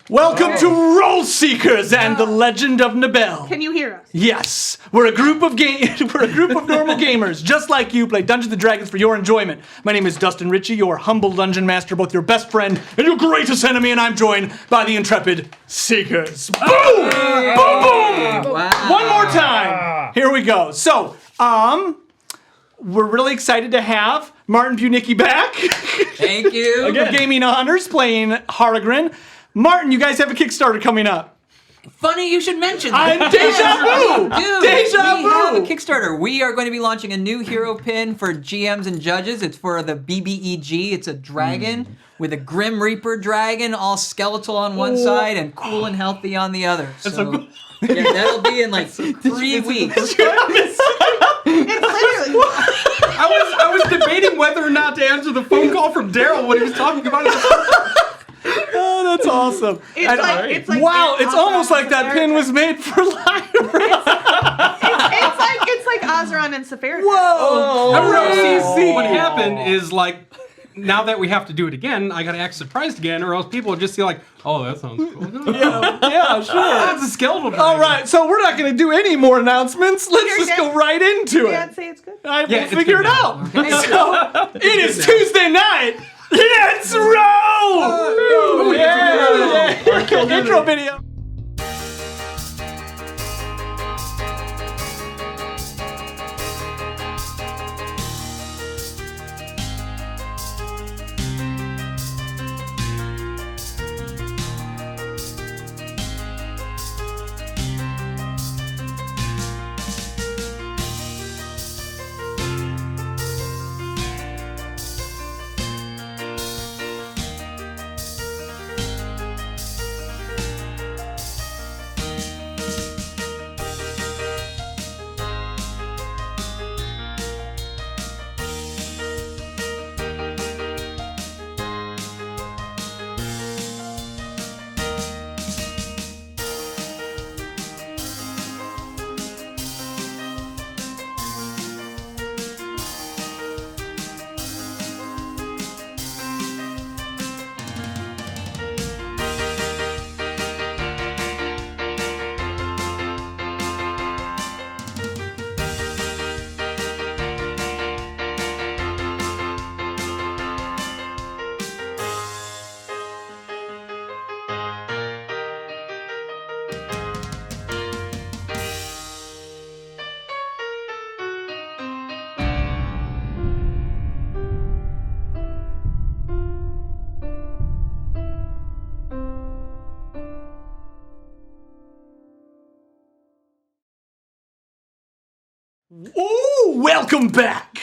Welcome to Roll Seekers and the Legend of Nibel. Can you hear us? Yes, we're a group of normal gamers, just like you, play Dungeons and Dragons for your enjoyment. My name is Dustin Ritchea, your humble dungeon master, both your best friend and your greatest enemy, and I'm joined by the intrepid Seekers. Boom! Boom! Boom! Wow. One more time. Here we go. So, we're really excited to have Martin Bunicki back. Thank you. Of Gaming Honors playing Haragrin. Martin, you guys have a Kickstarter coming up. Funny you should mention that. Deja vu! Dude, Deja we have a vu! Kickstarter. We are going to be launching a new hero pin for GMs and judges. It's for the BBEG. It's a dragon with a Grim Reaper dragon, all skeletal on one side and cool and healthy on the other. So, yeah, that'll be in like 3 weeks. It's literally. I was debating whether or not to answer the phone call from Darrell when he was talking about it. Oh, that's awesome. It's like wow, it's almost like that pin was made for Lyra. it's like Ozeron and Sephiroth. Whoa! See, what happened is like, now that we have to do it again, I gotta act surprised again, or else people will just see like, oh, that sounds cool. Yeah, sure. That's a skeletal dragon. All right, so we're not going to do any more announcements. Let's You're just good. go right into Can't it. say it's good. We'll it's figure good it now. out. So, it is Tuesday night. Let's roll! Yeah. Intro video. Ooh, welcome back.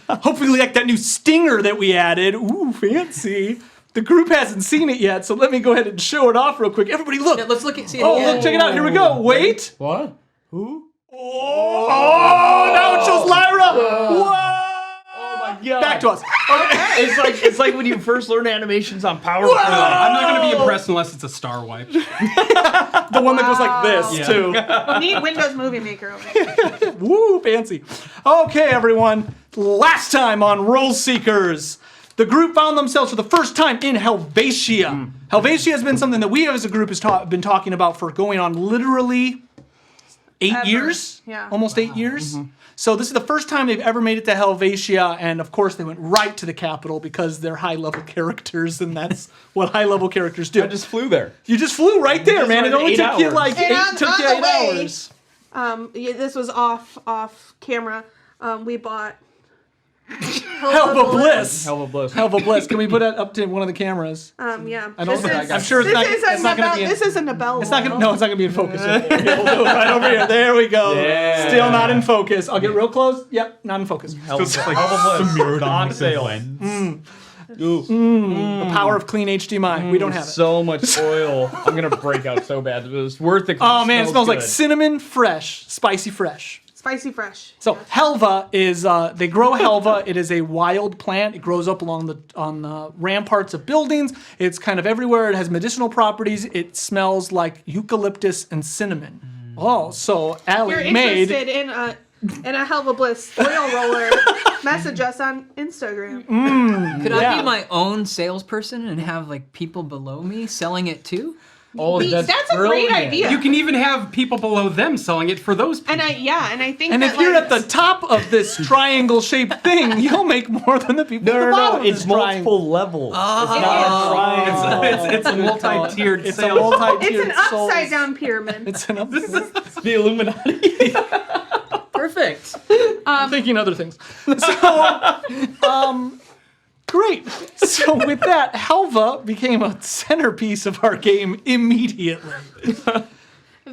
Hopefully you like that new stinger that we added. Ooh, fancy. The group hasn't seen it yet, so let me go ahead and show it off real quick. Everybody look. Yeah, let's look at see it Oh, again. look, check it out. Here we go. Wait. What? Oh, now it shows Lyra. Whoa. God. Back to us. It's like when you first learn animations on PowerPoint. I'm not gonna be impressed unless it's a star wipe. The one that goes like this, Yeah. too. Need Windows Movie Maker over here. Woo, fancy. Okay, everyone. Last time on Roll Seekers, the group found themselves for the first time in Helvetia. Helvetia has been something that we as a group has been talking about for going on literally 8 Ever. years? Yeah. Almost 8 years? So this is the first time they've ever made it to Helvetia, and of course they went right to the capital because they're high-level characters, and that's what high-level characters do. I just flew there. You just flew right there, man. It went only 8 took you hours. like And eight, on took you the 8 way, hours. This was off camera. We bought Helva Bliss. Hell of a bliss. Helva Bliss. Can we put that up to one of the cameras? Yeah. I don't This think is- I'm sure it's not. It's not going to be. This is a Nibel. It's not gonna. No, it's not gonna be in focus. We'll do it right over here. There we go. Yeah. Still not in focus. I'll get real close. Yep, not in focus. Hell of a bliss. Mirrored On sale. The power of clean HDMI. We don't have it. So much oil. I'm gonna break out so bad. It was worth it. Oh man, it smells like good. cinnamon fresh, spicy fresh. Spicy fresh. So Helva is they grow Helva. It is a wild plant. It grows up on the ramparts of buildings. It's kind of everywhere. It has medicinal properties. It smells like eucalyptus and cinnamon. Oh, so You're Allie made. interested in and a Hell of a Bliss oil roller, message us on Instagram. Could I be my own salesperson and have like people below me selling it too? Oh, That's a great idea. You can even have people below them selling it for those people. And I think And that, if you're like, at the top of this triangle-shaped thing, you'll make more than the people at the bottom of It's this triangle. multiple levels. It's It not is. a triangle. It's a multi-tiered It's a sales. multi-tiered it's an souls. upside down pyramid. It's an The Illuminati. Perfect. I'm thinking other things. So, great. So with that, Helva became a centerpiece of our game immediately.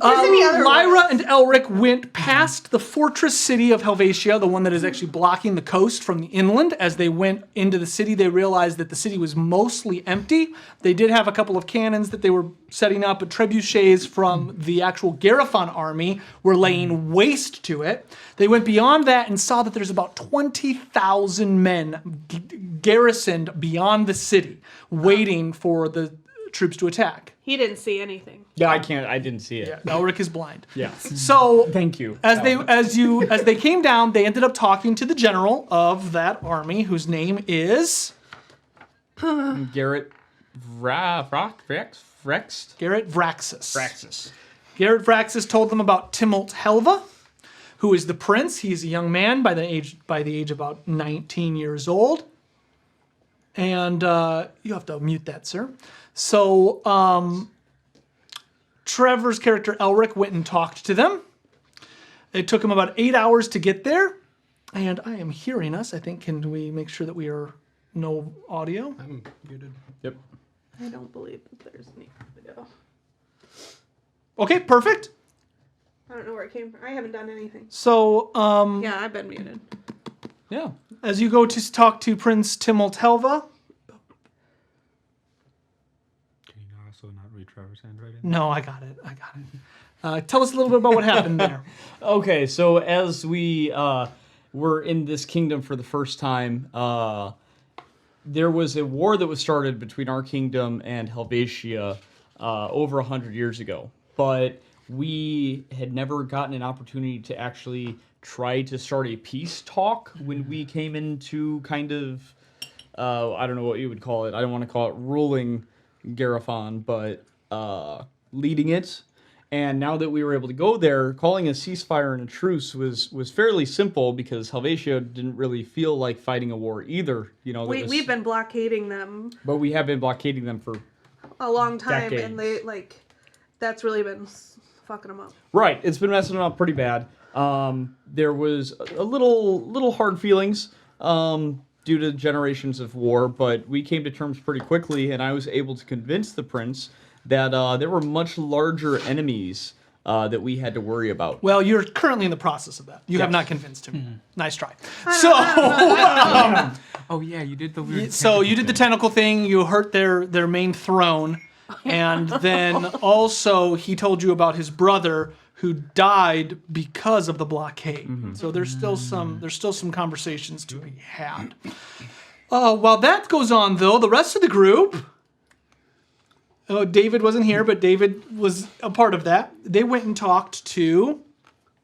any other Lyra and Elric went past the fortress city of Helvetia, the one that is actually blocking the coast from the inland. As they went into the city, they realized that the city was mostly empty. They did have a couple of cannons that they were setting up, but trebuchets from the actual Garifon army were laying waste to it. They went beyond that and saw that there's about 20,000 men garrisoned beyond the city, waiting for the troops to attack. He didn't see anything. Yeah, I didn't see it. Elric is blind. Yeah. So Thank you. as they came down, they ended up talking to the general of that army, whose name is Garrett Rext? Garrett Vraxus. Praxis. Garrett Vraxus told them about Timolt Helva, who is the prince. He's a young man by the age of about 19 years old. And you have to mute that, sir. So Trevor's character Elric went and talked to them. It took him about 8 hours to get there. And I am hearing us. I think, can we make sure that we are no audio? I'm muted. Yep. I don't believe that there's any video. Okay, perfect. I don't know where it came from. I haven't done anything. So, Yeah, I've been muted. Yeah. as you go to talk to Prince Timolt Helva, Can you also not read Trevor's handwriting? no, I got it. Tell us a little bit about what happened there. Okay, so as we were in this kingdom for the first time, there was a war that was started between our kingdom and Helvetia over 100 years ago. But we had never gotten an opportunity to actually try to start a peace talk when we came into kind of, I don't know what you would call it. I don't want to call it ruling Garifon, but leading it. And now that we were able to go there, calling a ceasefire and a truce was fairly simple because Helvetia didn't really feel like fighting a war either. You know, We've been blockading them but we have been blockading them for a long time, Decades. and that's really been fucking them up. right. It's been messing up pretty bad. There was a little hard feelings due to generations of war, but we came to terms pretty quickly, and I was able to convince the prince that there were much larger enemies that we had to worry about. Well, you're currently in the process of that. You have not convinced him. Nice try. Oh yeah, you did the weird. So you did the tentacle thing. You hurt their main throne, and then also he told you about his brother who died because of the blockade. So there's still some conversations to be had. While that goes on, though, the rest of the group. Oh, David wasn't here, but David was a part of that. They went and talked to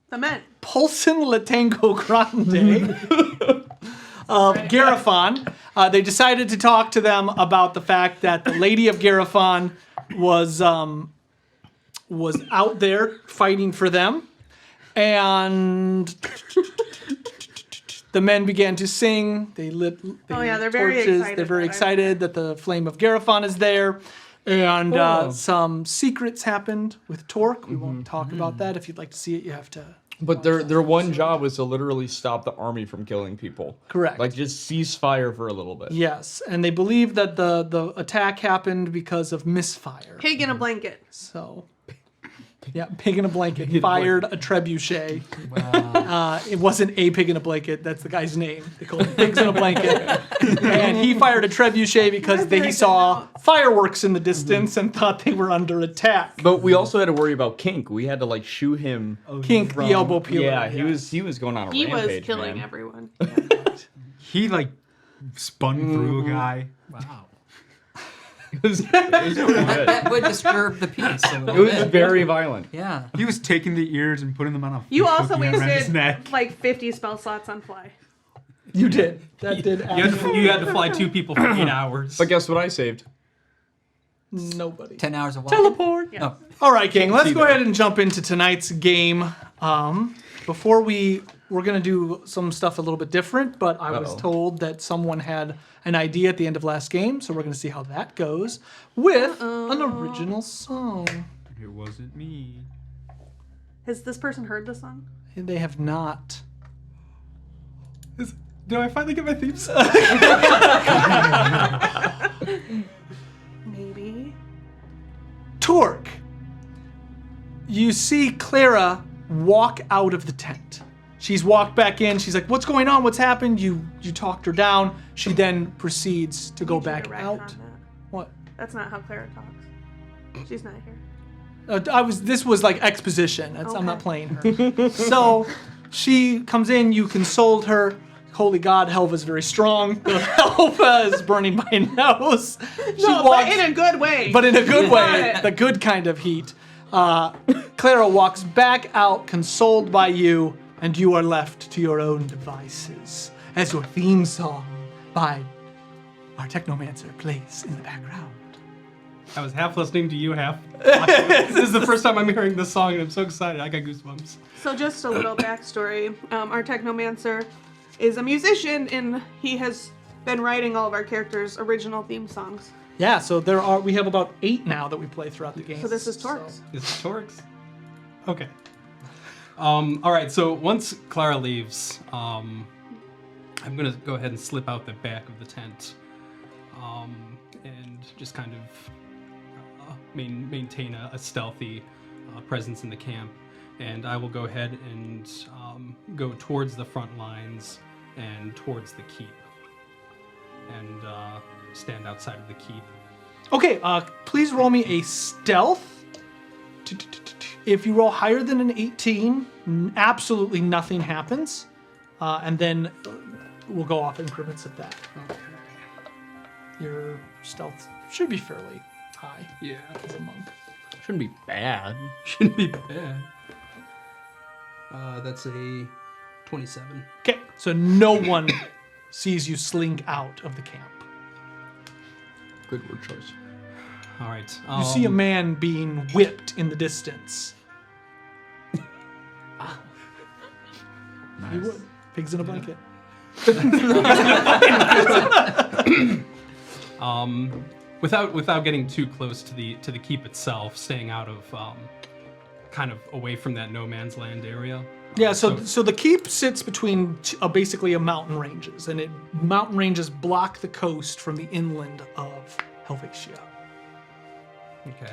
The men. Pulsin Latango Grande of Garifon. They decided to talk to them about the fact that the Lady of Garifon was out there fighting for them, and the men began to sing. They lit They're very torches. excited They're very that I'm excited that the flame of Garifon is there. And some secrets happened with Torque. We won't talk about that. If you'd like to see it, you have to. But their one job was to literally stop the army from killing people. Correct. Like just cease fire for a little bit. Yes, and they believe that the attack happened because of misfire. Pig in a blanket. So, yeah, pig in a blanket fired a trebuchet. Wow. It wasn't a pig in a blanket. That's the guy's name. They called him pigs in a blanket. And he fired a trebuchet because he saw fireworks in the distance and thought they were under attack. But we also had to worry about Kink. We had to like shoo him. Kink, the elbow peeler. Yeah, he was going on a He rampage. was killing man. everyone. He like spun through a guy. Wow. It was pretty good. That would disturb the peace a It little was bit. very violent. Yeah. He was taking the ears and putting them on a. You also hooking around his wasted neck. like 50 spell slots on fly. You did. That did. You had to fly 2 people for 8 hours. But guess what I saved? Nobody. 10 hours of walking. Teleport. Yeah. Oh. All right, gang. Let's see go that. ahead and jump into tonight's game. Before we're gonna do some stuff a little bit different, but I was Uh-oh. told that someone had an idea at the end of last game, so we're gonna see how that goes with an original song. It wasn't me. Has this person heard the song? They have not. Did I finally get my theme song? Maybe. Torque. You see Clara walk out of the tent. She's walked back in. She's like, "What's going on? What's happened?" You talked her down. She then proceeds to go Need you back to retcon out. that. What? That's not how Clara talks. She's not here. This was like exposition. I'm not Okay. playing her. So she comes in. You consoled her. Holy God, Helva's very strong. Helva is burning my nose. She No, walks, but in a good way. but in a good way, Got it. the good kind of heat. Clara walks back out, consoled by you, and you are left to your own devices as your theme song by our Technomancer plays in the background. I was half listening to you, half. This is the first time I'm hearing this song, and I'm so excited. I got goosebumps. So just a little backstory. Our Technomancer is a musician, and he has been writing all of our characters' original theme songs. Yeah, so we have about 8 now that we play throughout the game. So this is Torx. Is it Torx? Okay. All right, so once Clara leaves, I'm going to go ahead and slip out the back of the tent and just kind of maintain a stealthy presence in the camp. And I will go ahead and go towards the front lines and towards the keep and stand outside of the keep. Okay, please roll me a stealth. If you roll higher than an 18, absolutely nothing happens. And then we'll go off increments of that. Okay. Your stealth should be fairly high Yeah. as a monk. Shouldn't be bad. Shouldn't be bad. That's a 27. Okay, so no one sees you slink out of the camp. Good word choice. All right. You see a man being whipped in the distance. You would. Pigs in a blanket. Without getting too close to the keep itself, staying out of kind of away from that no man's land area. Yeah, so the keep sits between basically a mountain ranges, and mountain ranges block the coast from the inland of Helvetia. Okay.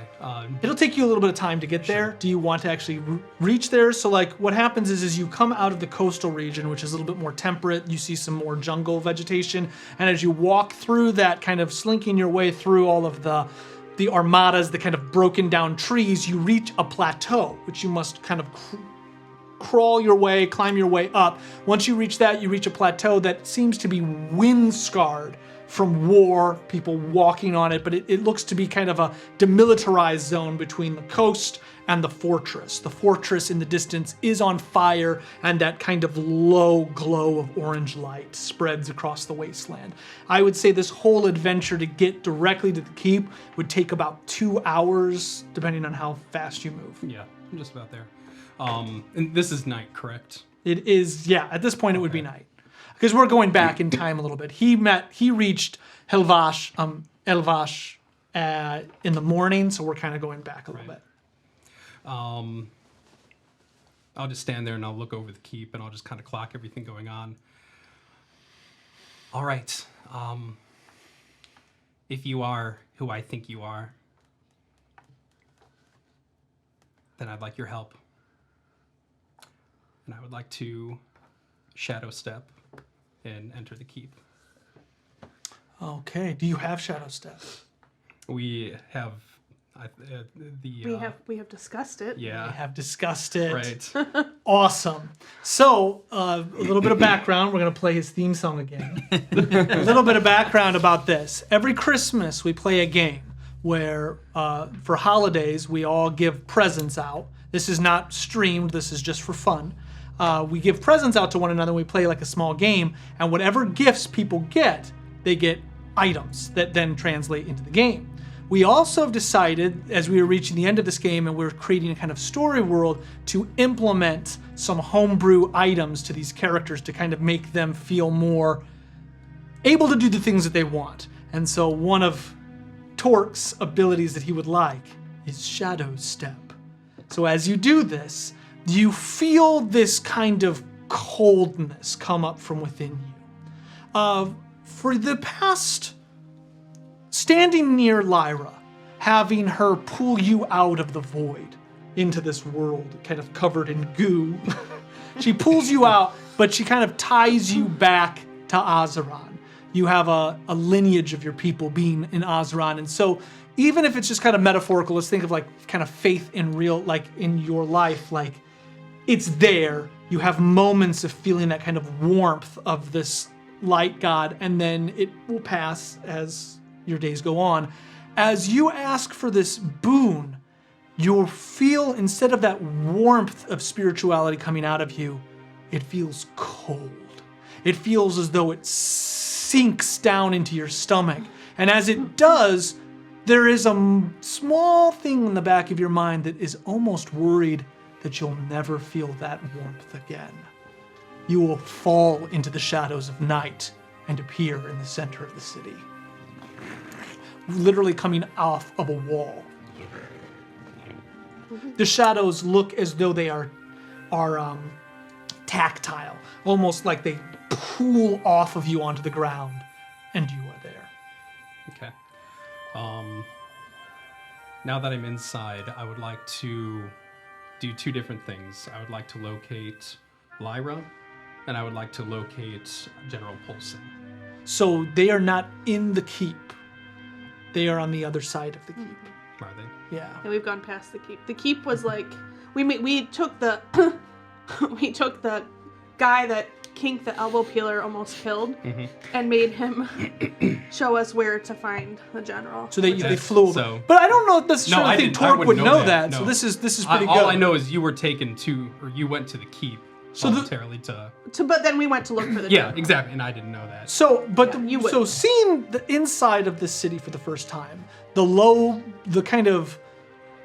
It'll take you a little bit of time to get there. Do you want to actually reach there? So like what happens is you come out of the coastal region, which is a little bit more temperate. You see some more jungle vegetation, and as you walk through that, kind of slinking your way through all of the armadas, the kind of broken down trees, you reach a plateau, which you must kind of crawl your way, climb your way up. Once you reach that, you reach a plateau that seems to be wind scarred from war, people walking on it, but it looks to be kind of a demilitarized zone between the coast and the fortress. The fortress in the distance is on fire, and that kind of low glow of orange light spreads across the wasteland. I would say this whole adventure to get directly to the keep would take about 2 hours, depending on how fast you move. Yeah, I'm just about there. And this is night, correct? It is, yeah, at this point it would be night. Because we're going back in time a little bit. He reached Elvash in the morning, so we're kind of going back a little bit. I'll just stand there and I'll look over the keep and I'll just kind of clock everything going on. All right. If you are who I think you are, then I'd like your help. And I would like to shadow step and enter the keep. Okay, do you have Shadow Step? We have We have discussed it. I yeah, have discussed it. right. Awesome. So, a little bit of background. We're going to play his theme song again. A little bit of background about this. Every Christmas, we play a game. where for holidays we all give presents out. This is not streamed, this is just for fun. We give presents out to one another, we play like a small game, and whatever gifts people get, they get items that then translate into the game. We also have decided, as we were reaching the end of this game and we're creating a kind of story world, to implement some homebrew items to these characters to kind of make them feel more able to do the things that they want. And so one of Torque's abilities that he would like is Shadow Step. So as you do this, you feel this kind of coldness come up from within you. For the past, standing near Lyra, having her pull you out of the void into this world kind of covered in goo, she pulls you out, but she kind of ties you back to Azeron. You have a lineage of your people being in Azeron, and so even if it's just kind of metaphorical, let's think of like kind of faith in real, like in your life, like it's there. You have moments of feeling that kind of warmth of this light god, and then it will pass as your days go on. As you ask for this boon, you'll feel, instead of that warmth of spirituality coming out of you, it feels cold. It feels as though it sinks down into your stomach. And as it does, there is a small thing in the back of your mind that is almost worried that you'll never feel that warmth again. You will fall into the shadows of night and appear in the center of the city, literally coming off of a wall. The shadows look as though they are tactile, almost like they pool off of you onto the ground, and you are there. Okay. Now that I'm inside, I would like to do two different things. I would like to locate Lyra, and I would like to locate General Polson. So they are not in the keep. They are on the other side of the keep. Are they? Yeah. And we've gone past the keep. The keep was like we took the we took the guy that Kink the elbow peeler almost killed and made him show us where to find the general. So they Okay, flew. so- But I don't know if necessarily think Torque would wouldn't know that. no. So this is pretty good. All I know is you were taken to, or you went to the keep So voluntarily to. But then we went to look for the Yeah, general. exactly, and I didn't know that. So, but Yeah, you would. so seeing the inside of the city for the first time, the kind of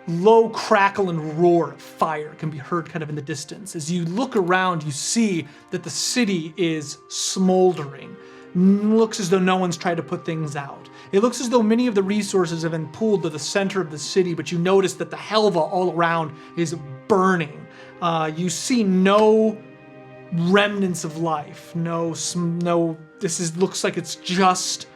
low crackle and roar of fire can be heard kind of in the distance. As you look around, you see that the city is smoldering. Looks as though no one's tried to put things out. It looks as though many of the resources have been pulled to the center of the city, but you notice that the helva all around is burning. You see no remnants of life. Looks like it's just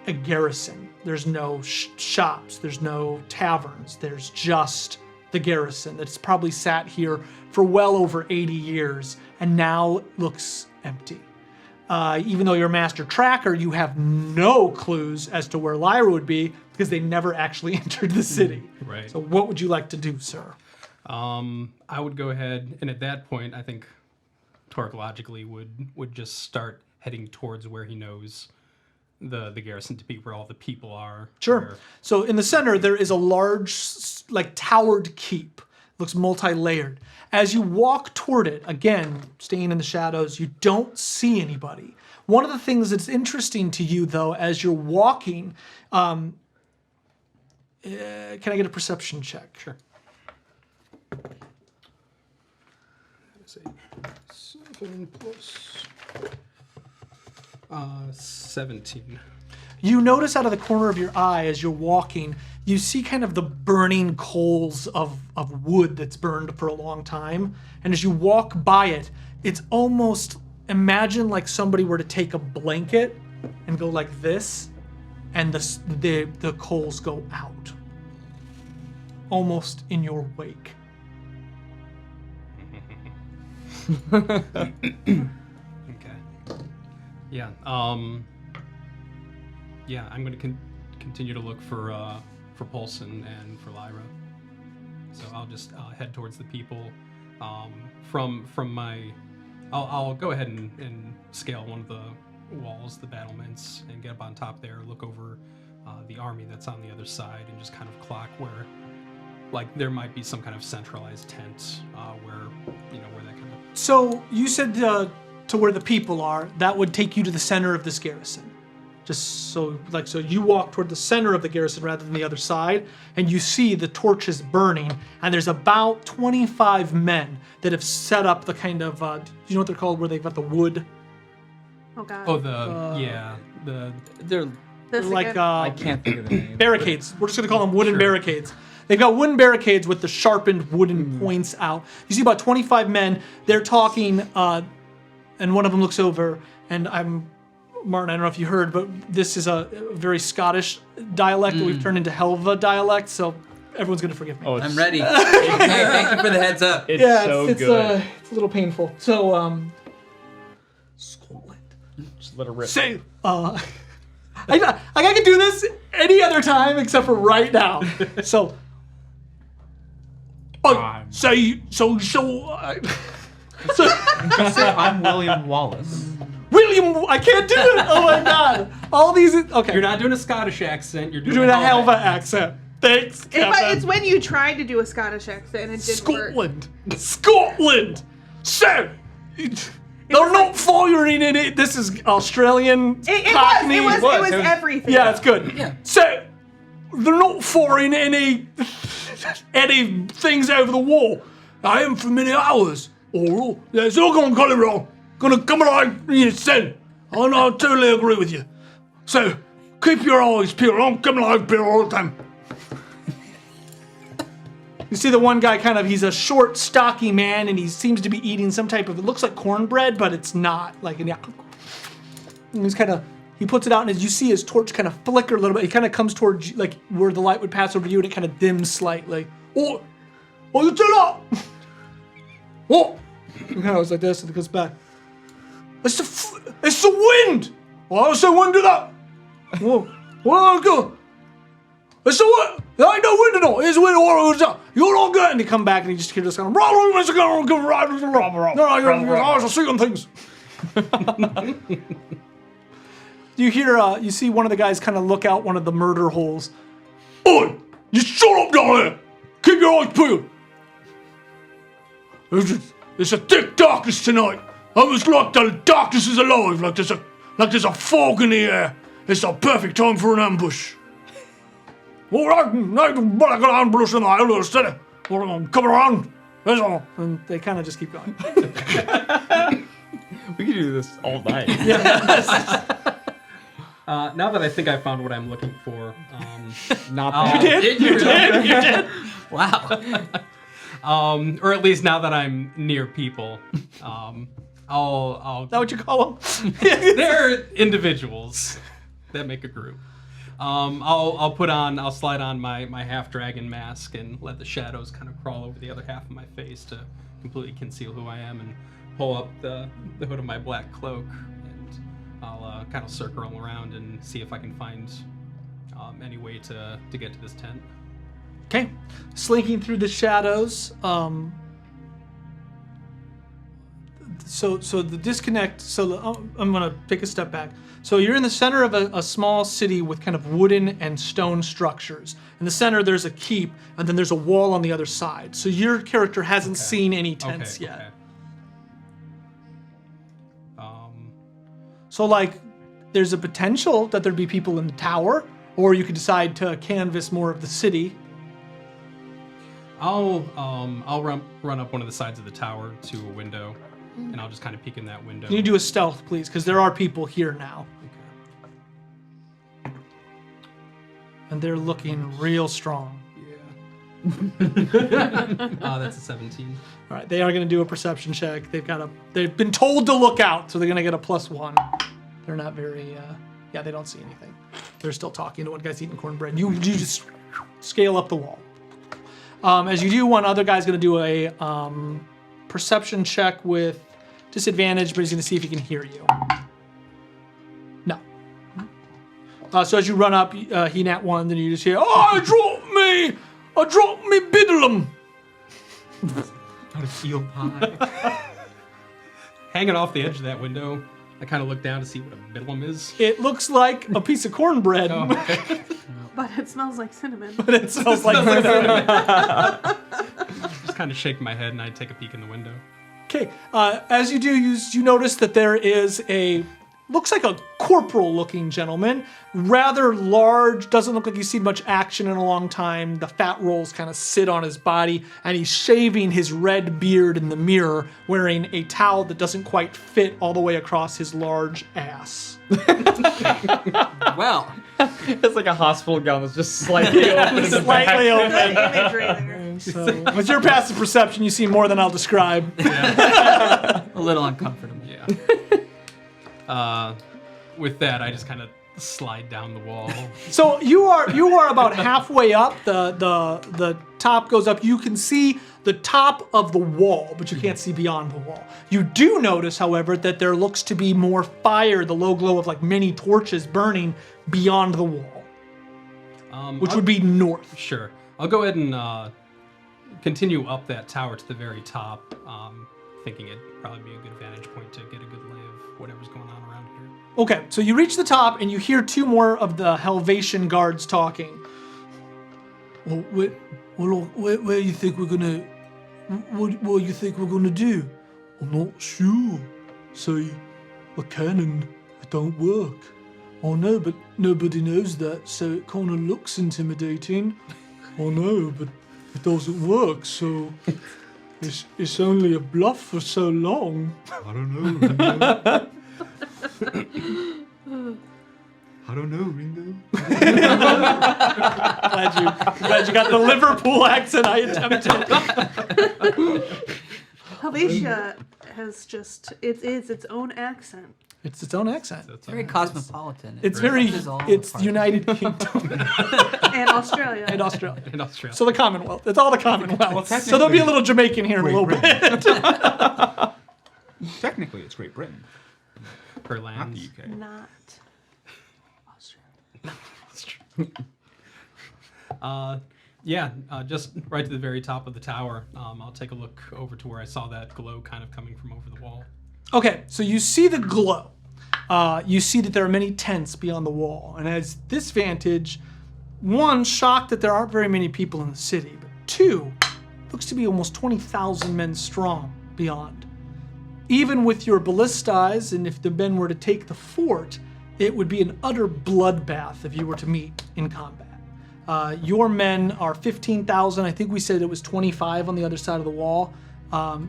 a garrison. There's no shops, there's no taverns, there's just the garrison that's probably sat here for well over 80 years and now looks empty. Even though you're a master tracker, you have no clues as to where Lyra would be because they never actually entered the city. Right. So what would you like to do, sir? I would go ahead, and at that point, I think Torque logically would just start heading towards where he knows the garrison to be, where all the people are. Sure. where- So in the center, there is a large, like, towered keep. Looks multi-layered. As you walk toward it, again, staying in the shadows, you don't see anybody. One of the things that's interesting to you, though, as you're walking, can I get a perception check? Sure. 7 plus 17. You notice out of the corner of your eye as you're walking, you see kind of the burning coals of wood that's burned for a long time. And as you walk by it, it's almost, imagine like somebody were to take a blanket and go like this, and the coals go out. Almost in your wake. Okay. Yeah. Yeah, I'm going to continue to look for Polson and for Lyra. So I'll just head towards the people. From my, I'll go ahead and scale one of the walls, the battlements, and get up on top there. Look over the army that's on the other side and just kind of clock where, like, there might be some kind of centralized tent where that kind of. So you said to where the people are. That would take you to the center of this garrison. Just so you walk toward the center of the garrison rather than the other side, and you see the torches burning, and there's about 25 men that have set up the kind of, you know what they're called, where they've got the wood? Oh god. Oh, They're This like again. I can't think of the name. barricades. We're just gonna call them wooden barricades. They've got wooden barricades with the sharpened wooden points out. You see about 25 men. They're talking, and one of them looks over, and Martin, I don't know if you heard, but this is a very Scottish dialect that we've turned into Helva dialect, so everyone's gonna forgive me. Oh, I'm ready. Thank you for the heads up. It's yeah, so it's good. it's a little painful. So, Scotland. Just let it rip. Say, I can do this any other time except for right now. So, I'm William Wallace. William, I can't do it. Oh my god! All these. Okay, You're not doing a Scottish accent. You're You're doing a Helva accent. Thanks, Kevin. It's when you tried to do a Scottish accent and it didn't work. Scotland. So, they're not firing in it. This is Australian. It Cockney. was everything. Yeah, it's good. Yeah. So, they're not firing any things over the wall. I am for many hours. Oh, it's all going to go wrong. Gonna come along, you said. Oh no, I totally agree with you. So, keep your eyes peeled. I'm coming alive peeled all the time. You see the one guy he's a short, stocky man, and he seems to be eating some type of, it looks like cornbread, but it's not. And he's he puts it out, and as you see his torch kind of flicker a little bit, he kind of comes towards where the light would pass over you, and it kind of dims slightly. Oh, you turn up! What? He kind of goes like this, and it goes back. It's the wind! Why was the wind do that? Whoa, go. It's the wind. There ain't no wind at all. It's the wind. You're all good. And he come back and he just hears this kind of. No, I was seeing things. You hear, you see one of the guys kind of look out one of the murder holes. Oi! You shut up down there! Keep your eyes peeled! It's a thick darkness tonight. Almost like the darkness is alive, like there's a fog in the air. It's the perfect time for an ambush. All right, I'm gonna ambush in the other city. We're gonna come around. That's all. And they kind of just keep going. We could do this all night. Now that I think I found what I'm looking for, Not that. You did. Wow. or at least now that I'm near people, I'll. Is that what you call them? They're individuals that make a group. I'll slide on my half dragon mask and let the shadows kind of crawl over the other half of my face to completely conceal who I am, and pull up the hood of my black cloak, and I'll kind of circle around and see if I can find any way to get to this tent. Okay, slinking through the shadows. So the disconnect. I'm gonna take a step back. So you're in the center of a small city with kind of wooden and stone structures. In the center, there's a keep, and then there's a wall on the other side. So your character hasn't seen any tents yet. Okay. So there's a potential that there'd be people in the tower, or you could decide to canvass more of the city. I'll run up one of the sides of the tower to a window, and I'll just kind of peek in that window. Can you do a stealth, please? Because there are people here now. Okay. And they're looking real strong. That's a 17. All right, they are going to do a perception check. They've been told to look out, so they're going to get a +1. They're not very, they don't see anything. They're still talking to one guy's eating cornbread. You just scale up the wall. As you do, one other guy's going to do a perception check with disadvantage, but he's going to see if he can hear you. No. So as you run up, he nat 1, then you just hear, "Oh, I dropped me biddlem." Got a field pie. Hanging off the edge of that window, I kind of look down to see what a middlem is. It looks like a piece of cornbread, Oh, okay. But it smells like cinnamon. but it smells like cinnamon. Just kind of shake my head and I take a peek in the window. Okay, as you do, you notice that there is looks like a corporal-looking gentleman, rather large, doesn't look like he's seen much action in a long time. The fat rolls kind of sit on his body, and he's shaving his red beard in the mirror, wearing a towel that doesn't quite fit all the way across his large ass. Well, It's like a hospital gown that's just slightly open. in the back. Slightly open. Good imagery there. So, with your passive perception, you see more than I'll describe. a little uncomfortable. Yeah. With that, I just kind of slide down the wall. So you are about halfway up. The top goes up. You can see the top of the wall, but you can't see beyond the wall. You do notice, however, that there looks to be more fire, the low glow of like many torches burning beyond the wall, which would be north. Sure. I'll go ahead and continue up that tower to the very top, thinking it'd probably be a good vantage point to get a good lay of whatever's going on around here. Okay, so you reach the top and you hear two more of the Helvetian guards talking. Well, where you think we're gonna? What you think we're gonna do? I'm not sure. See, a cannon, it don't work. I know, but nobody knows that, so it kind of looks intimidating. I know, but it doesn't work, so it's only a bluff for so long. I don't know. I don't know, Ringo. Glad you got the Liverpool accent I attempted. Helvetia has just, it is its own accent. It's its own accent. So it's Very cosmopolitan. It's very, It is all it's part. United Kingdom And Australia. and Australia. in Australia. So the Commonwealth. It's all the Commonwealth. Well, So there'll be a little Jamaican here in a little bit. Technically, it's Great Britain, per not lands. the UK. Not Australia. Just right to the very top of the tower. I'll take a look over to where I saw that glow kind of coming from over the wall. Okay, so you see the glow. You see that there are many tents beyond the wall. And as this vantage, one, shocked that there aren't very many people in the city, but two, looks to be almost 20,000 men strong beyond. Even with your ballistas, and if the men were to take the fort, it would be an utter bloodbath if you were to meet in combat. Your men are 15,000. I think we said it was 25 on the other side of the wall.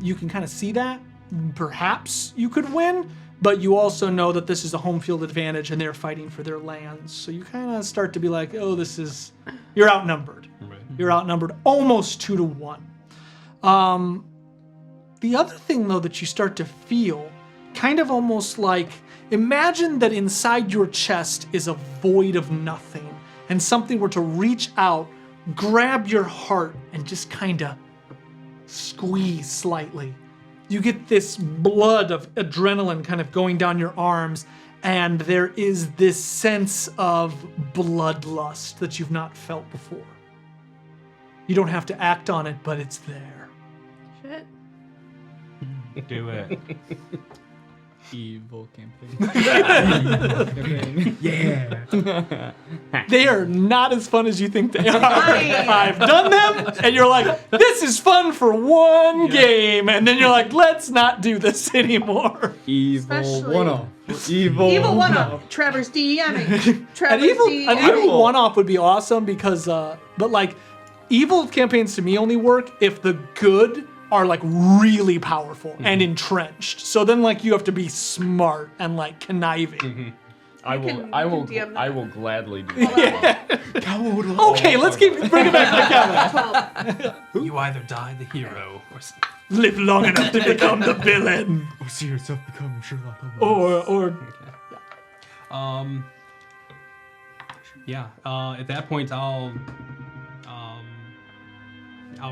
You can kind of see that. Perhaps you could win, but you also know that this is a home field advantage and they're fighting for their lands. So you kind of start to be like, oh, you're outnumbered. Right. You're outnumbered almost 2-1. The other thing, though, that you start to feel, kind of almost like, imagine that inside your chest is a void of nothing, and something were to reach out, grab your heart, and just kind of squeeze slightly. You get this blood of adrenaline kind of going down your arms, and there is this sense of bloodlust that you've not felt before. You don't have to act on it, but it's there. Shit. Do it. Evil campaign. Yeah. They are not as fun as you think they are. Nice. I've done them, and you're like, this is fun for one game, and then you're like, let's not do this anymore. Evil Especially- one-off. Evil. Evil one-up. Trevor's DMing. An Trevor's evil DMing. one-off would be awesome because, but like, evil campaigns to me only work if the good are like really powerful and entrenched. So then like you have to be smart and like conniving. I You can DM that. will gladly do that. Okay, let's bring it back to the camera. 12. You either die the hero or Live long enough to become the villain. Or see yourself become Sherlock Holmes. Or at that point I'll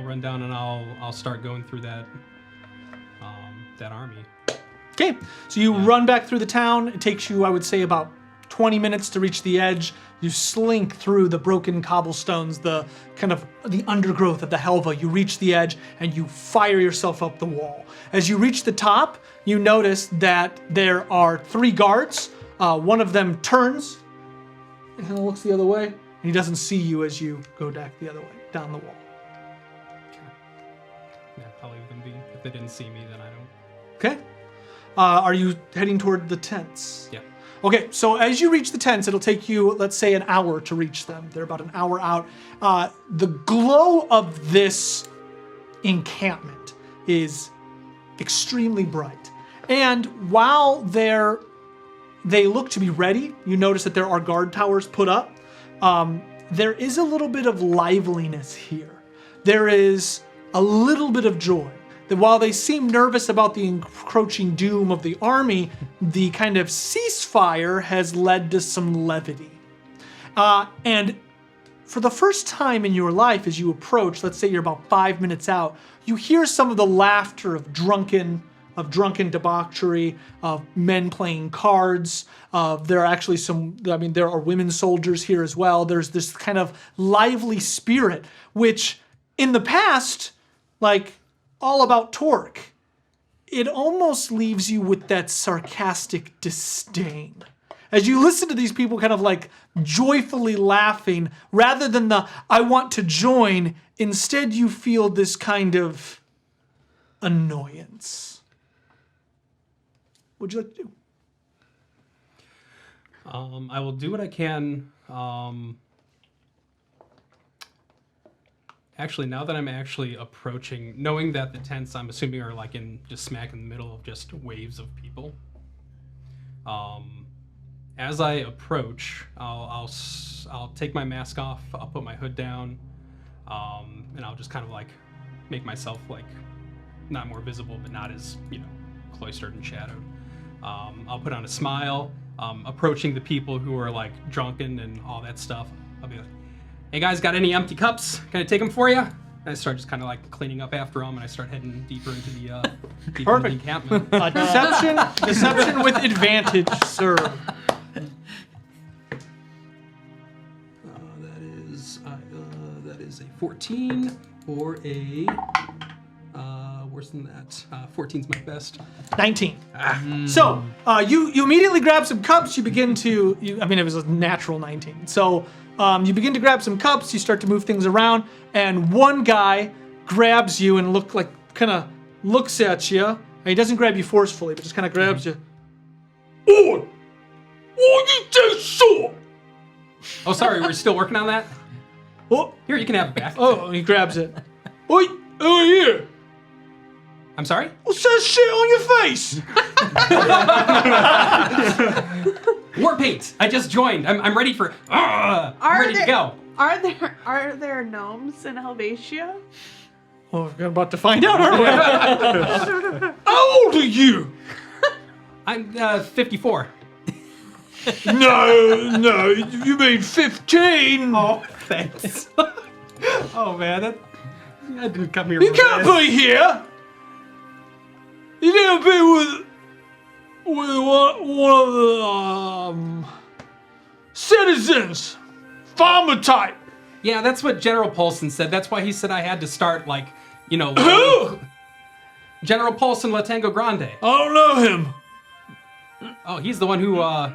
run down and I'll start going through that army. okay, so you run back through the town. It takes you, I would say, about 20 minutes to reach the edge. You slink through the broken cobblestones, the kind of the undergrowth of the Helva. You reach the edge and you fire yourself up the wall. As you reach the top, you notice that there are 3 guards. One of them turns and kind of looks the other way, and he doesn't see you as you go back the other way, down the wall. Yeah, I'll leave them be. If they didn't see me, then I don't. Okay. Are you heading toward the tents? Yeah. Okay, so as you reach the tents, it'll take you, let's say, an hour to reach them. They're about an hour out. The glow of this encampment is extremely bright. And while they look to be ready, you notice that there are guard towers put up. There is a little bit of liveliness here. There is a little bit of joy. That while they seem nervous about the encroaching doom of the army, the kind of ceasefire has led to some levity. And for the first time in your life, as you approach, let's say you're about 5 minutes out, you hear some of the laughter of drunken debauchery, of men playing cards. There are actually there are women soldiers here as well. There's this kind of lively spirit, which in the past, like All About Torque, it almost leaves you with that sarcastic disdain. As you listen to these people kind of like joyfully laughing, rather than the, I want to join, instead you feel this kind of annoyance. What would you like to do? I will do what I can. Actually, now that I'm actually approaching, knowing that the tents, I'm assuming, are like in just smack in the middle of just waves of people. As I approach, I'll take my mask off. I'll put my hood down, and I'll just kind of like make myself like not more visible, but not as cloistered and shadowed. I'll put on a smile, approaching the people who are like drunken and all that stuff. I'll be like, "Hey guys, got any empty cups? Can I take them for you?" And I start just kind of like cleaning up after them, and I start heading deeper into the encampment. Deception with advantage, sir. That is a 14 or a worse than that. 14's my best. 19. So you immediately grab some cups. You begin to. It was a natural 19. So you begin to grab some cups. You start to move things around, and one guy grabs you and kind of looks at you. And he doesn't grab you forcefully, but just kind of grabs you. Oh, you just so. Oh, sorry, we're still working on that. Oh, here, you can have it back. Oh, he grabs it. Oi, over here. I'm sorry? What's that shit on your face? War paint. I just joined. I'm ready for. I'm ready to go. Are there gnomes in Helvetia? Oh, we're about to find out, aren't we? How old are you? I'm 54. No, you mean 15. Oh, thanks. Oh man, I didn't come here. You can't be here. You need to be with one of the citizens, farmer type. Yeah, that's what General Paulson said. That's why he said I had to start Who? General Paulson Latango Grande. I don't know him. Oh, he's the one who. Oh,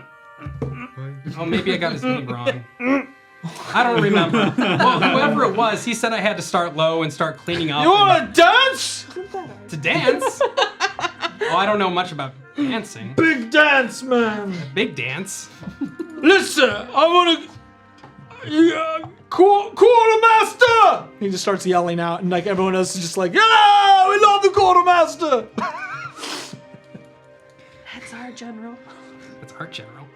maybe I got his name wrong. I don't remember. Well, whoever it was, he said I had to start low and start cleaning up. You want to dance? To dance? Oh, I don't know much about dancing. Big dance, man. Big dance? Listen, I want to... Quartermaster! He just starts yelling out, and like everyone else is just like, yeah, we love the quartermaster. That's our general. That's our general.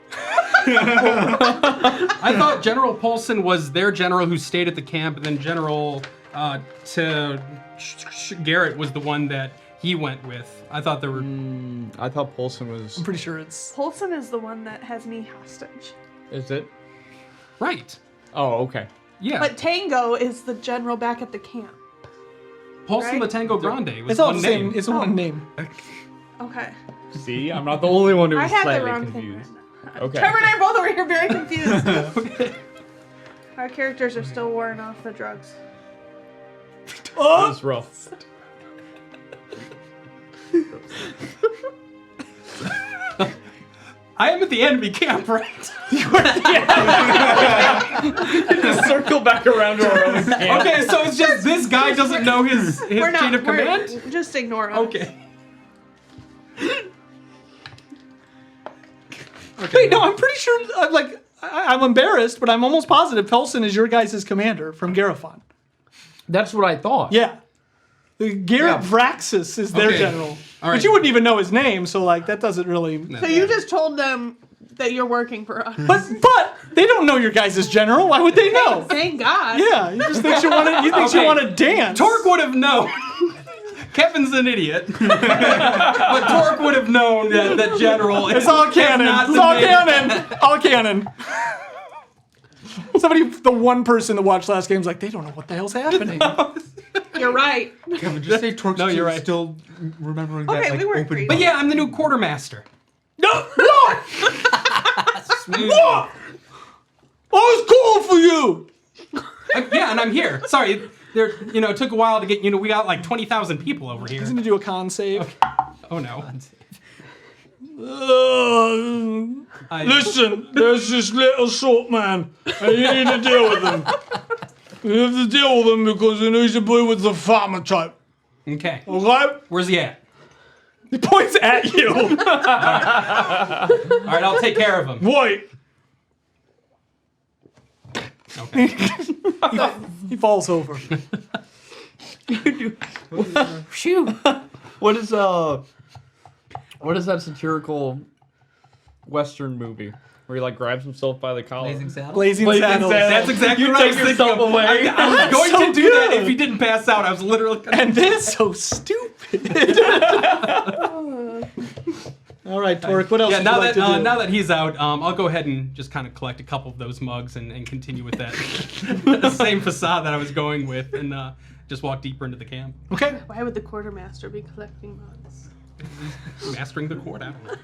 I thought General Paulson was their general who stayed at the camp, and then General Garrett was the one that he went with. I thought there were. I thought Polson was. I'm pretty sure it's. Polson is the one that has me hostage. Is it? Right. Oh, okay. Yeah. But Tango is the general back at the camp. Paulson right? Latango Grande was It's all one the same. name. It's one name. Okay. See, I'm not the only one who I was had the slightly wrong thing. confused. Okay. Trevor and I are both over here very confused. Our characters are still wearing off the drugs. That was rough. I am at the enemy camp, right? Just circle back around to our own camp. Okay, so it's just this guy doesn't know his We're not. chain of command? Just ignore us. Okay. Wait, no, I'm pretty sure. I'm embarrassed, but I'm almost positive Pelson is your guys' commander from Garifon. That's what I thought. Yeah. Garrett Vraxis is their Okay. general. All right. But you wouldn't even know his name, so that doesn't really. So you just told them that you're working for us. But they don't know your guys' general. Why would they know? Thank God. Yeah, you just think you want to. You think you Okay. want to dance. Torque would have known. Kevin's an idiot. But Torque would have known that General It's all canon. It's all canon. All canon. The one person that watched last game's like, they don't know what the hell's happening. You're right. Kevin, just say Torque's No, you're right. still remembering Okay, that like we weren't opening. greedy. But yeah, I'm the new quartermaster. No, what? What? Oh, it's cool for you. Yeah, and I'm here. Sorry, it took a while to get. We got like 20,000 people over here. He's gonna do a con save. Oh no. Listen, there's this little short man, and you need to deal with him. You have to deal with him because he needs to be with the farmer type. Okay. Okay? Where's he at? He points at you. All right, I'll take care of him. Wait. Okay. He falls over. Phew. What is that satirical Western movie where he grabs himself by the collar? Blazing Saddles. Blazing Saddles. That's exactly You what I take was thinking yourself of. away. I was going so to do that good. if he didn't pass out. I was literally gonna... And then so stupid. All right, Torque, what else Yeah, would you like to do? now that he's out, I'll go ahead and just kind of collect a couple of those mugs and continue with that the same facade that I was going with and just walk deeper into the camp. Okay. Why would the quartermaster be collecting mugs? Mastering the chord, I don't know.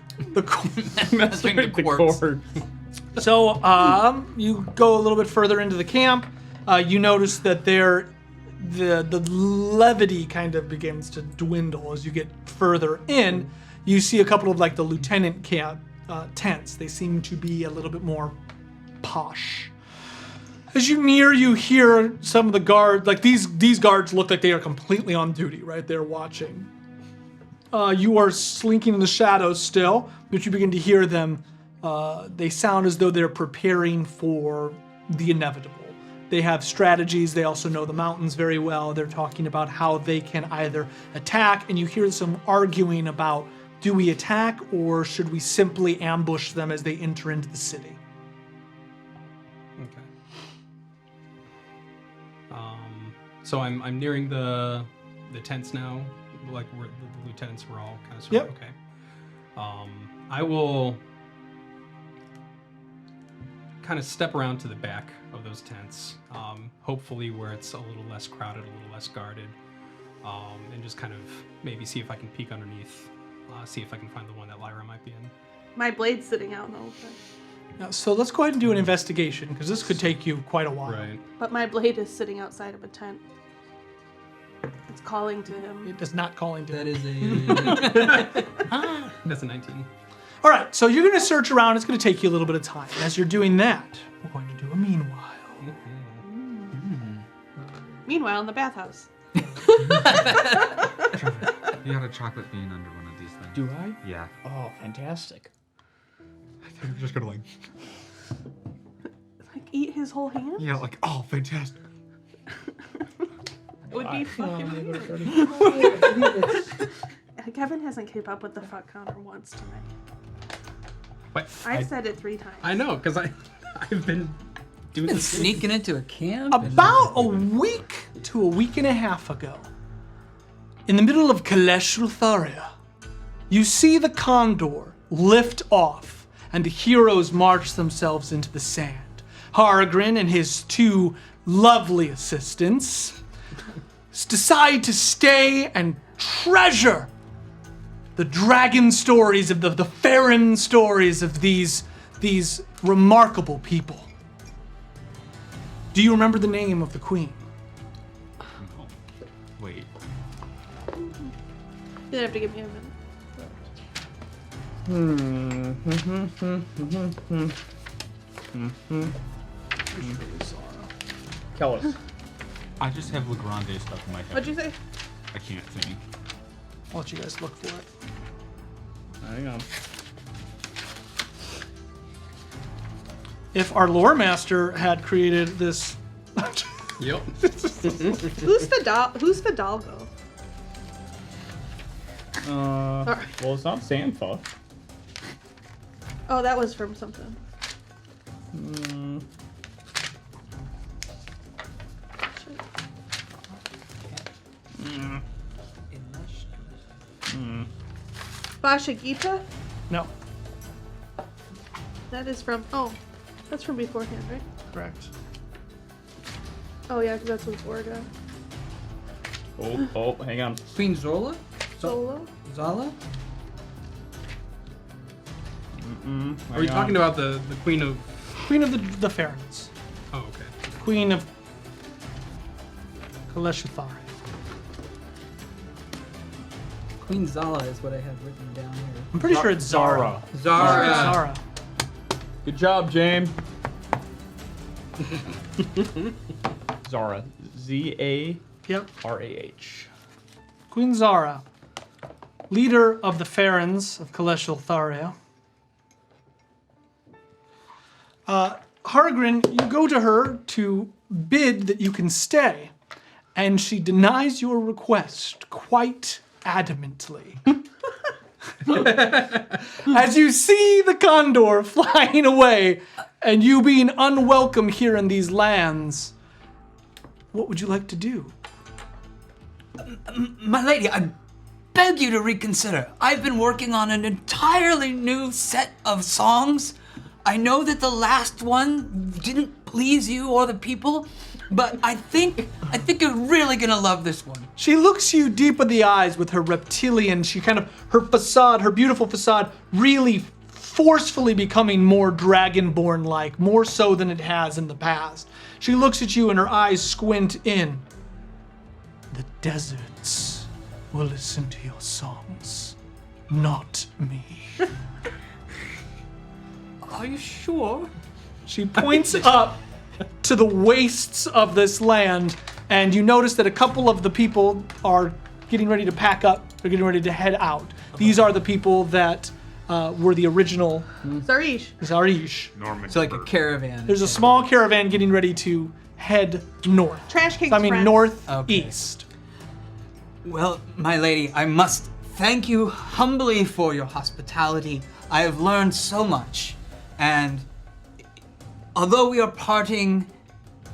Mastering the quartz. So you go a little bit further into the camp. You notice that the levity kind of begins to dwindle as you get further in. You see a couple of the lieutenant camp tents. They seem to be a little bit more posh. As you near, you hear some of the guards. These guards look like they are completely on duty, right? They're watching. You are slinking in the shadows still, but you begin to hear them. They sound as though they're preparing for the inevitable. They have strategies. They also know the mountains very well. They're talking about how they can either attack, and you hear some arguing about, do we attack or should we simply ambush them as they enter into the city? Okay. So I'm nearing the tents now. Where the lieutenants were all kind of Yep. Okay. I will kind of step around to the back of those tents, hopefully where it's a little less crowded, a little less guarded, and just kind of maybe see if I can peek underneath, see if I can find the one that Lyra might be in. My blade's sitting out in the open. So let's go ahead and do an investigation, because this could take you quite a while. Right. But my blade is sitting outside of a tent. It's calling to him. It does not call into That it. is a. That's a 19. All right, so you're going to search around. It's going to take you a little bit of time. As you're doing that, we're going to do a meanwhile. Meanwhile, in the bathhouse. Trevor, you got a chocolate bean under one of these things. Do I? Yeah. Oh, fantastic. I think I'm just gonna Eat his whole hand? yeah, oh, fantastic. It would be fucking weird. Kevin hasn't kept up with the fuck counter once tonight. What? I've said it 3 times. I know, because I've been doing Been this. sneaking into a camp. About a week to a week and a half ago, in the middle of Kalesh Lotharia, you see the condor lift off and the heroes march themselves into the sand. Hargrin and his 2 lovely assistants decide to stay and treasure the dragon stories of the Farron stories of these these remarkable people. Do you remember the name of the queen? Wait. You have to give me a minute. Kellis. I just have Legrande stuff in my head. What'd you say? I can't think. I'll let you guys look for it. Hang on. If our lore master had created this... Yep. Who's Fidalgo? Well, it's not Sanfa. Oh, that was from something. Bashagita? No, That is from. Oh, that's from beforehand, right? correct. Oh yeah, because that's with Orga. Oh, hang on. Queen Zola? Solo. Zala? Are you talking about the Queen of... Queen of the Farens. Oh, okay. Queen of Kaleshithari. Queen Zala is what I have written down here. I'm pretty sure it's Zara. Zara. Zara. Good job, James. Zara. Z-A-R-A-H. Yep. Queen Zara, leader of the Farens of Kaleshithari. Hargrin, you go to her to bid that you can stay, and she denies your request quite adamantly. As you see the condor flying away, and you being unwelcome here in these lands, what would you like to do? My lady, I beg you to reconsider. I've been working on an entirely new set of songs. I know that the last one didn't please you or the people, but I think you're really gonna love this one. She looks you deep in the eyes with her reptilian, her facade, her beautiful facade, really forcefully becoming more dragonborn-like, more so than it has in the past. She looks at you and her eyes squint in. The deserts will listen to your songs, not me. Are you sure? She points up to the wastes of this land, and you notice that a couple of the people are getting ready to pack up. They're getting ready to head out. These are the people that were the original Zarish. Zarish. It's like a caravan. There's a small caravan getting ready to head north. Trash King's I mean friends. northeast. Well, my lady, I must thank you humbly for your hospitality. I have learned so much, and although parting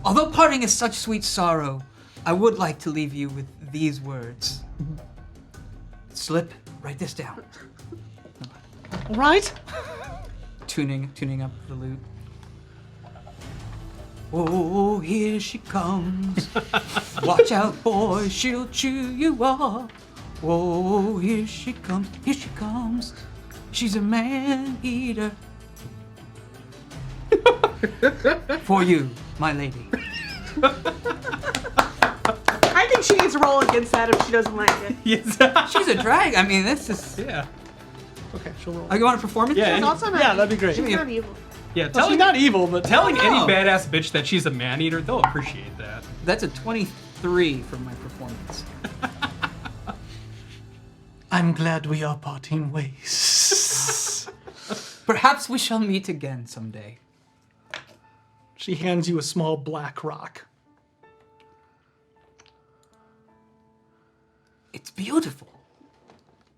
is such sweet sorrow, I would like to leave you with these words. Slip, write this down. All right. Tuning up the lute. Oh, here she comes. Watch out, boy, she'll chew you up. Oh, here she comes. She's a man-eater. For you, my lady. I think she needs to roll against that if she doesn't like it. Yes. She's a drag. I mean, this is... Yeah. Okay, she'll roll. Oh, you want a performance? Yeah, She's also not Yeah, evil. that'd be great. She's not evil. Yeah, Well, telling, she's not evil, but telling any Oh. badass bitch that she's a man-eater, they'll appreciate that. That's a 23 for my performance. I'm glad we are parting ways. Perhaps we shall meet again someday. She hands you a small black rock. It's beautiful.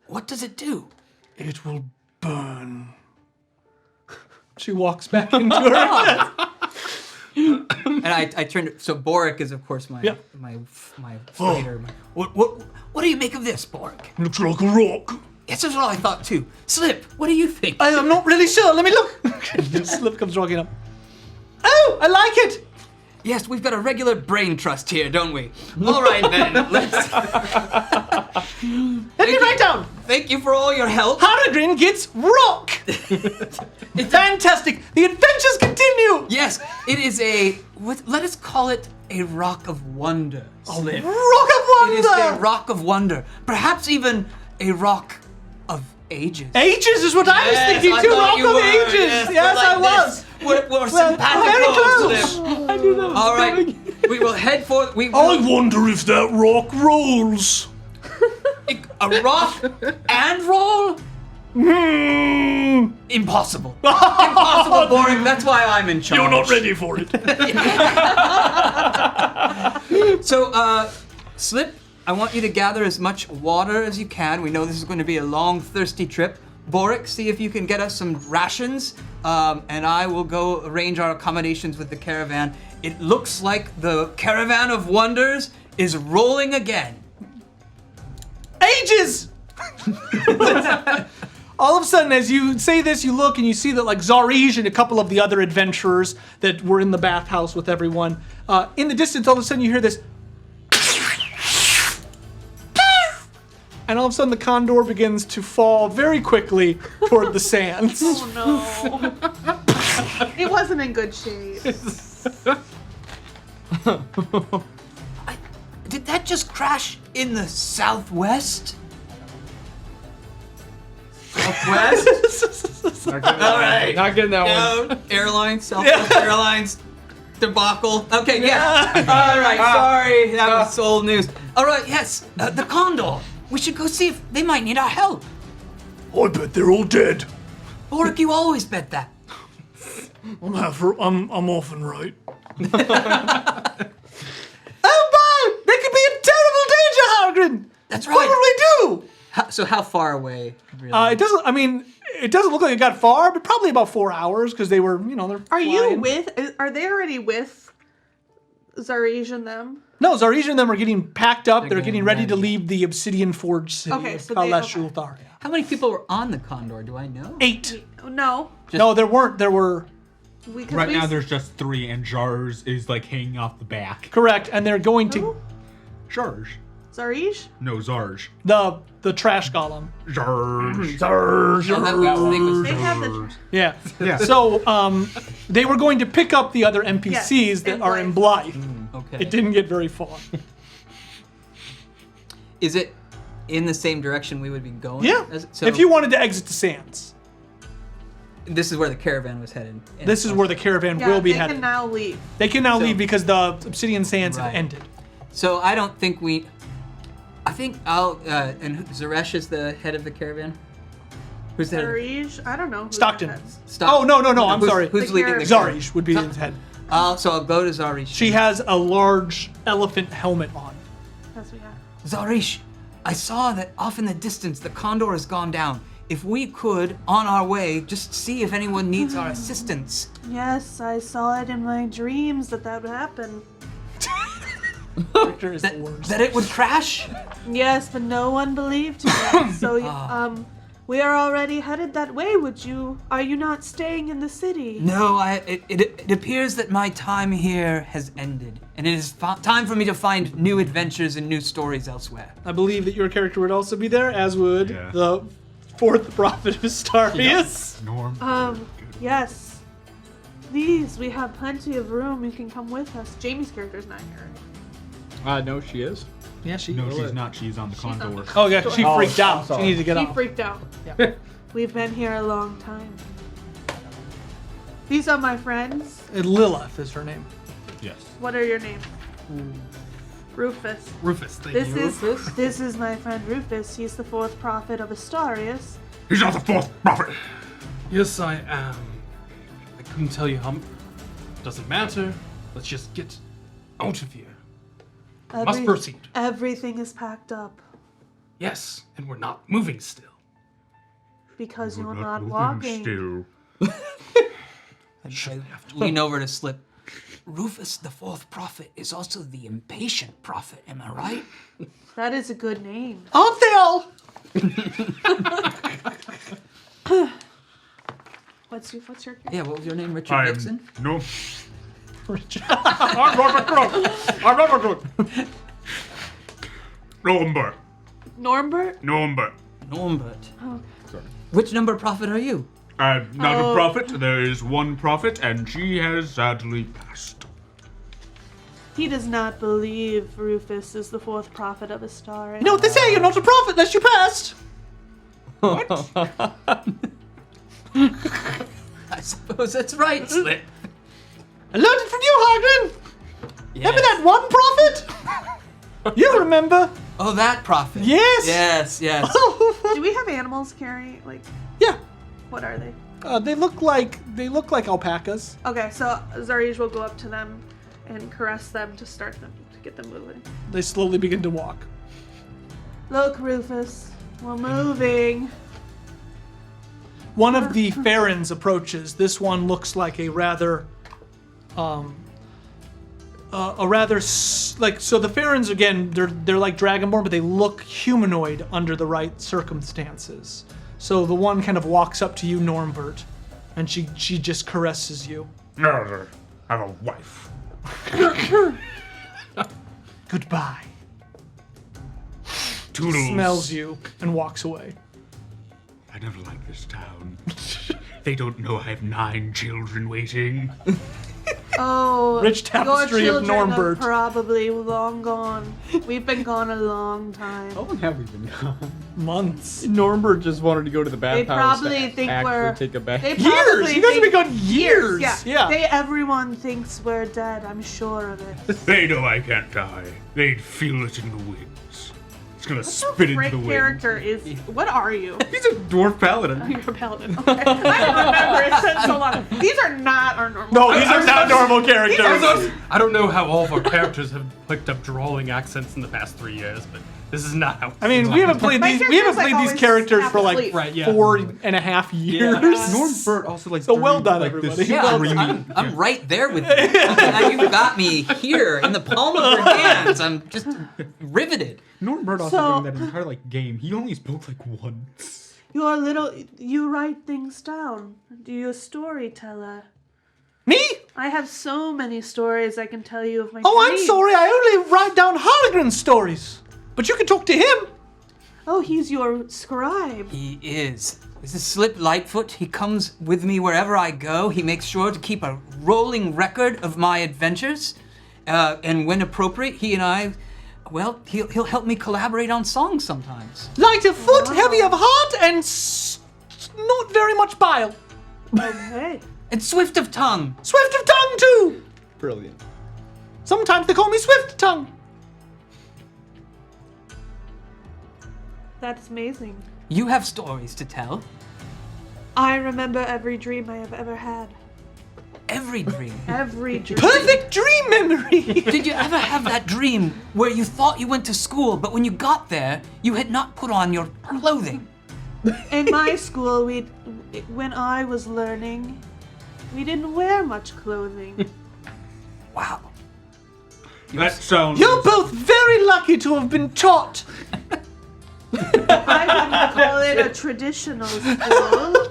What does it do? It will burn. She walks back into her. And I turned. So Boric is, of course, my Yeah. my fighter. What do you make of this, Boric? Looks like a rock. Yes, that's what I thought too. Slip, what do you think? I am not really sure. Let me look. Slip comes walking up. Oh, I like it. Yes, we've got a regular brain trust here, don't we? All right then, let's. Let me write down. Thank you for all your help. Haragrin gets rock. Fantastic. The adventures continue. Yes, it is let us call it a rock of wonder. Slip. Rock of wonder. It is a rock of wonder. Perhaps even a rock of ages. Ages is what I was thinking I too. thought Rock you of were. Ages. Yes, we're I like was. this. We're Very simpatico, close. Slip. I knew that was All right, coming. we will head for. We I will, wonder if that rock rolls. a rock and roll. Hmm. Impossible. Impossible, boring. That's why I'm in charge. You're not ready for it. So, Slip, I want you to gather as much water as you can. We know this is going to be a long, thirsty trip. Boric, see if you can get us some rations, and I will go arrange our accommodations with the caravan. It looks like the Caravan of Wonders is rolling again. Ages! All of a sudden, as you say this, you look and you see that like Zarij and a couple of the other adventurers that were in the bathhouse with everyone, in the distance, all of a sudden you hear this. And all of a sudden the condor begins to fall very quickly toward the sands. Oh no. It wasn't in good shape. Did that just crash in the southwest? Southwest? Not getting that one. Not getting that one. No, airlines, Southwest Airlines, debacle. Okay, yeah. All right, sorry, that was old news. All right, yes, the condor. We should go see if they might need our help. I bet they're all dead. Boric, you always bet that. I'm often right. Oh boy! There could be a terrible danger, Hargrin! That's What right. will we do? So how far away? Really? It doesn't look like it got far, but probably about 4 hours because they were, they're Are you flying. with? Are they already with Zarij and them? No, Zarij and them are getting packed up. They're getting getting ready to ready. leave the Obsidian Forge city Okay, of so Kalash they- Shulthar. How many people were on the condor? Do I know? 8. No. No, there weren't. There were... Right now there's just 3, and Jars is like hanging off the back. Correct, and they're going to... Who? Zarj. Zarij? No, Zarj. The trash golem. Zarj. Oh, that we think was They have the. Yeah. Yeah. So, they were going to pick up the other NPCs Yes, that in are in Blythe. Okay. It didn't get very far. Is it in the same direction we would be going? Yeah. So If you wanted to exit the sands, this is where the caravan was headed. this is where the caravan Yeah, will be they headed. can now leave. They can now So- leave because the Obsidian Sands have Right. ended. So I don't think we. I think I'll. And Zaresh is the head of the caravan. Who's the head? Zarij? I don't know. Who Stockton. that is. Stop. Oh, no, I'm who's, sorry. Who's The leading the caravan. caravan? Zarij would be his head. So I'll go to Zarish. She has a large elephant helmet on. That's what we have. Zarish, I saw that off in the distance the condor has gone down. If we could, on our way, just see if anyone needs our assistance. Yes, I saw it in my dreams that would happen. Victor is the worst. That it would crash? Yes, but no one believed me. So, we are already headed that way. Are you not staying in the city? No, it appears that my time here has ended, and it is time for me to find new adventures and new stories elsewhere. I believe that your character would also be there, as would Yeah. the 4th prophet of Astarius. Norm. Yes. Please, we have plenty of room. You can come with us. Jamie's character's not here. No, she is. Yeah, she. No, she's not. She's on the condor. Oh yeah, she Oh, freaked out. I'm She sorry. needed to get She off. freaked out. Yeah. We've been here a long time. These are my friends. Lilith is her name. Yes. What are your names? Rufus. Rufus, thank This you. is my friend Rufus. He's the 4th prophet of Astarius. He's not the 4th prophet. Yes, I am. I couldn't tell you how. Doesn't matter. Let's just get out of here. Must proceed. Everything is packed up Yes, and we're not moving still. because you're We're not moving walking. Still. I lean over to Slip. Rufus, the 4th prophet, is also the impatient prophet. Am I right? That is a good name. Aren't they all? What's your Yeah. What was your name, Richard Dixon? No. I'm Robert Crook. Number. Norbert? Norbert. Norbert. Which number prophet are you? I'm not a prophet. There is one prophet, and she has sadly passed. He does not believe Rufus is the fourth prophet of a star. You know what they say, you're not a prophet unless you passed. I suppose that's right, Slip. I learned it from you, Hagrid. Remember that one prophet? You remember? Oh, that prophet. Yes. Yes. Do we have animals, Carrie? Like, Yeah. what are they? They look like alpacas. Okay, so Zarij will go up to them and caress them to get them moving. They slowly begin to walk. Look, Rufus, we're moving. One of the Farrens approaches. This one looks like a rather, so the Farrens again, they're like Dragonborn, but they look humanoid under the right circumstances. So the one kind of walks up to you, Norbert, and she just caresses you. I have a wife. Goodbye. Toodles. Smells you and walks away. I never liked this town. They don't know I have 9 children waiting. Oh, Rich tapestry your of children Norbert. are probably long gone. We've been gone a long time. How long have we been gone? Months. Norbert just wanted to go to the They bathhouse probably to think actually we're take a bath. They Years. probably You guys have think- been gone years. Yeah. Everyone thinks we're dead. I'm sure of it. They know I can't die. They'd feel it in the winds. It's gonna spit into Frick the wind. character is. What are you? He's a dwarf paladin. You're a paladin. Okay. I don't remember. It's been so long. These are not our normal. No, these are not normal characters. I don't know how all of our characters have picked up drawling accents in the past 3 years, but this is not how. I mean, we haven't played My these. We haven't characters, like, played these always characters half for like asleep. Right, yeah. 4.5 years. Norbert also like. So well done, everybody. Yeah, I'm right there with you. Now you've got me here in the palm of your hands. I'm just riveted. Norbert also So- during that entire game. He only spoke like once. You write things down. Do you a storyteller? Me? I have so many stories I can tell you of my Oh, I'm dreams. sorry. I only write down Hargren's stories. But you can talk to him. Oh, he's your scribe. He is. This is Slip Lightfoot. He comes with me wherever I go. He makes sure to keep a rolling record of my adventures. And when appropriate, he and I, well, he'll help me collaborate on songs sometimes. Light of foot, heavy of heart, and not very much bile. Okay. And swift of tongue. Swift of tongue, too. Brilliant. Sometimes they call me Swift Tongue. That's amazing. You have stories to tell. I remember every dream I have ever had. Every dream. Every dream. Perfect dream memory. Did you ever have that dream where you thought you went to school, but when you got there, you had not put on your clothing? In my school, when I was learning, we didn't wear much clothing. Wow. That sounds. You're both very lucky to have been taught. I wouldn't call it a traditional school.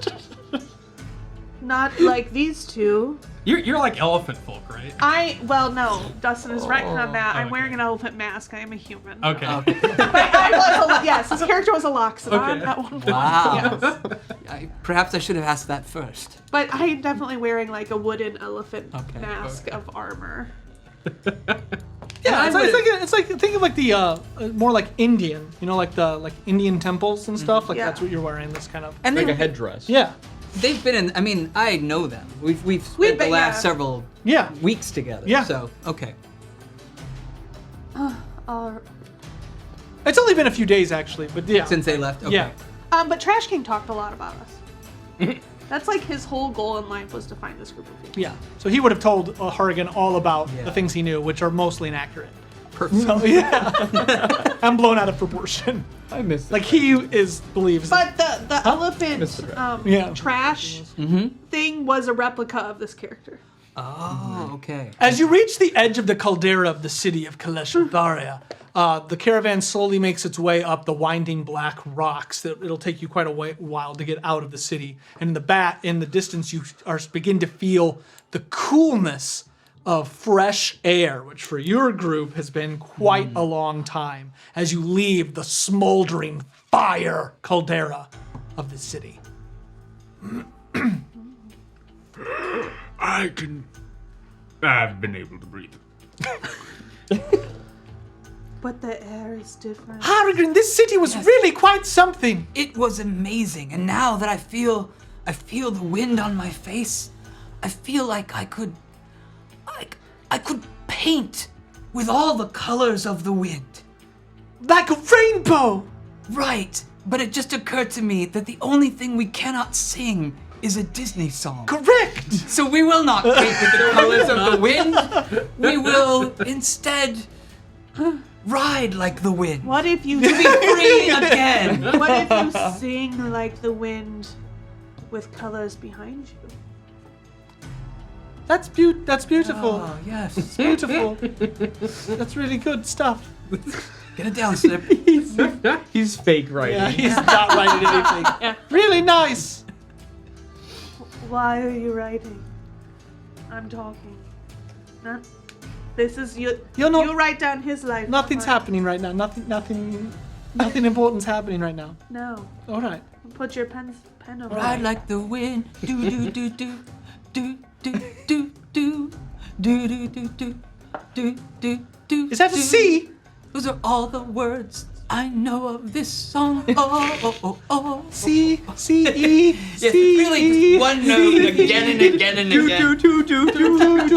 Not like these two. You're like elephant folk, right? No, Dustin is right on that. I'm wearing an elephant mask. I am a human. Okay. Yes, his character was a Loxodon at one point. Wow. Yes. Perhaps I should have asked that first. But I am definitely wearing like a wooden elephant Okay. mask of armor. Yeah, it's like think of like the more like Indian, like the Indian temples and stuff. Like Yeah. that's what you're wearing. This kind of. And Like they, a headdress. Yeah. they've been in. I mean, I know them. We've spent the been- last yeah. several Yeah. weeks together. Yeah. So okay. It's only been a few days actually, but yeah. Since they left. Okay. Yeah. But Trash King talked a lot about us. That's like his whole goal in life was to find this group of people. Yeah. So he would have told Harrigan all about Yeah. the things he knew, which are mostly inaccurate. Perfect. So yeah. I'm blown out of proportion. I missed Like he believes. But the elephant Mr. Yeah. trash thing was a replica of this character. Oh, okay. As you reach the edge of the caldera of the city of Kaleshatharia, the caravan slowly makes its way up the winding black rocks. It'll take you quite a while to get out of the city. And in the distance, you begin to feel the coolness of fresh air, which for your group has been quite a long time, as you leave the smoldering fire caldera of the city. I've been able to breathe. But the air is different. Harrigan, this city was really quite something. It was amazing, and now that I feel the wind on my face, I feel like I could paint with all the colors of the wind. Like a rainbow. Right, but it just occurred to me that the only thing we cannot sing is a Disney song. Correct. So we will not paint with the colors of the wind. We will instead ride like the wind. What if you Be free again. What if you sing like the wind with colors behind you? That's beautiful. Oh, yes. It's beautiful. That's really good stuff. Get it down, Snip. He's fake writing. Yeah, he's not writing anything. Really nice. Why are you writing? I'm talking. Not. This is you. You're not- You write down his life. not Nothing's mine. happening right now. Nothing important's happening right now. No. All right. Put your pen over. Ride like the wind. Do do do do do do do do do do do do do do do. Is that a C? Those are all the words I know of this song. Oh oh oh oh. C C E Yes, C really, E. just one note again and again and again.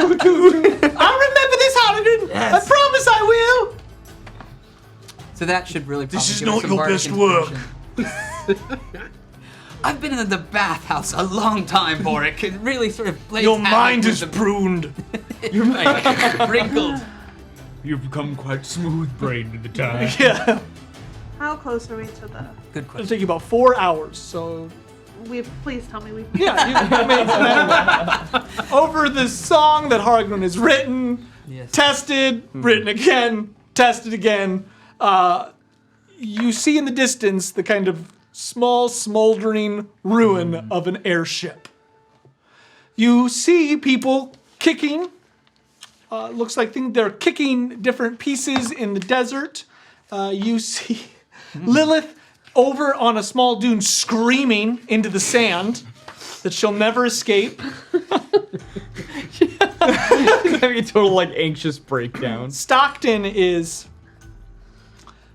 I'll remember this, Harrigan. Yes. I promise I will. So that should really probably This is give us not some your bardic best work. inspiration. I've been in the bathhouse a long time, Boric. It really sort of plays Your havoc mind with is the- pruned. You're right. Wrinkled. You've become quite smooth-brained in the time. Yeah. How close are we to the? Good It'll question. take you about 4 hours. So Please tell me we've. yeah, you made that over the song that Harrigan has written, Yes. tested, written again, tested again. You see in the distance the kind of small, smoldering ruin of an airship. You see people kicking. Looks like they're kicking different pieces in the desert. You see Lilith over on a small dune screaming into the sand that she'll never escape. Having a total like anxious breakdown. Stockton is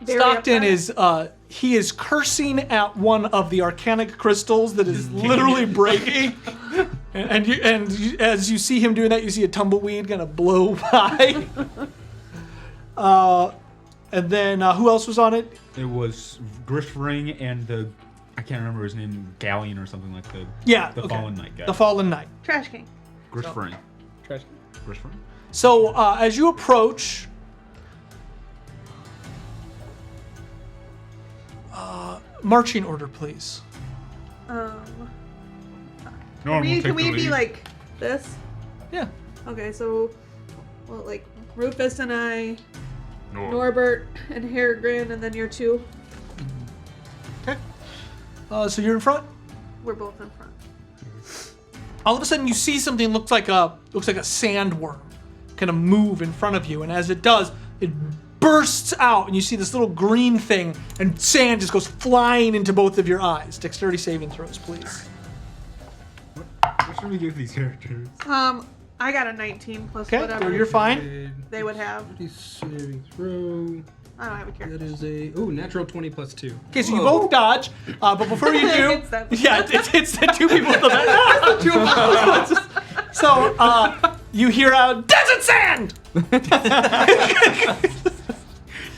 Very upset. he is cursing at one of the arcanic crystals that is literally breaking. And as you see him doing that, you see a tumbleweed gonna blow by. And then who else was on it? It was Grishring and I can't remember his name, Galleon or something like the Okay. Fallen Knight guy. The Fallen Knight. Trash King. Grishring. Trash. Grishring? So as you approach, marching order, please. No Can one will we, take can the we be lead. like this? Yeah. Okay, so, well, like Rufus and I, No. Norbert and Harrigan, and then you're two. Okay. So you're in front. We're both in front. All of a sudden, you see something looks like a sandworm, kind of move in front of you, and as it does, it bursts out, and you see this little green thing, and sand just goes flying into both of your eyes. Dexterity saving throws, please. What should we give these characters? I got a 19 plus Okay, whatever you're fine. they would have. Saving throw. I don't have a character. That is a natural 20 plus 2. Okay, so you both dodge, but before you do, It's them. yeah, it's the two people. The two people. So you hear out desert sand.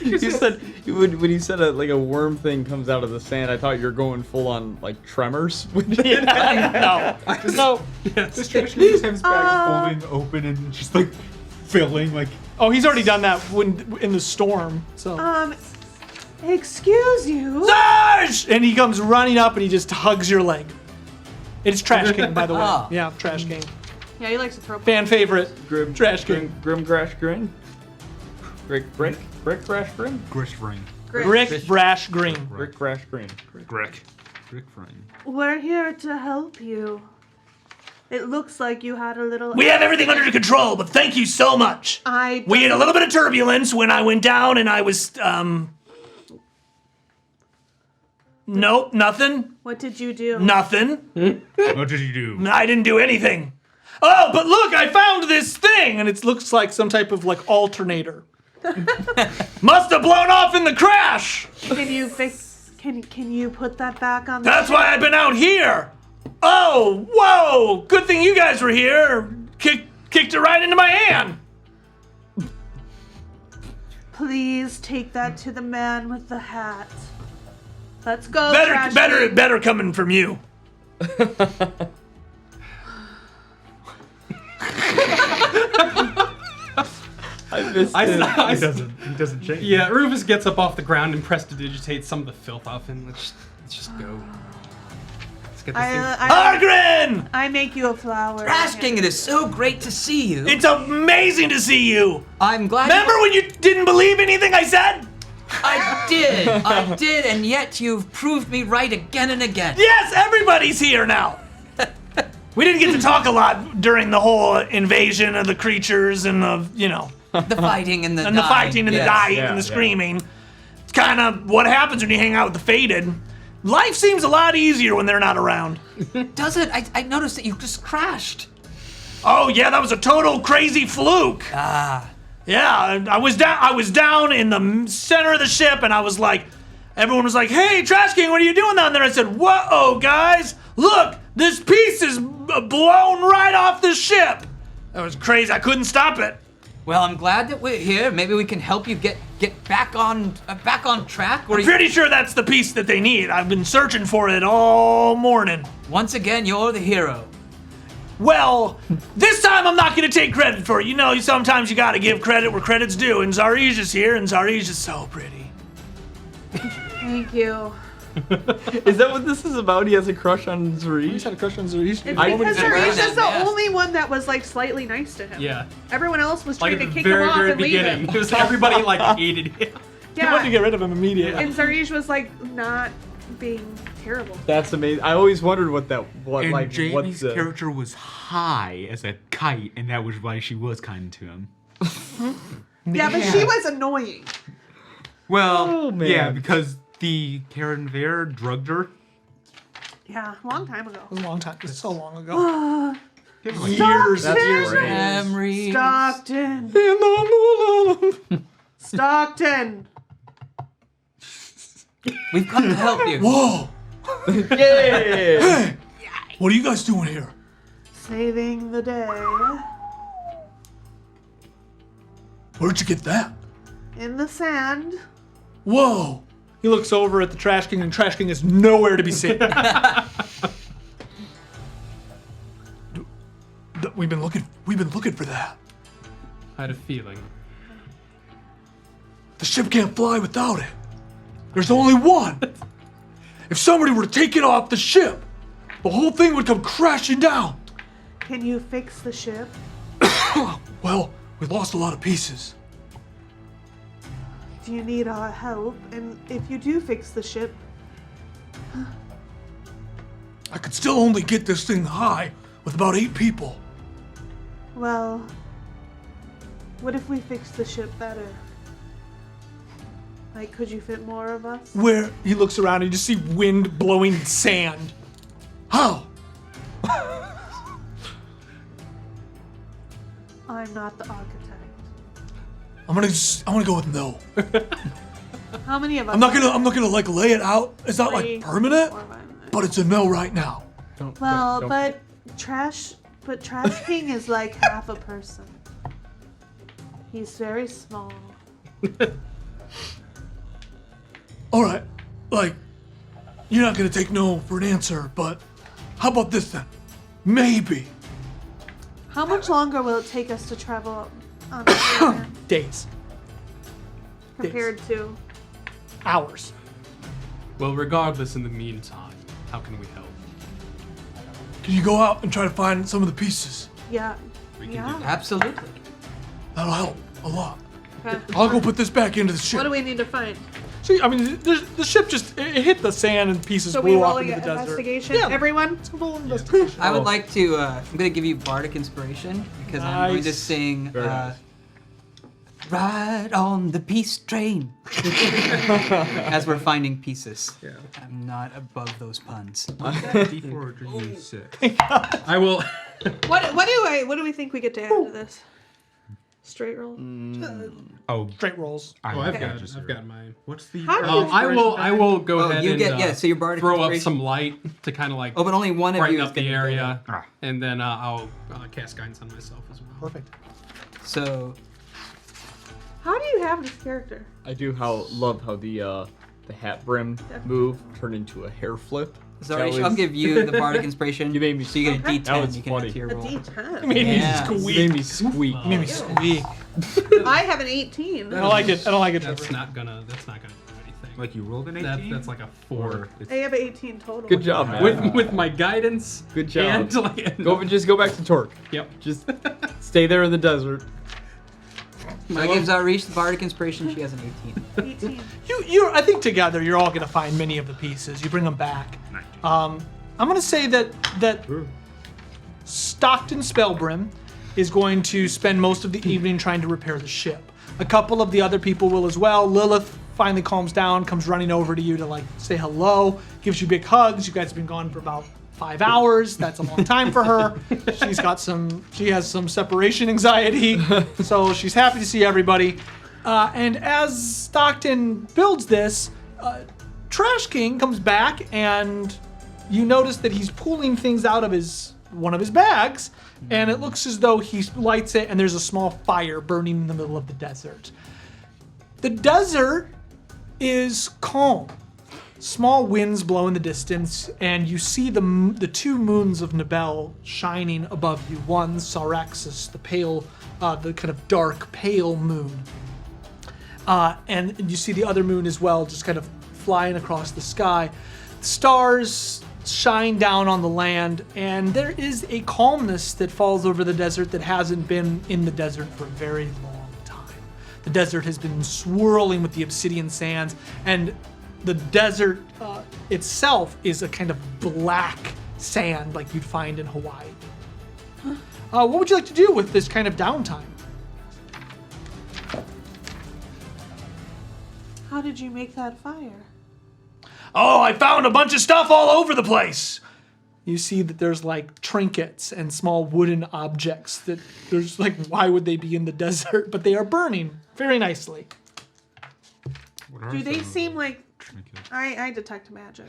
You said when you said like a worm thing comes out of the sand, I thought you were going full on like tremors with it. No. This trash can just have his bag folding open and just like filling like. Oh, he's already done that when in the storm. So. Excuse you. Sarge! And he comes running up and he just hugs your leg. It's Trash King, by the way. Ah. Yeah, Trash King. Yeah, he likes to throw. Fan favorite. Grim Trash King. Grim Grash Grin. Brick Brash Grin. Grishring. Rick Brash Green. Brick Brash Grin. Grishring. We're here to help you. It looks like you had a little. We have everything under control, but thank you so much. We had a little bit of turbulence when I went down, and I was Nope, nothing. What did you do? Nothing. What did you do? I didn't do anything. Oh, but look, I found this thing, and it looks like some type of like alternator. Must have blown off in the crash. Can you fix? Can you put that back on? That's why I've been out here. Oh, whoa! Good thing you guys were here. Kicked it right into my hand. Please take that to the man with the hat. Let's go. Trash Better coming from you. He doesn't change. Yeah, Rufus gets up off the ground and prestidigitates some of the filth off him. Let's just go. Let's get this thing. Argrin! I make you a flower. Trash King, it is so great to see you. It's amazing to see you. I'm glad. Remember when you didn't believe anything I said? I did, and yet you've proved me right again and again. Yes, everybody's here now. We didn't get to talk a lot during the whole invasion of the creatures and the fighting and the and the fighting and the dying Yeah, and the yeah. screaming. It's kind of what happens when you hang out with the Fated. Life seems a lot easier when they're not around. Does it? I noticed that you just crashed. Oh yeah, that was a total crazy fluke. Yeah, I was down in the center of the ship, and I was like, everyone was like, "Hey, Trash King, what are you doing down there?" I said, "Whoa, guys, look, this piece is blown right off the ship." That was crazy. I couldn't stop it. Well, I'm glad that we're here. Maybe we can help you get back on track. I'm pretty sure that's the piece that they need. I've been searching for it all morning. Once again, you're the hero. Well, this time I'm not going to take credit for it. You know, sometimes you got to give credit where credit's due, and Zarij's here, and Zarij's so pretty. Thank you. Is that what this is about? He has a crush on Zarij? He's had a crush on Zarij. It's because didn't Zarish know is that, the yeah. only one that was like slightly nice to him. Yeah. Everyone else was Like trying at to the kick him very, off very and leave beginning. him. It was everybody like hated him. He wanted to Yeah. get rid of him immediately. And Zarish was like not being terrible. That's amazing. I always wondered what And Jamie's character was high as a kite, and that was why she was kind to him. Yeah, but she was annoying. Well, Oh, man. yeah, because the Karen Vare drugged her. Yeah, a long time ago. It was a long time. It was so long ago. Years. That's years. Memories. Stockton. Stockton. We've come to help you. Whoa! Yeah. What are you guys doing here? Saving the day. Where'd you get that? In the sand. Whoa! He looks over at the Trash King, and Trash King is nowhere to be seen. We've been looking for that. I had a feeling. The ship can't fly without it. There's only one. If somebody were to take it off the ship, the whole thing would come crashing down. Can you fix the ship? Well, we lost a lot of pieces. Do you need our help? And if you do fix the ship, I could still only get this thing high with about 8 people. well, what if we fix the ship better? Like, could you fit more of us? Where he looks around and you just see wind blowing sand. How? I'm not the architect. I'm gonna go with no. How many of us? I'm not gonna like lay it out. It's not Three, like permanent, 4, 5, 9. but it's a no right now. Well, but Trash King is like half a person. He's very small. All right, like you're not gonna take no for an answer, but how about this then? Maybe How much longer will it take us to travel on the river days, compared to? hours. Well, regardless, in the meantime, how can we help? Can you go out and try to find some of the pieces? Yeah. can do Yeah. Absolutely. That'll help a lot. Okay. I'll go put this back into the ship. What do we need to find? So I mean, the ship just it hit the sand and pieces So we blew off rolling into the desert. investigation, Yeah. everyone? It's a roll investigation. I would like to. I'm gonna give you bardic inspiration because I'm going to Nice. sing. Very nice. Ride on the peace train. As we're finding pieces. Yeah. I'm not above those puns. D4 or D6. I will. What do we think we get to add to this? Straight roll. Oh, Straight rolls. I've got mine. What's the? How do you I will go Oh, ahead you and get so your bardic throw up inspiration. some light to kind of like Oh, but only one of brighten you is up the gonna do area, Ah. and then I'll cast guidance on myself as well. Perfect. that. So How do you have this character? I do love how the hat brim move turned into a hair flip. sorry, That I'll was- give you the bardic inspiration. You made me So you get a Okay. D10. That was you can funny. add to your A roll. D10. Made me Yeah. You squeak. made me squeak. Made me squeak. I have an 18. I don't like it. I don't like it. That's Trevor. not gonna do anything. Like you rolled an 18? That's like a 4. I have an 18 total. Good job, man. With my guidance. Good job. And like, Just go back to Torque. Yep. Just stay there in the desert. So that gives Outreach the bardic inspiration. She has an 18. 18. I think together you're all gonna find many of the pieces. You bring them back. I'm gonna say that Stockton Spellbrim is going to spend most of the evening trying to repair the ship. A couple of the other people will as well. Lilith finally calms down, comes running over to you to like say hello, gives you big hugs. You guys have been gone for about 5 hours. That's a long time for her. She has some separation anxiety, so she's happy to see everybody. And as Stockton builds this, Trash King comes back, and you notice that he's pulling things out of one of his bags, and it looks as though he lights it, and there's a small fire burning in the middle of the desert. The desert is calm. Small winds blow in the distance, and you see the two moons of Nibel shining above you. One, Saraxus, the pale, the kind of dark, pale moon. And you see the other moon as well, just kind of flying across the sky. Stars shine down on the land, and there is a calmness that falls over the desert that hasn't been in the desert for a very long time. The desert has been swirling with the obsidian sands, and the desert itself is a kind of black sand like you'd find in Hawaii. What would you like to do with this kind of downtime? How did you make that fire? Oh, I found a bunch of stuff all over the place. You see that there's like trinkets and small wooden objects that there's like, why would they be in the desert? But they are burning very nicely. What are Do they some seem like... trinkets? I detect magic.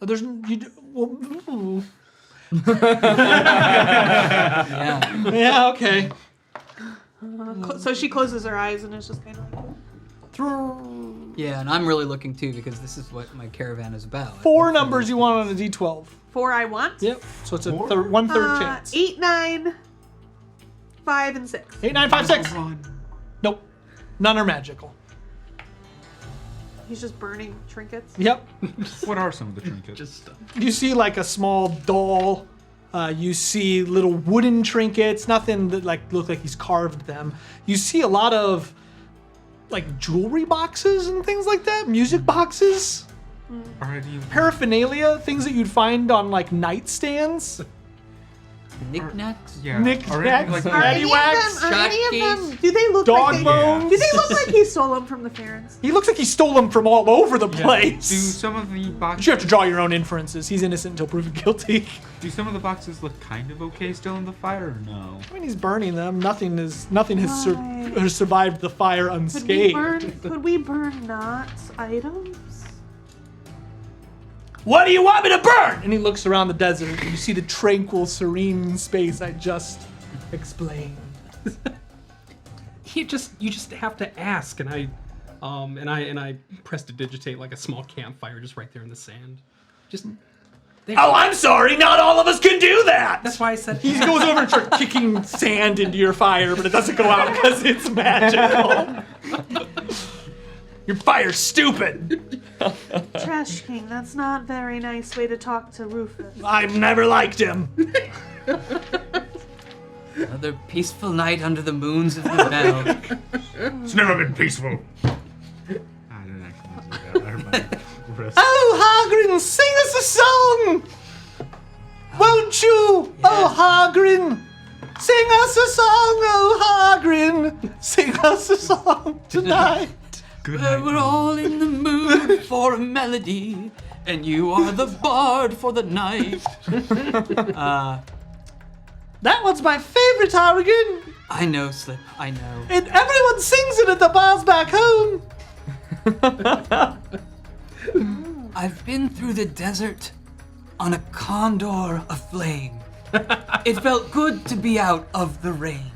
There's well, Yeah. yeah, okay. So she closes her eyes and it's just kind of like... Yeah, and I'm really looking too because this is what my caravan is about. 4 numbers you want on a D12. 4 I want? Yep. So it's a 1/3 chance. 8, 9, 5, and 6. 8, 9, 5, 6. Nope. None are magical. He's just burning trinkets. Yep. What are some of the trinkets? just You see like a small doll. You see little wooden trinkets. Nothing that like look like he's carved them. You see a lot of like jewelry boxes and things like that. Music boxes. Are any of Paraphernalia. Things that you'd find on like nightstands. Knickknacks? yeah. Knickknacks. Are any, like, Are any of Paddywhacks, them? Are any of Shotkeys, them? Do they look Dog like they, bones. Do they look like he stole them from the Farrens? He looks like he stole them from all over the do place. some of the boxes? But you have to draw your own inferences. He's innocent until proven guilty. Do some of the boxes look kind of okay still in the fire, or no? I mean, he's burning them. Nothing has Why? has survived the fire unscathed. Could we burn not items? What do you want me to burn? And he looks around the desert, and you see the tranquil, serene space I just explained. you just have to ask, and I prestidigitate like a small campfire just right there in the sand. Just Oh, I'm sorry. Not all of us can do that. that's why I said He goes over and starts kicking sand into your fire, but it doesn't go out because it's magical. Your fire's stupid. Trash King, that's not a very nice way to talk to Rufus. I've never liked him. Another peaceful night under the moons of the bell. It's never been peaceful. Oh, Hagrin, sing us a song! Won't you? Oh, Hagrin, sing us a song, oh, Hagrin, sing us a song tonight. We're all in the mood for a melody, and you are the bard for the night. That one's my favorite, Hagrin, I know, Slip, I know. and everyone sings it at the bars back home. I've been through the desert on a condor aflame. It felt good to be out of the rain.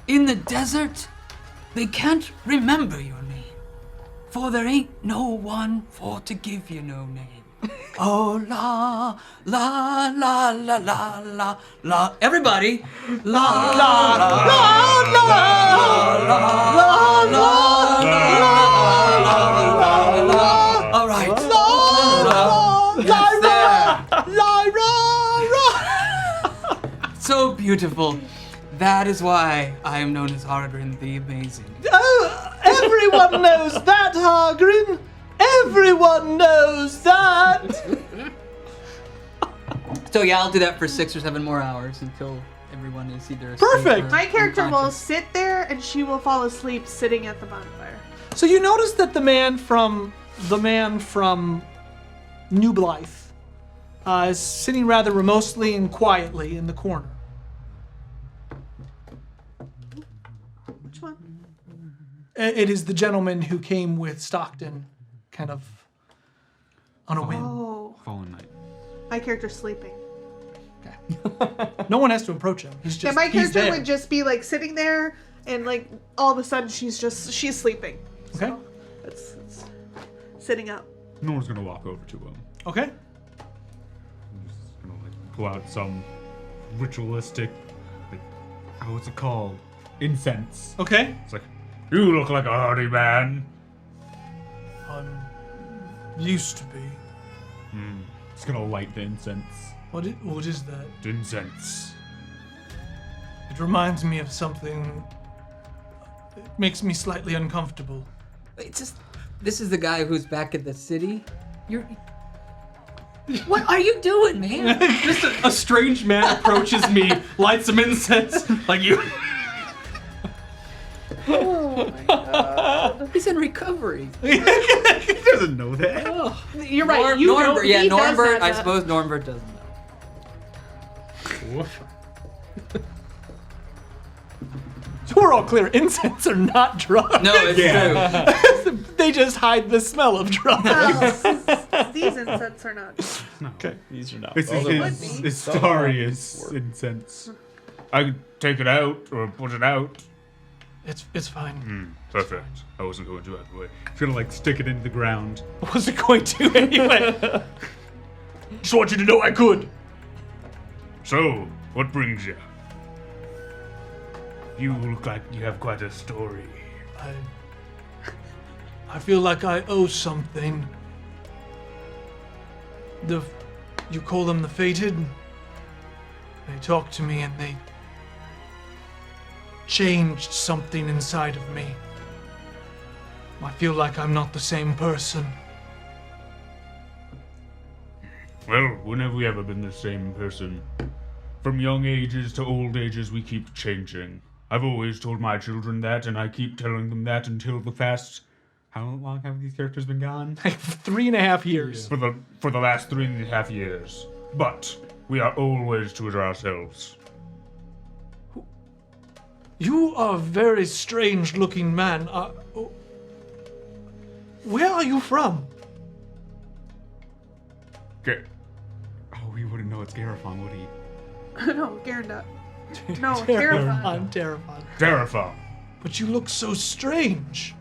In the desert, they can't remember your name, for there ain't no one for to give you no name. Oh la la la la la la la. Everybody, la la la la la la la la. All right. So beautiful. That is why I am known as Hagrin the Amazing. Oh, everyone knows that, Hagrin. Everyone knows that. So yeah, I'll do that for 6 or 7 more hours until everyone is either asleep Perfect. or My character will unconscious. sit there and she will fall asleep sitting at the bonfire. So you notice that the man from New Blythe is sitting rather remotely and quietly in the corner. Which one? It is the gentleman who came with Stockton, kind of on a whim. Oh, Fallen Knight. my character's sleeping. No one has to approach him. He's just Yeah, my he's character there. would just be like sitting there, and like all of a sudden she's sleeping. Okay. So it's sitting up. No one's gonna walk over to him. Okay. I'm just gonna like pull out some ritualistic, like, what's it called? Incense. Okay. It's like, you look like a hardy man. Used to be. It's gonna light the incense. What is that? Incense. It reminds me of something. It makes me slightly uncomfortable. It's just, this is the guy who's back at the city. What are you doing, man? Just a strange man approaches me, lights some incense, like you. Oh my god. He's in recovery. He doesn't know that. You're right. You don't. Norbert, yeah, He does Norbert. have I that. suppose Norbert doesn't know. So we're all clear. Incense are not drugs. No, it's true. They just hide the smell of drugs. Well, these incense are not. Okay. These are not. It's his Astarius incense. I could take it out or put it out. It's fine. Perfect. I wasn't going to either way. Just gonna like stick it into the ground. I wasn't going to anyway. Just want you to know I could. So, what brings you? You look like you have quite a story. I feel like I owe something. You call them the Fated? They talked to me and they changed something inside of me. I feel like I'm not the same person. Well, when have we ever been the same person? From young ages to old ages, we keep changing. I've always told my children that, and I keep telling them that until the past... How long have these characters been gone? Like 3.5 years. For the last 3.5 years. But we are always true to ourselves. You are a very strange looking man. Where are you from? Oh, he wouldn't know it's Garifon, would he? No, Garandut. No, terrified. I'm terrified. Garifon. But you look so strange.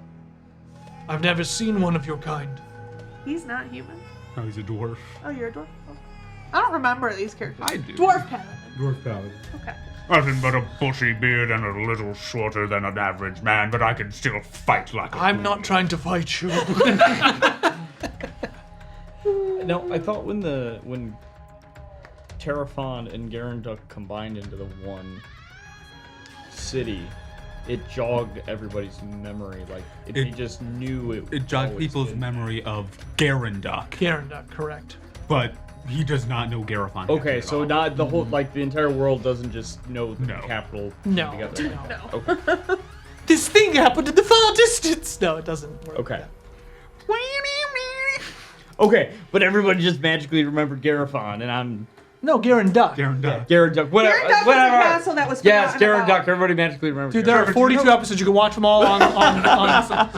I've never seen one of your kind. He's not human. Oh, he's a dwarf. Oh, you're a dwarf. Oh. I don't remember these characters. I do. Dwarf paladin. Dwarf paladin. Okay. Nothing but a bushy beard and a little shorter than an average man, but I can still fight like a I'm fool. not trying to fight you. No, I thought when Terrafon and Garanduk combined into the one city, it jogged everybody's memory. Like they just knew it. It jogged always people's did. memory of Garanduk, Garanduk, correct. but he does not know Garathon. Okay, at so all. not the whole, like the entire world doesn't just know the No. capital No. together. No. Okay. This thing happened in the far distance. No, it doesn't work. Okay. Okay, but everybody just magically remembered Garathon, and I'm No, Garanduk. Garanduk. Garanduk. Whatever. Garanduk was a whatever. castle that was Yes, forgotten Garanduk. about. Everybody magically remembers. Dude, there are Garanduk. 42 episodes. You can watch them all on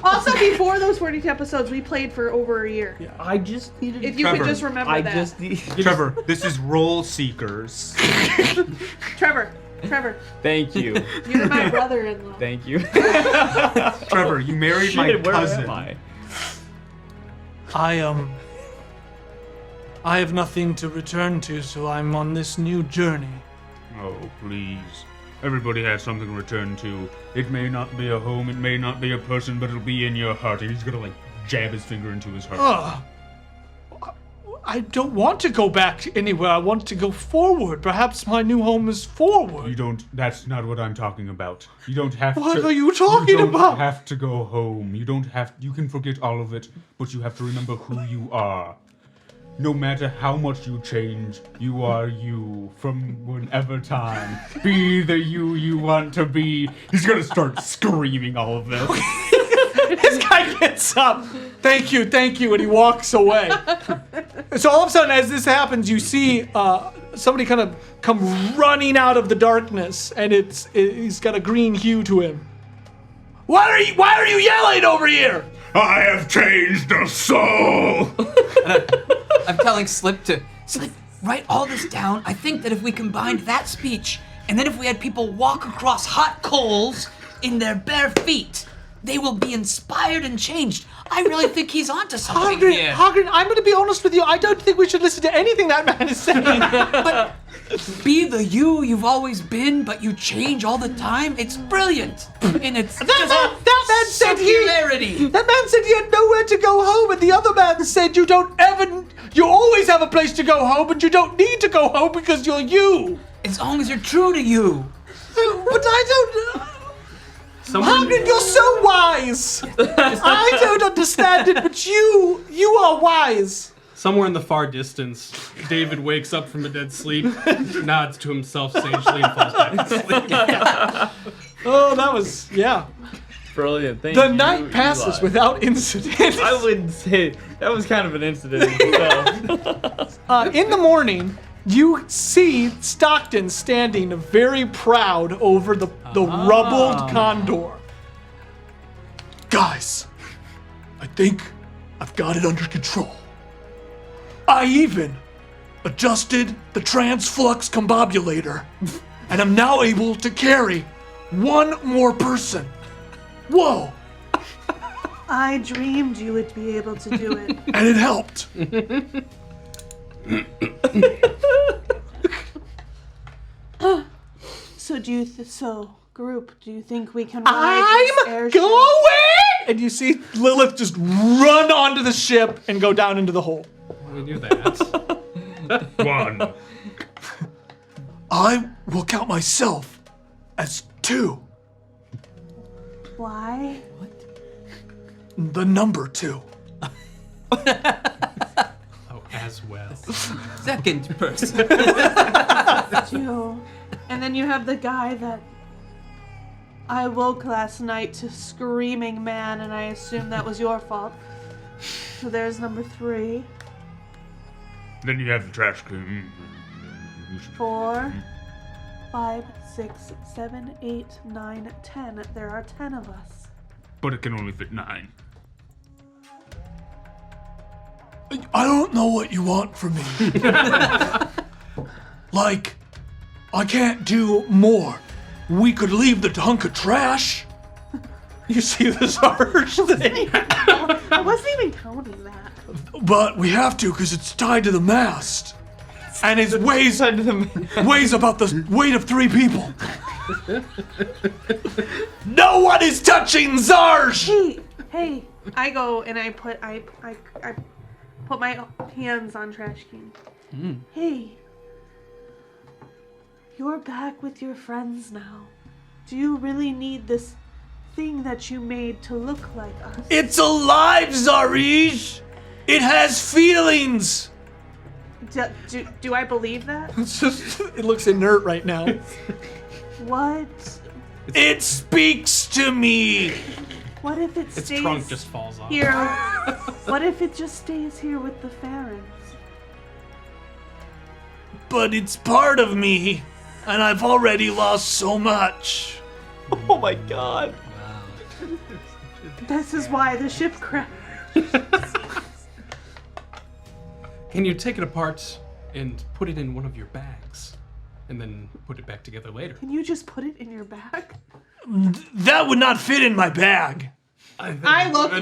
Also, before those 42 episodes, we played for over a year. Yeah. I just needed. If you Trevor, could just remember I that. just need. Trevor, this is Roll Seekers. Trevor, Thank you. you're my brother-in-law. Thank you. Trevor, you married my Shit, where cousin. am I? I have nothing to return to, so I'm on this new journey. Oh, please. Everybody has something to return to. It may not be a home, it may not be a person, but it'll be in your heart. And he's gonna, like, jab his finger into his heart. I don't want to go back anywhere. I want to go forward. Perhaps my new home is You forward. don't, that's not what I'm talking about. You don't have What to. are you talking You about? don't have to go home. You don't have, you can forget all of it, but you have to remember who you are. No matter how much you change, you are you from whenever time. Be the you want to be. He's gonna start screaming all of this. This guy gets up. Thank you, and he walks away. So all of a sudden, as this happens, you see somebody kind of come running out of the darkness, and he's got a green hue to him. Why are you yelling over here? I have changed the soul. I'm telling Slip, write all this down. I think that if we combined that speech, and then if we had people walk across hot coals in their bare feet, they will be inspired and changed. I really think he's onto something here. Hagrid, I'm going to be honest with you. I don't think we should listen to anything that man is saying. But be the you've always been, but you change all the time. It's brilliant. And it's that man said circularity. That man said he had nowhere to go home, and the other man said you always have a place to go home, but you don't need to go home because you're you. As long as you're true to you. But I don't. Someone, Hagrid, you're so wise. I don't understand it, but you are wise. somewhere in the far distance, David wakes up from a dead sleep, nods to himself sagely, and falls back to sleep. Oh, that was Brilliant. Thank The you. night passes Eli. without incident. I wouldn't say that was kind of an incident in itself. In the morning, you see Stockton standing very proud over the rubbled condor. Guys, I think I've got it under control. I even adjusted the transflux combobulator, and I'm now able to carry one more person. Whoa! I dreamed you would be able to do it. And it helped. So group, do you think we can ride this I'm airship? going! And you see Lilith just run onto the ship and go down into the hole. We knew that. One. I will count myself as 2. Why? The number 2. Oh, as well. Second person. 2. And then you have the guy that I woke last night to screaming man, and I assume that was your fault. So there's number 3. Then you have the trash can. 4, 5, 6, 7, 8, 9, 10. There are 10 of us. But it can only fit 9. I don't know what you want from me. Like, I can't do more. We could leave the hunk of trash. You see the Sarge thing? I wasn't even counting that. But we have to because it's tied to the mast. And it weighs about the weight of 3 people. No one is touching Zarge! Hey, I go and I put my hands on Trash Can. Hey, you're back with your friends now. Do you really need this thing that you made to look like us? It's alive, Zarish! It has feelings! Do I believe that? It looks inert right now. What? It speaks to me! What if it Its stays trunk just falls off. here? What if it just stays here with the Farrens? But it's part of me, and I've already lost so much. Oh my god. This is why the ship crashed. Can you take it apart and put it in one of your bags, and then put it back together later? Can you just put it in your bag? That would not fit in my bag. I look.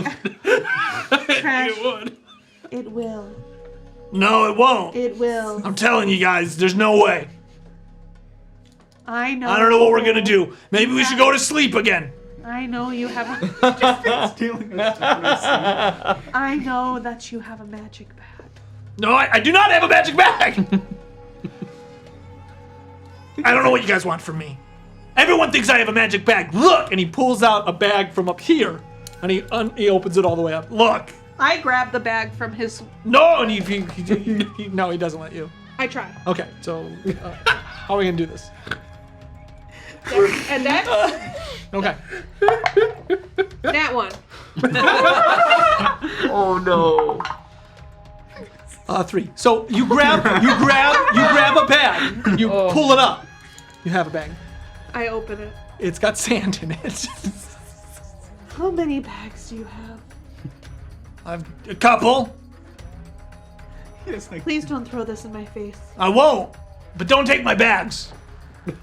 Trash. It would. It will. No, it won't. It will. I'm telling you guys, there's no way. I know. I don't know what we're gonna do. Maybe we should go to sleep again. I know you have. I know that you have a magic bag. No, I do not have a magic bag. I don't know what you guys want from me. Everyone thinks I have a magic bag. Look, and he pulls out a bag from up here, and he opens it all the way up. Look. I grab the bag from his. No, and he no, he doesn't let you. I try. Okay, so how are we gonna do this? And that. Okay. That one. Oh no. 3. So you grab a bag. You pull it up. You have a bag. I open it. It's got sand in it. How many bags do you have? I've a couple. Please don't throw this in my face. I won't. But don't take my bags.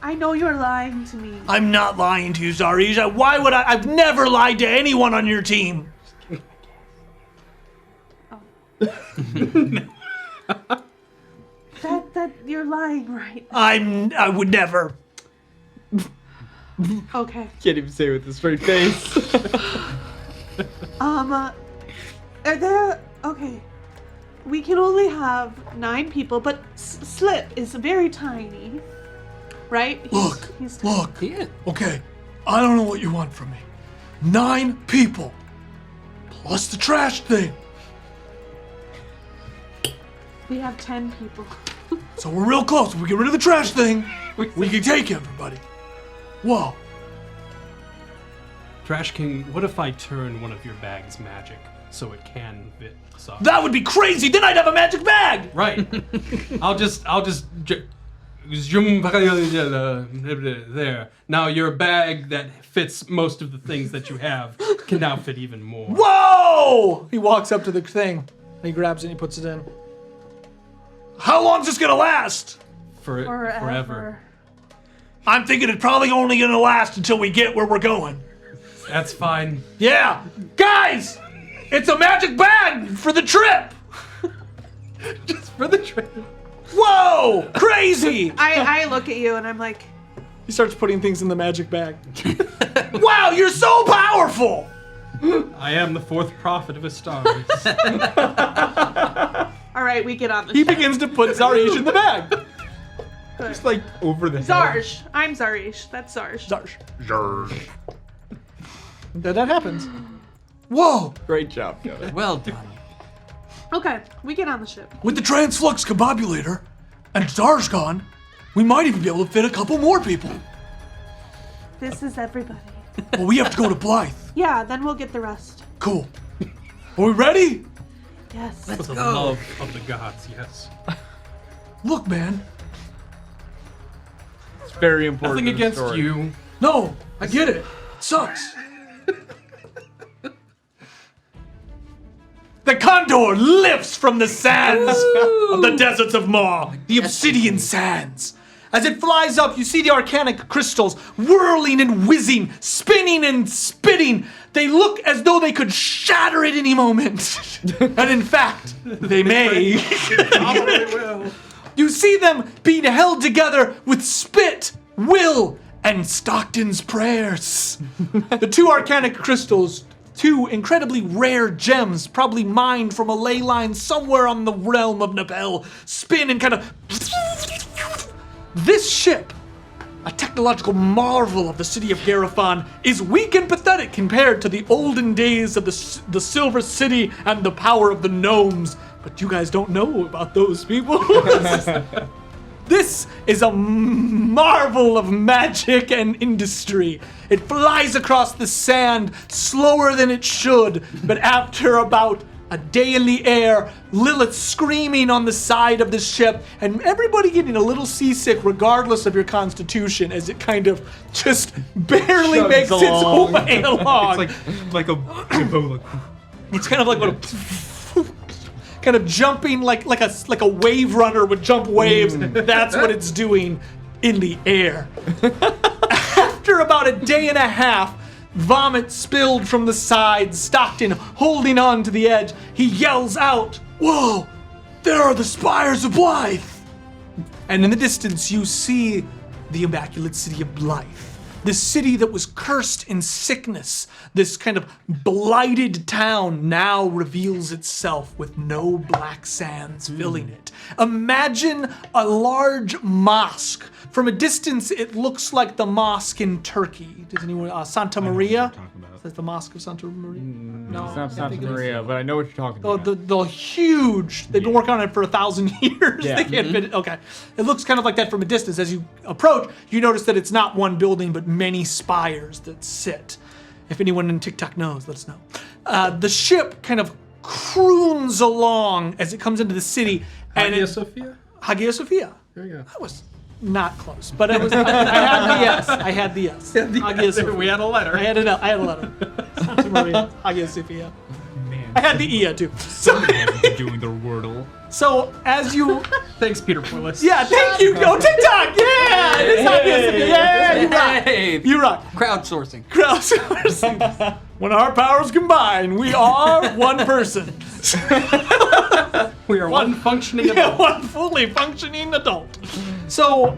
I know you're lying to me. I'm not lying to you, Zarija. Why would I? I've never lied to anyone on your team. That you're lying, right? I would never. Okay. Can't even say it with a straight face. Are there? Okay. We can only have 9 people, but Slip is very tiny, right? He's tiny. Look. Okay, I don't know what you want from me. 9 people, plus the trash thing. We have 10 people. So we're real close. If we get rid of the trash thing, we can take everybody. Whoa. Trash King, what if I turn one of your bags magic so it can fit soft? That would be crazy. Then I'd have a magic bag. Right. I'll just zoom there. Now your bag that fits most of the things that you have can now fit even more. Whoa! He walks up to the thing. He grabs it and he puts it in. How long's this gonna last? Forever. I'm thinking it's probably only gonna last until we get where we're going. That's fine. Yeah. Guys! It's a magic bag for the trip! Just for the trip. Whoa! Crazy! I look at you and I'm like, He starts putting things in the magic bag. Wow, you're so powerful! I am the 4th prophet of Astars. all right, we get on the He ship. begins to put Zarish in the bag. Just like over the head. Zarsh. I'm Zarish. That's Zarsh. Zarsh. That happens. Whoa! Great job, Kevin. Well done. Okay, we get on the ship. With the transflux combobulator and Zarsh gone, we might even be able to fit a couple more people. This is everybody. Well, we have to go to Blythe. Yeah, then we'll get the rest. Cool. Are we ready? Yes. For the love of the gods, yes. Look, man. It's very important. Nothing to the against story. you. No, I get it. It sucks. The condor lifts from the sands of the deserts of Maw, the obsidian sands. As it flies up, you see the arcanic crystals whirling and whizzing, spinning and spitting. They look as though they could shatter at any moment. And in fact, they may. You see them being held together with spit, will, and Stockton's prayers. The 2 arcanic crystals, 2 incredibly rare gems, probably mined from a ley line somewhere on the realm of Nepal, spin and kind of. This ship a technological marvel of the city of Garifon, is weak and pathetic compared to the olden days of the Silver City and the power of the gnomes. But you guys don't know about those people. This is a marvel of magic and industry. It flies across the sand slower than it should, but after about a day in the air, Lilith screaming on the side of the ship, and everybody getting a little seasick regardless of your constitution as it kind of just barely Chugs makes along. its way along. It's like a Ebola. It's kind of like what kind of jumping like a wave runner would jump waves. That's what it's doing in the air. After about a day and a half, vomit spilled from the sides, Stockton holding on to the edge. He yells out, "Whoa, there are the spires of Blythe!" And in the distance, you see the immaculate city of Blythe. The city that was cursed in sickness, this kind of blighted town, now reveals itself with no black sands filling it. Imagine a large mosque. From a distance, it looks like the mosque in Turkey. Does anyone, Santa Maria? Is that the Mosque of Santa Maria? No, It's not I Santa think it is. Maria, but I know what you're talking Oh, about. the huge, they've been working on it for 1,000 years. Yeah. They can't fit it. Okay. It looks kind of like that from a distance. As you approach, you notice that it's not one building, but many spires that sit. If anyone in TikTok knows, let us know. The ship kind of croons along as it comes into the city. And Hagia Sophia? Hagia Sophia. There you go. That was not close, but it was. I had the yes. I had the yes. Hagia Sophia. We had a letter. I had a letter. Santa Maria, Hagia Sophia. Man, I had the Ia too. So, doing their wordle. so as you, Thanks, Peter Willis. yeah, thank you. Oh, TikTok, yeah, it is Hagia Sophia. Yeah, you rock. Hey, You rock. crowdsourcing. Crowdsourcing. When our powers combine, we are one person. We are one functioning Yeah, adult. one fully functioning adult. So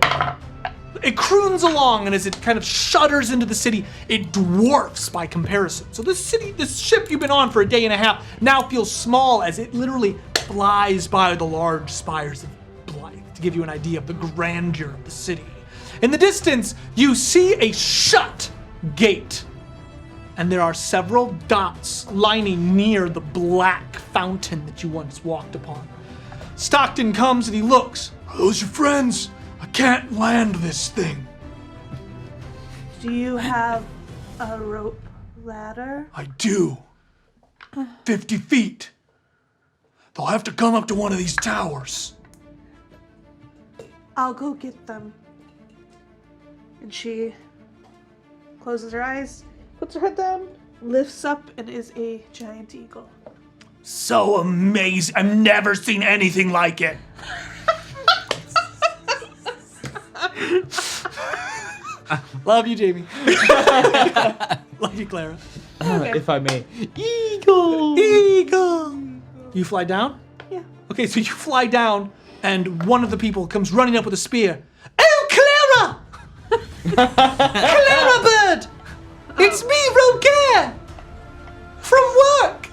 it croons along, and as it kind of shudders into the city, it dwarfs by comparison. So this ship you've been on for a day and a half, now feels small as it literally flies by the large spires of Blythe, to give you an idea of the grandeur of the city. In the distance, you see a shut gate, and there are several dots lining near the black fountain that you once walked upon. Stockton comes and he looks. "Are those your friends? I can't land this thing." Do you have a rope ladder? "I do. 50 feet. They'll have to come up to one of these towers." I'll go get them. And she closes her eyes, puts her head down, lifts up, and is a giant eagle. "So amazing. I've never seen anything like it." Love you, Jamie. Love you, Clara. If I may. Eagle. You fly down? Yeah. Okay, so you fly down, and one of the people comes running up with a spear. "Oh, Clara! Clara Bird! It's me, Rogaire! From work!"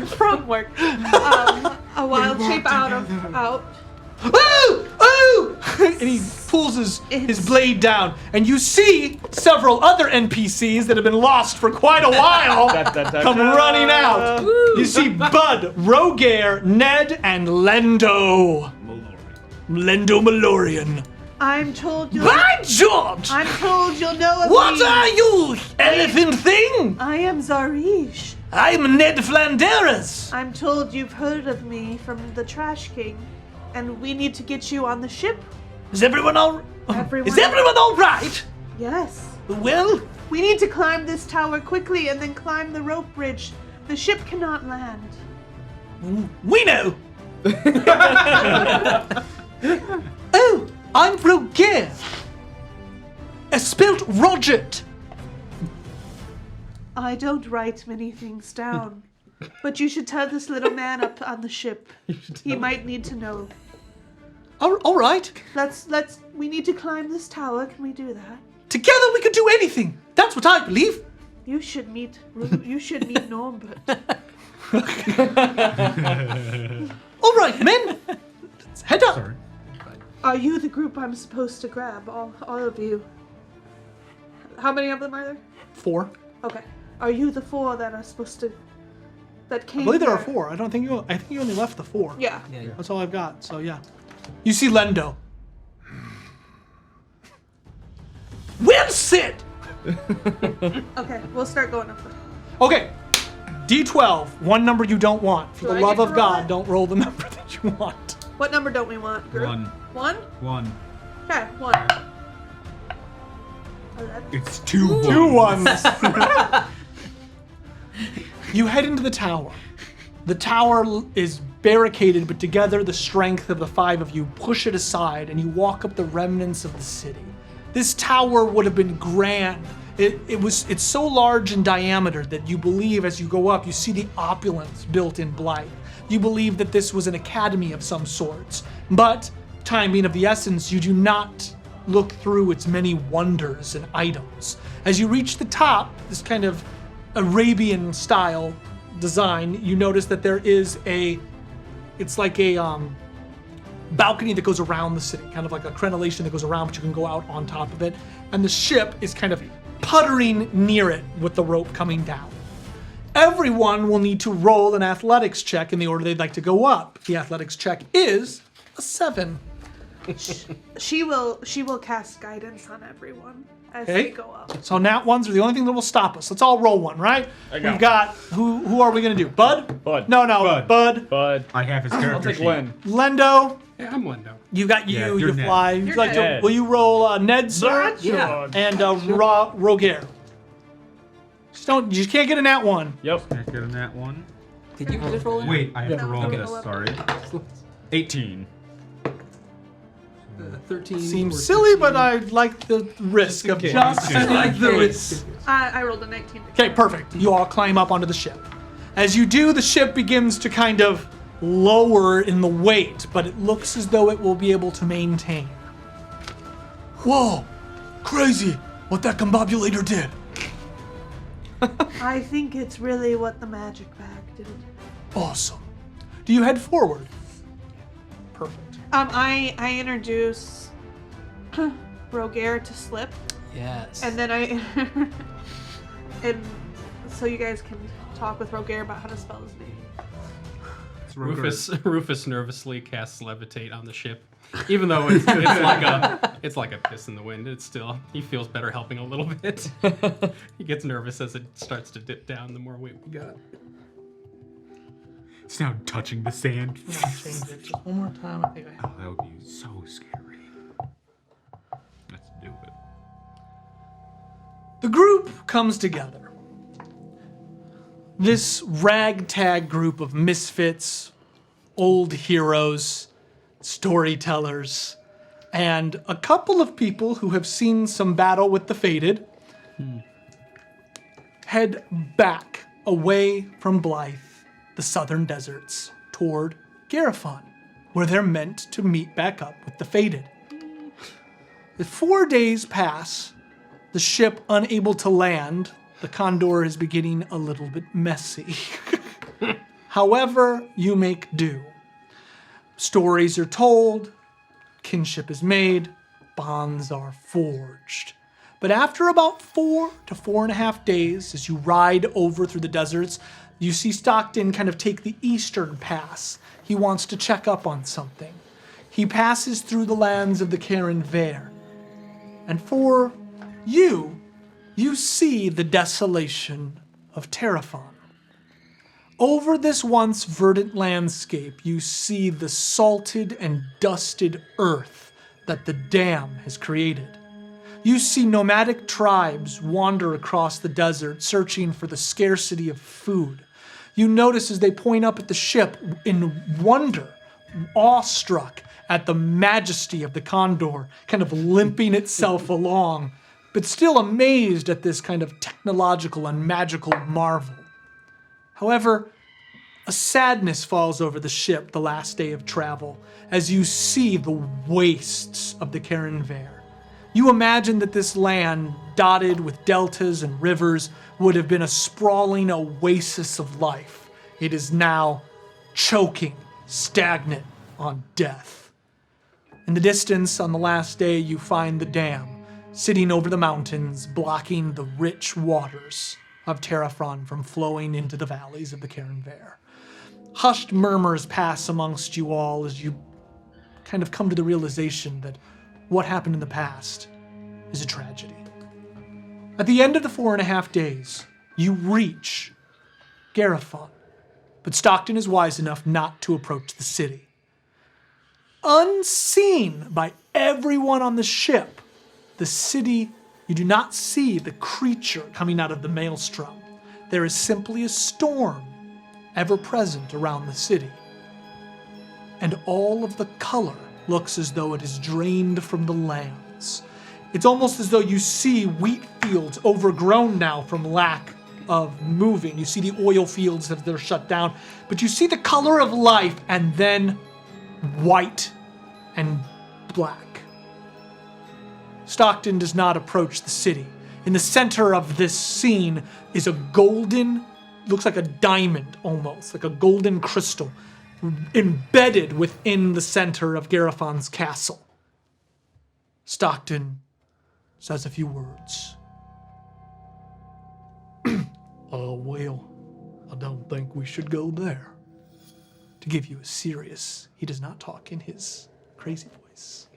From work. A wild shape out. "Oh! Oh!" And he pulls his blade down, and you see several other NPCs that have been lost for quite a while come running out. You see Bud, Rogaire, Ned, and Lendo. Lendo Malorian. I'm told you'll. By George! I'm told you'll know of What me. are you, elephant thing? I am Zarish. I'm Ned Flanderas. I'm told you've heard of me from the Trash King, and we need to get you on the ship. Is everyone all? Everyone- Is everyone all right? Yes. Well, We need to climb this tower quickly and then climb the rope bridge. The ship cannot land. we know. Oh, I'm Rogaire. Spelt Roget. I don't write many things down, but you should tell this little man up on the ship. He might need to know. All right. We need to climb this tower. Can we do that? Together we could do anything. That's what I believe. You should meet Norbert. All right, men. Let's head up. Sorry. Are you the group I'm supposed to grab? All of you. How many of them are there? 4. Okay. Are you the 4 that are supposed to... That came I believe there are here? 4. I think you only left the 4. Yeah. That's all I've got. So yeah. You see Lendo. Well sit. Okay, we'll start going up there. Okay. D12. One number you don't want. For Do the I love get of to roll God, it? don't roll the number that you want. What number don't we want, group? 1. 1? 1. Okay, 1. 11. It's 2 2 ones. You head into the tower. The tower is barricaded, but together the strength of the 5 of you push it aside and you walk up the remnants of the city. This tower would have been grand. It's so large in diameter that you believe as you go up, you see the opulence built in Blythe. You believe that this was an academy of some sorts. But, time being of the essence, you do not look through its many wonders and items. As you reach the top, this kind of Arabian style design, you notice that there is it's like a balcony that goes around the city, kind of like a crenellation that goes around, but you can go out on top of it. And the ship is kind of puttering near it with the rope coming down. Everyone will need to roll an athletics check in the order they'd like to go up. The athletics check is a 7. She will cast guidance on everyone as Okay. they go up. So nat ones are the only thing that will stop us. Let's all roll one, right? We've got who are we gonna do? Bud? Bud. No, Bud. I have his I'll character take sheet. Len. Lendo. Yeah, I'm Lendo. You got Yeah, you. you're You Ned. fly. Would you like to, Ned. will you roll Ned, sir? Yeah. And Roger. You can't get a nat 1. Yep. Can I get a nat 1? Did you just roll it? Wait, I have to roll Okay. this, sorry. 18. 13. Seems silly, but I like the risk of Okay. just I like the it. risk. I rolled a 19. Okay, perfect. You all climb up onto the ship. As you do, the ship begins to kind of lower in the weight, but it looks as though it will be able to maintain. Whoa! Crazy what that combobulator did. I think it's really what the magic bag did. Awesome. Do you head forward? Perfect. I introduce Roger to Slip, Yes. and then and so you guys can talk with Roger about how to spell his name. Rufus nervously casts levitate on the ship, even though it's like a piss in the wind. It's still, he feels better helping a little bit. He gets nervous as it starts to dip down. The more weight we got. It's now touching the sand. I'm gonna change it just one more time. I think I have. Oh, that would be so scary. Let's do it. The group comes together. This ragtag group of misfits, old heroes, storytellers, and a couple of people who have seen some battle with the Fated head back away from Blythe, the southern deserts, toward Garifon, where they're meant to meet back up with the Fated. As 4 days pass, the ship unable to land, the Condor is beginning a little bit messy. However, you make do. Stories are told, kinship is made, bonds are forged. But after about 4 to 4.5 days, as you ride over through the deserts, you see Stockton kind of take the eastern pass. He wants to check up on something. He passes through the lands of the Karen Vare. And for you see the desolation of Terrafon. Over this once verdant landscape, you see the salted and dusted earth that the dam has created. You see nomadic tribes wander across the desert searching for the scarcity of food. You notice as they point up at the ship in wonder, awestruck at the majesty of the Condor, kind of limping itself along, but still amazed at this kind of technological and magical marvel. However, a sadness falls over the ship the last day of travel as you see the wastes of the Karen Vare. You imagine that this land, dotted with deltas and rivers, would have been a sprawling oasis of life. It is now choking, stagnant on death. In the distance, on the last day, you find the dam sitting over the mountains, blocking the rich waters of Terrafron from flowing into the valleys of the Cairnver. Hushed murmurs pass amongst you all as you kind of come to the realization that what happened in the past is a tragedy. At the end of the 4.5 days, you reach Garifon, but Stockton is wise enough not to approach the city. Unseen by everyone on the ship, the city, you do not see the creature coming out of the maelstrom. There is simply a storm ever present around the city. And all of the color looks as though it is drained from the lands. It's almost as though you see wheat fields overgrown now from lack of moving. You see the oil fields as they're shut down, but you see the color of life and then white and black. Stockton does not approach the city. In the center of this scene is a golden, looks like a diamond almost, like a golden crystal, embedded within the center of Garifon's castle. Stockton says a few words. Oh, well, I don't think we should go there. To give you a serious, he does not talk in his crazy voice.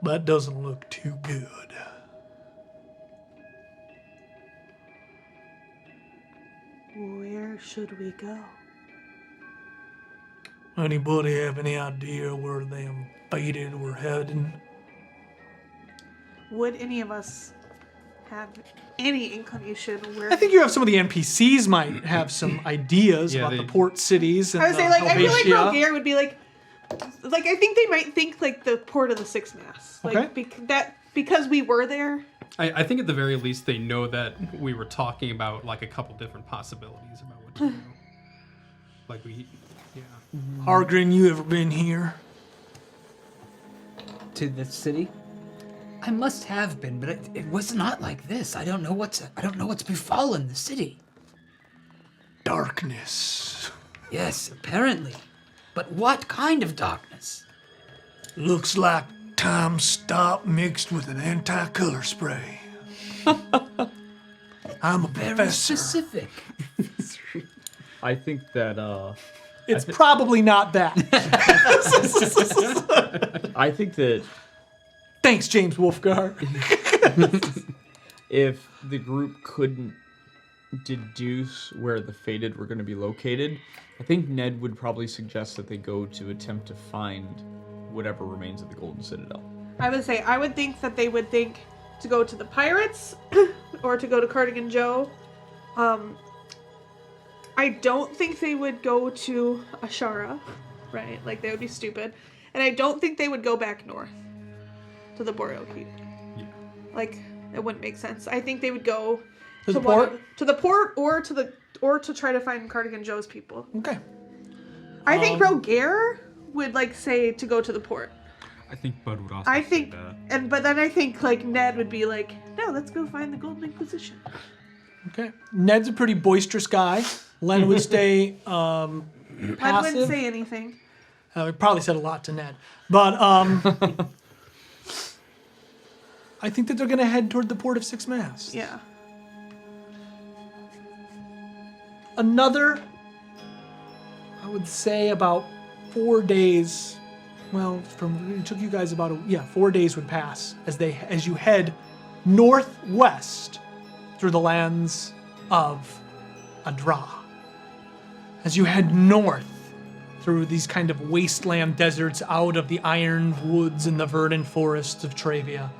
That doesn't look too good. Where should we go? Anybody have any idea where them faded were heading? Would any of us have any inclination where? I think you have some of the NPCs might have some ideas Yeah, about they- the port cities and I would say, like, I feel like Helvetia. Rogier would be like, I think they might think like the port of the Six Mass, like Okay. because we were there. I think at the very least they know that we were talking about like a couple different possibilities about what to do. Like yeah. Hargrin, you ever been here? To the city? I must have been, but it was not like this. I don't know what's befallen the city. Darkness. Yes, apparently. But what kind of darkness? Looks like time stop mixed with an anti-color spray. I'm a Very professor. specific. I think that It's probably not that. I think that Thanks, James Wolfgar. if the group couldn't deduce where the Fated were going to be located, I think Ned would probably suggest that they go to attempt to find whatever remains of the Golden Citadel. I would think that they would think to go to the Pirates or to go to Cardigan Joe. I don't think they would go to Ashara, right? Like, they would be stupid. And I don't think they would go back north to the Boreal Keep. Yeah. Like, it wouldn't make sense. I think they would go To the port? to the port or to try to find Cardigan Joe's people. Okay. I think Rogier would like say to go to the port. I think Bud would also I say think, that. but then I think like Ned would be like, no, let's go find the Golden Inquisition. Okay. Ned's a pretty boisterous guy. Len would stay I wouldn't passive. say anything. We probably said a lot to Ned. But I think that they're going to head toward the port of Six Masts. Yeah. Another, I would say about 4 days. Well, it took you guys about 4 days would pass as you head northwest through the lands of Adra. As you head north through these kind of wasteland deserts out of the iron woods and the verdant forests of Trevia,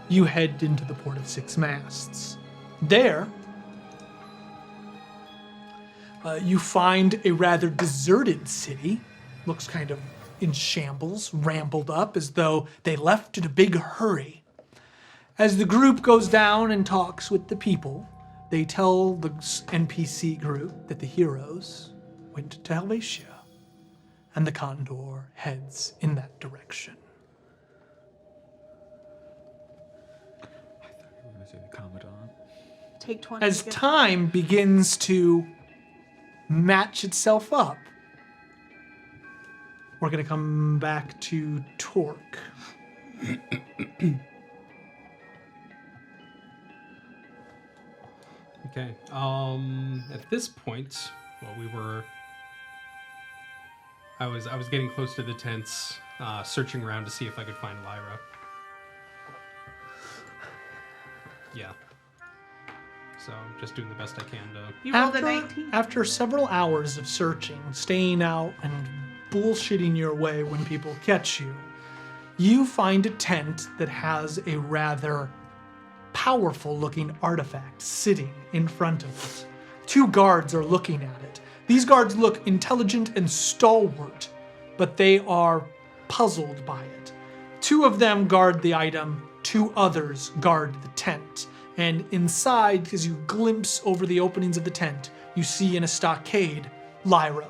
you head into the port of Six Masts. There, you find a rather deserted city. Looks kind of in shambles, rambled up as though they left in a big hurry. As the group goes down and talks with the people, they tell the NPC group that the heroes went to Helvetia, and the Condor heads in that direction. I thought you were going to say the Commandant. Take 20. As time begins to match itself up, we're going to come back to Torque. Okay. At this point, I was getting close to the tents, searching around to see if I could find Lyra. Yeah. So just doing the best I can to. You rolled a 19. After several hours of searching, staying out, and bullshitting your way when people catch you, you find a tent that has a rather powerful looking artifact sitting in front of it. 2 guards are looking at it. These guards look intelligent and stalwart, but they are puzzled by it. 2 of them guard the item, 2 others guard the tent. And inside, as you glimpse over the openings of the tent, you see in a stockade Lyra,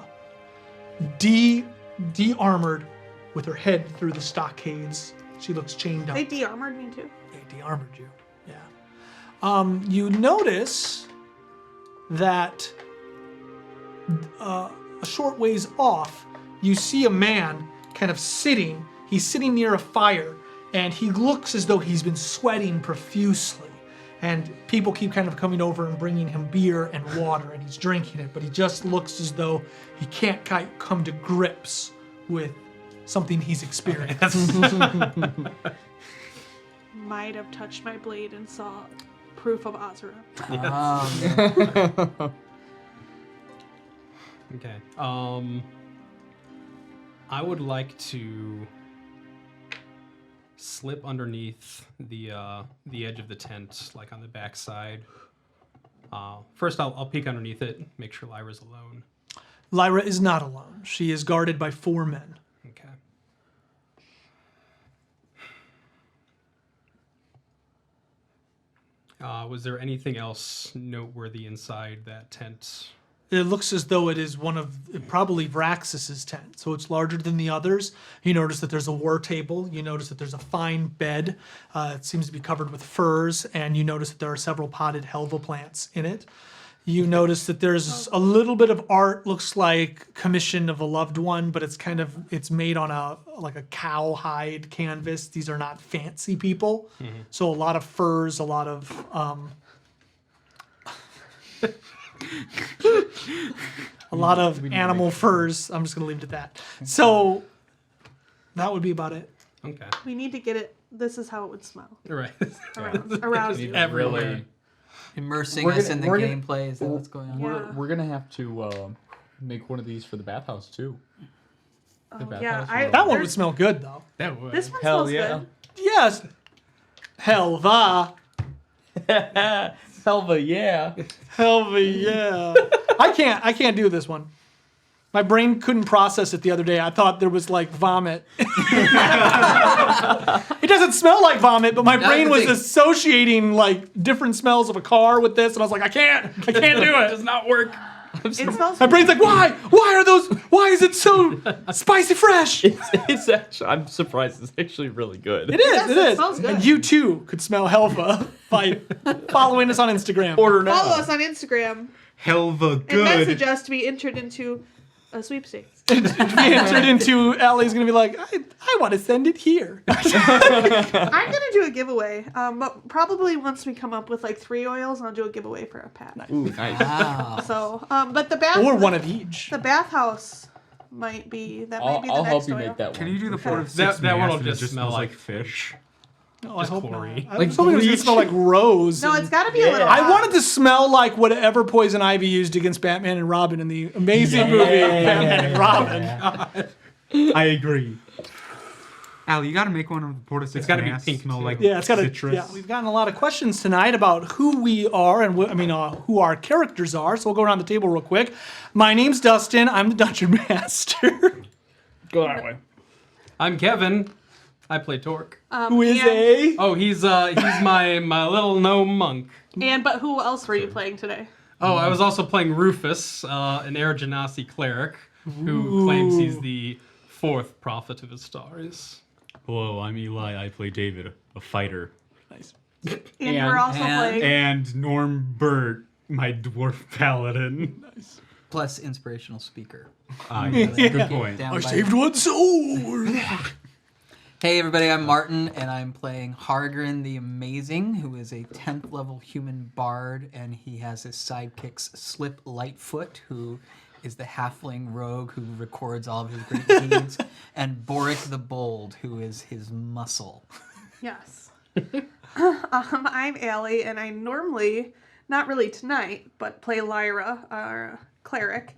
de-armored with her head through the stockades. She looks chained up. They de-armored me too. They de-armored you, yeah. You notice that a short ways off, you see a man kind of sitting. He's sitting near a fire, and he looks as though he's been sweating profusely. And people keep kind of coming over and bringing him beer and water, and he's drinking it, but he just looks as though he can't come to grips with something he's experienced. Might have touched my blade and saw proof of Azura. Okay. I would like to slip underneath the edge of the tent, like on the back side. First, I'll peek underneath it, make sure Lyra's alone. Lyra is not alone. She is guarded by 4 men. Okay. Was there anything else noteworthy inside that tent? It looks as though it is one of probably Vraxis's tent, so it's larger than the others. You notice that there's a war table. You notice that there's a fine bed. It seems to be covered with furs, and you notice that there are several potted helva plants in it. You notice that there's a little bit of art, looks like commission of a loved one, but it's made on a cowhide canvas. These are not fancy people, so a lot of furs, a lot of animal furs. I'm just going to leave it at that. So that would be about it. Okay. We need to get it. This is how it would smell Right. around you. Everywhere. Immersing We're us gonna- in the we're gonna- gameplay. Is that what's going on? Yeah. We're gonna have to make one of these for the bathhouse too. The Yeah, bathhouse. That one would smell good, though. That would. This one Hell smells yeah. good. Yes. Helva. Helva, yeah. Helva, yeah. I can't do this one. My brain couldn't process it the other day. I thought there was like vomit. It doesn't smell like vomit, but my brain was associating like different smells of a car with this, and I was like, I can't do it. It does not work. It smells My brain's like, why is it so spicy fresh? It's actually, I'm surprised. It's actually really good. It is. it smells good. And you too could smell Helva by following us on Instagram. Order now. Follow us on Instagram Helva and good. message us to be entered into a sweepstakes. Be entered into Allie's gonna be like, I want to send it here. I'm gonna do a giveaway, but probably once we come up with like 3 oils, I'll do a giveaway for a pack. Ooh, nice. Wow. So, but the bath Or one of each. the bathhouse might be the I'll next help you oil. make that one. Can you do the 4 to 6 That one will and it just smell smells like fish. No, I just hope chlorine. not. I was hoping it was gonna smell like rose. No, and- it's got to be a little. I hot. wanted to smell like whatever Poison Ivy used against Batman and Robin in the amazing movie Batman and Robin. I agree. Al, you gotta make one of the 4 to 6 It's gotta be masks pink, smell too. like Yeah, it's got to. citrus. Yeah, we've gotten a lot of questions tonight about who we are and who our characters are. So we'll go around the table real quick. My name's Dustin. I'm the Dungeon Master. Go that way. I'm Kevin. I play Torque. Who is a? Oh, he's my little gnome monk. But who else were you playing today? Oh, I was also playing Rufus, an Air Genasi cleric, who claims he's the 4th prophet of his stars. Hello, I'm Eli. I play David, a fighter. Nice. And we're also playing. And Norm Burt, my dwarf paladin. Nice. plus inspirational speaker. Yes, good point. Down I by- saved one soul. Hey everybody, I'm Martin, and I'm playing Hargrin the Amazing, who is a 10th level human bard, and he has his sidekicks Slip Lightfoot, who is the halfling rogue who records all of his great deeds, and Boric the Bold, who is his muscle. Yes. I'm Allie, and I normally, not really tonight, but play Lyra, our cleric,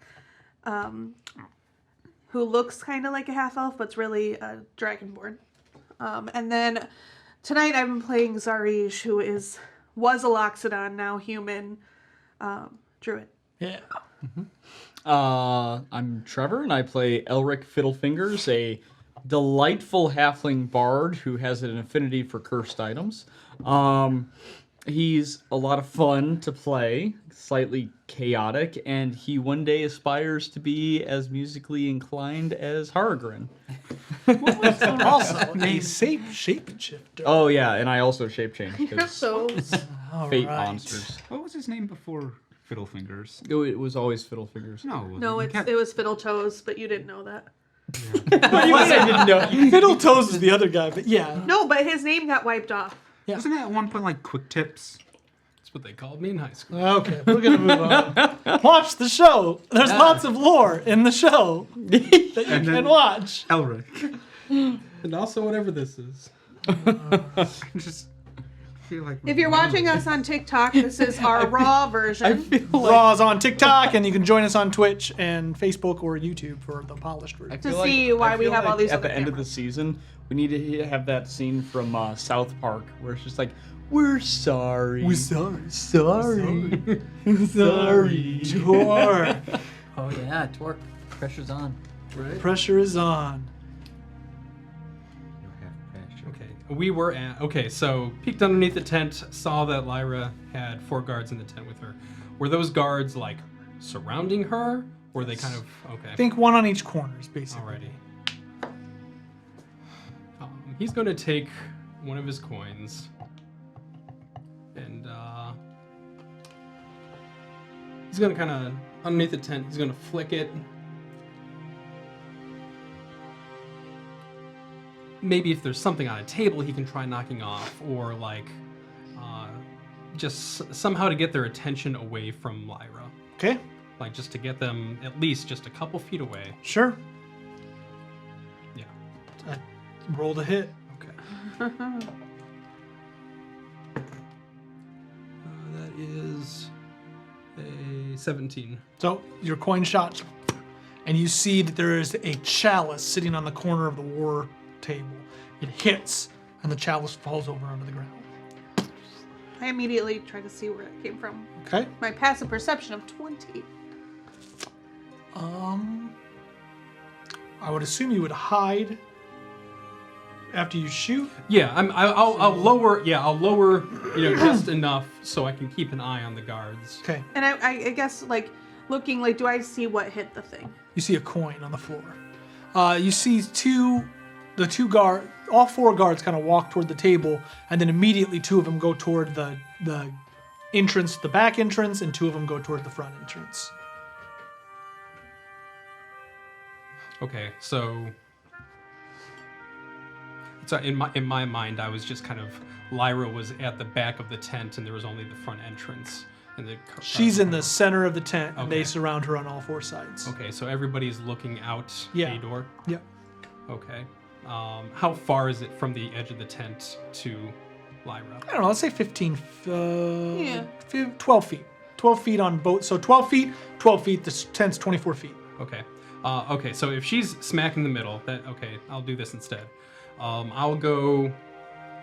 who looks kind of like a half elf, but's really a dragonborn. And then tonight I'm playing Zarish, who was a Loxodon, now human, druid. Yeah. I'm Trevor, and I play Elric Fiddlefingers, a delightful halfling bard who has an affinity for cursed items. He's a lot of fun to play, slightly chaotic, and he one day aspires to be as musically inclined as Hargrin. Also, a shapeshifter. Oh yeah, and I also shape change You're because so... fate right. monsters. What was his name before Fiddlefingers? It was always Fiddlefingers. No, it wasn't. No, He kept- it was Fiddle Toes, but you didn't know that. I didn't know. Fiddle Toes is the other guy, but yeah. No, but his name got wiped off. Wasn't it at one point like Quick Tips? That's what they called me in high school. Okay, we're gonna move on. Watch the show. There's lots of lore in the show that you can watch. Elric. And also whatever this is. I just feel like If you're watching us on TikTok, this is our raw version. Raw's on TikTok, and you can join us on Twitch and Facebook or YouTube for the polished version. To see why we have all these At other the end of the cameras. season, we need to have that scene from South Park where it's just like, we're sorry. sorry. sorry. Sure. Oh yeah, Torque. Pressure's on. Right? Pressure is on. Okay. We were at... Okay, so peeked underneath the tent, saw that Lyra had 4 guards in the tent with her. Were those guards, like, surrounding her? Or were they kind of... Okay. I think one on each corners, basically. Alrighty. He's going to take one of his coins and he's going to kind of underneath the tent. He's going to flick it. Maybe if there's something on a table, he can try knocking off, or like just somehow to get their attention away from Lyra. Okay, Like just to get them at least just a couple feet away. sure. Yeah. I rolled a hit. Okay. That is a 17. So your coin shot, and you see that there is a chalice sitting on the corner of the war table. It hits, and the chalice falls over onto the ground. I immediately try to see where it came from. Okay. My passive perception of 20. I would assume you would hide after you shoot. Yeah, I'll lower. Yeah, I'll lower. Just enough so I can keep an eye on the guards. Okay. And I guess, like, looking, like, do I see what hit the thing? You see a coin on the floor. You see the two guard, all 4 guards kind of walk toward the table, and then immediately 2 of them go toward the entrance, the back entrance, and 2 of them go toward the front entrance. Okay, so in my mind, I was just kind of Lyra was at the back of the tent, and there was only the front entrance. And She's in the center of the tent, and they Okay. surround her on all 4 sides. Okay, so everybody's looking out Yeah. a door. Yep. Okay. How far is it from the edge of the tent to Lyra? I don't know, let's say 15, Yeah. 12 feet. 12 feet on both. So 12 feet, the tent's 24 feet. Okay. Okay, so if she's smack in the middle, okay, I'll do this instead. I'll go.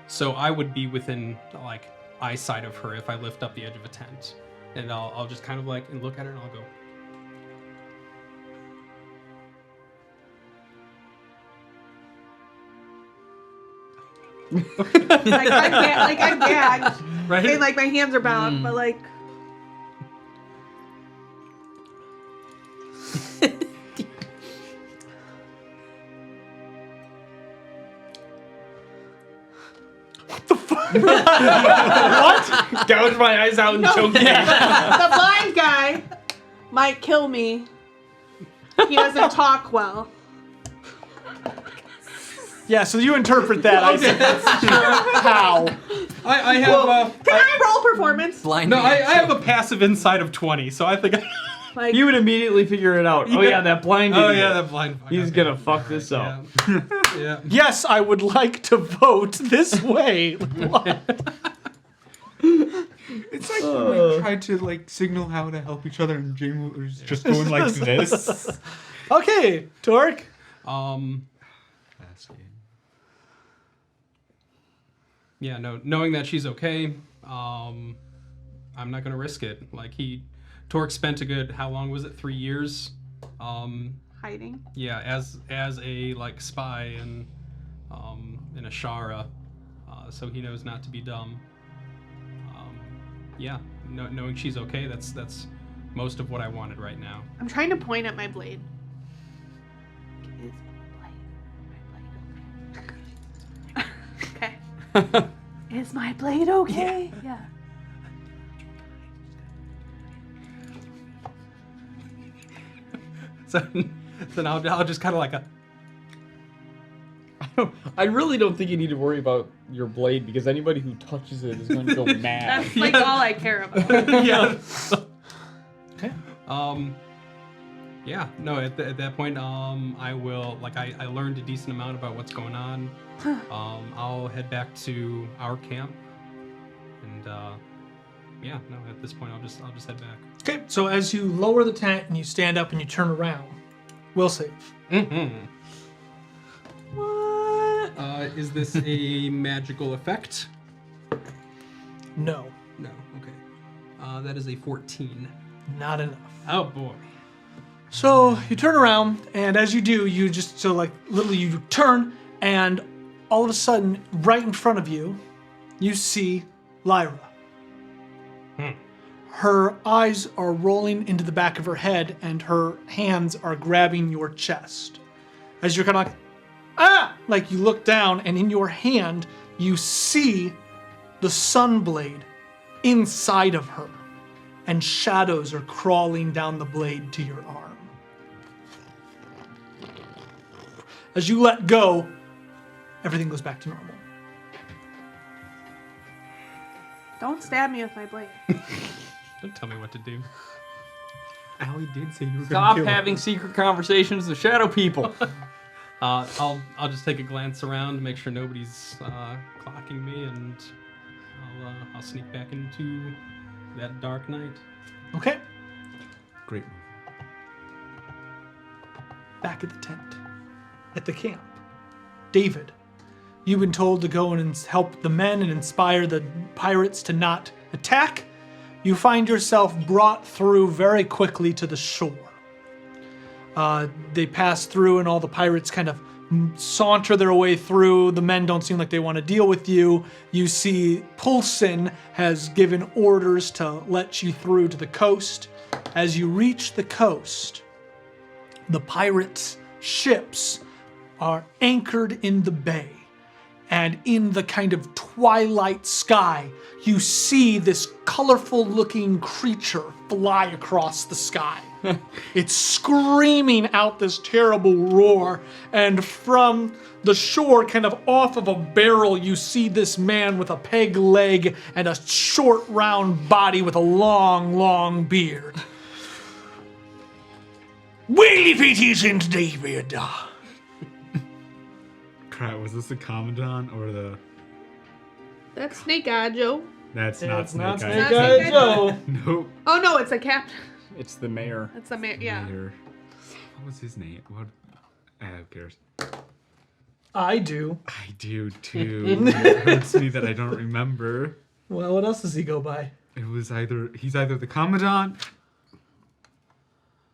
So I would be within like eyesight of her if I lift up the edge of a tent, and I'll just kind of like and look at her and I'll go. I'm gagged. Right. And, like, my hands are bound, but, like... Gouge my eyes out and choke me. The blind guy might kill me. He doesn't talk well. Yeah, so you interpret that. I said, how? I have Can I roll performance? Blind. no, I have a passive insight of 20, so I think. Like, You would immediately figure it out. Oh yeah, that blind Oh idiot. yeah, that blind. He's gonna fuck this up. Yeah. Yes, I would like to vote this way. It's like when we tried to like signal how to help each other, and Jamie was just going like this. Okay, Torque. Yeah, no, knowing that she's okay, I'm not gonna risk it. Like Torque spent a good, how long was it? 3 years. hiding. Yeah, as a like spy in Ashara, so he knows not to be dumb. Yeah, knowing she's okay, that's most of what I wanted right now. I'm trying to point at my blade. Is my blade okay? Is my blade okay? Yeah. So now I'll just kind of like I really don't think you need to worry about your blade because anybody who touches it is going to go mad. That's like all I care about. yeah. Okay. Yeah, no, at that point, I will, like, I learned a decent amount about what's going on. I'll head back to our camp, and, yeah, no, at this point, I'll just head back. Okay, so as you lower the tent and you stand up and you turn around, will save. Mm-hmm. Is this a magical effect? No, No, okay. That is a 14. not enough. Oh, boy. So you turn around, and as you do, you just literally you turn, and all of a sudden, right in front of you, you see Lyra. Her eyes are rolling into the back of her head, and her hands are grabbing your chest. As you're kind of like, ah! Like you look down, and in your hand, you see the Sunblade inside of her, and shadows are crawling down the blade to your arm. As you let go, everything goes back to normal. Don't stab me with my blade. Don't tell me what to do. Allie did say you were Stop gonna kill having secret conversations with shadow people. I'll just take a glance around, make sure nobody's clocking me, and I'll sneak back into that dark night. Okay? Great. Back at the tent. At the camp. David, you've been told to go and help the men and inspire the pirates to not attack. You find yourself brought through very quickly to the shore. They pass through and all the pirates kind of saunter their way through. The men don't seem like they want to deal with you. You see Poulsen has given orders to let you through to the coast. As you reach the coast, the pirates' ships are anchored in the bay. And in the kind of twilight sky, you see this colorful looking creature fly across the sky. It's screaming out this terrible roar, and from the shore, kind of off of a barrel, you see this man with a peg leg and a short round body with a long, long beard. Well, if it isn't David. Crap, was this the Commandant or the... That's Snake Eye Joe. That's not It's not Snake Snake Eyes. Snake Eye Eye Joe. Nope. Oh no, it's a captain. It's the mayor. It's a yeah. Later. What was his name? What? Who cares? I do. I do too. It hurts me that I don't remember. Well, what else does he go by? It was he's either the Commandant,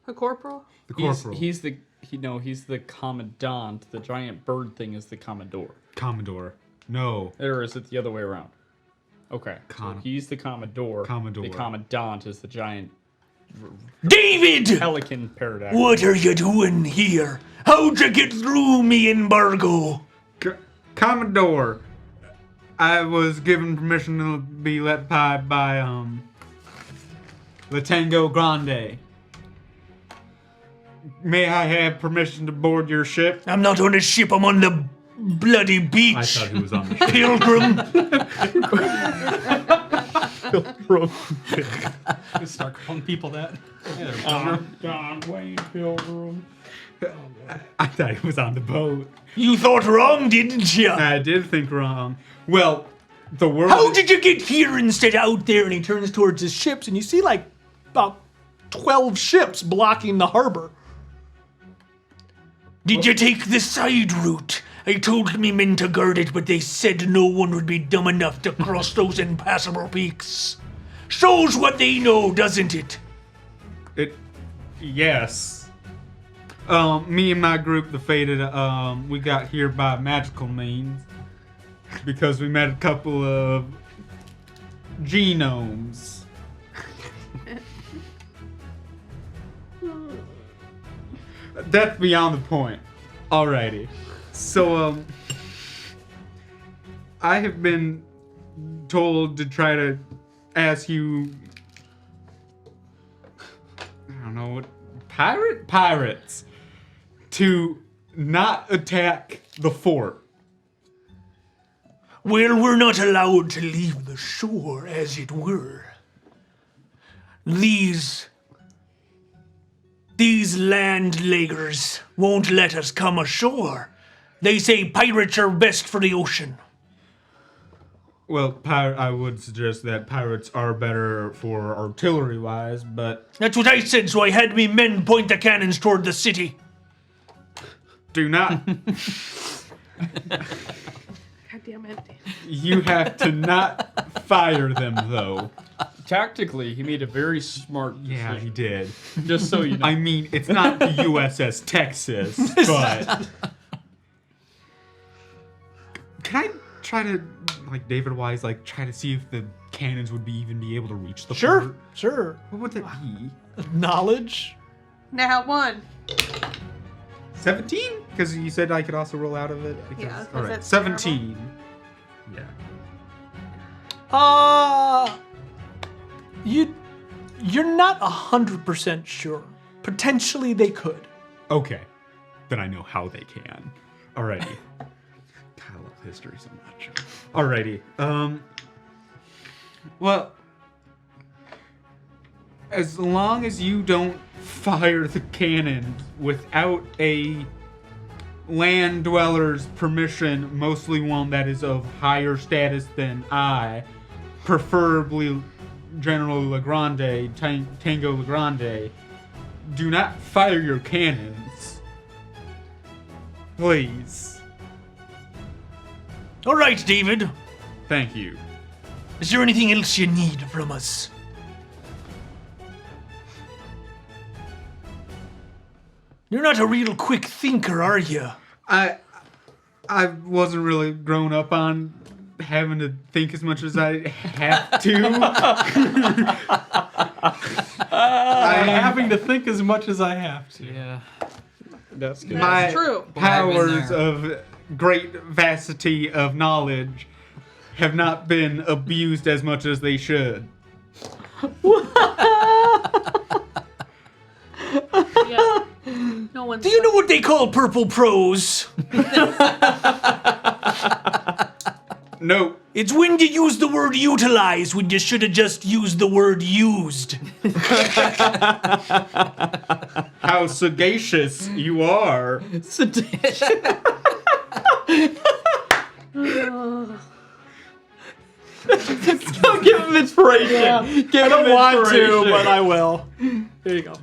A corporal. the Corporal, He's the commandant. The giant bird thing is the commodore. Commodore. No. Or is it the other way around? Okay. So Con- he's the commodore. Commodore. The commandant is the giant David! pelican pterodactyl. What are you doing here? How'd you get through me embargo? Commodore. I was given permission to be let by the Tango Grande. May I have permission to board your ship? I'm not on a ship, I'm on the bloody beach. I thought he was on the ship. Pilgrim. Just start calling people that. Yeah, John Wayne Pilgrim. I thought he was on the boat. You thought wrong, didn't you? I did think wrong. Well, the world. How did you get here instead of out there? And he turns towards his ships, and you see like about 12 ships blocking the harbor. Did you take the side route? I told me men to guard it, but they said no one would be dumb enough to cross those impassable peaks. Shows what they know, doesn't it? Yes. Me and my group, the Faded, we got here by magical means because we met a couple of genomes. That's beyond the point. Alrighty. So, I have been told to try to ask you, I don't know what, pirates to not attack the fort. Well, we're not allowed to leave the shore, as it were. These landleggers won't let us come ashore. They say pirates are best for the ocean. Well, I would suggest that pirates are better for artillery-wise, but That's what I said, so I had me men point the cannons toward the city. do not. God damn it. You have to not fire them, though. Tactically, he made a very smart decision. Yeah, he did. Just so you know. I mean, it's not the USS Texas, but... Can I try to, like, David Wise, like, try to see if the cannons would even be able to reach the fort? Sure. What would that be? Knowledge? Now 1. 17? Because you said I could also roll out of it? Because, Yeah, 'cause all right, that's 17. Yeah. You're not 100% sure. Potentially they could. Okay. Then I know how they can. Alrighty. God, I love history so much. Alrighty. Well, as long as you don't fire the cannon without a land dweller's permission, mostly one that is of higher status than I, preferably General Legrande, Tango Legrande, do not fire your cannons. Please. All right, David. Thank you. Is there anything else you need from us? You're not a real quick thinker, are you? I wasn't really grown up on having to think as much as I have to. I'm having to think as much as I have to. Yeah. That's good. That's true. Powers of great vastity of knowledge have not been abused as much as they should. Yeah. No one's. Do you know what they call purple prose? No. It's when you use the word utilize when you should have just used the word used. How sagacious you are. Don't give him inspiration. Give I don't him want inspiration. to, but I will. There you go.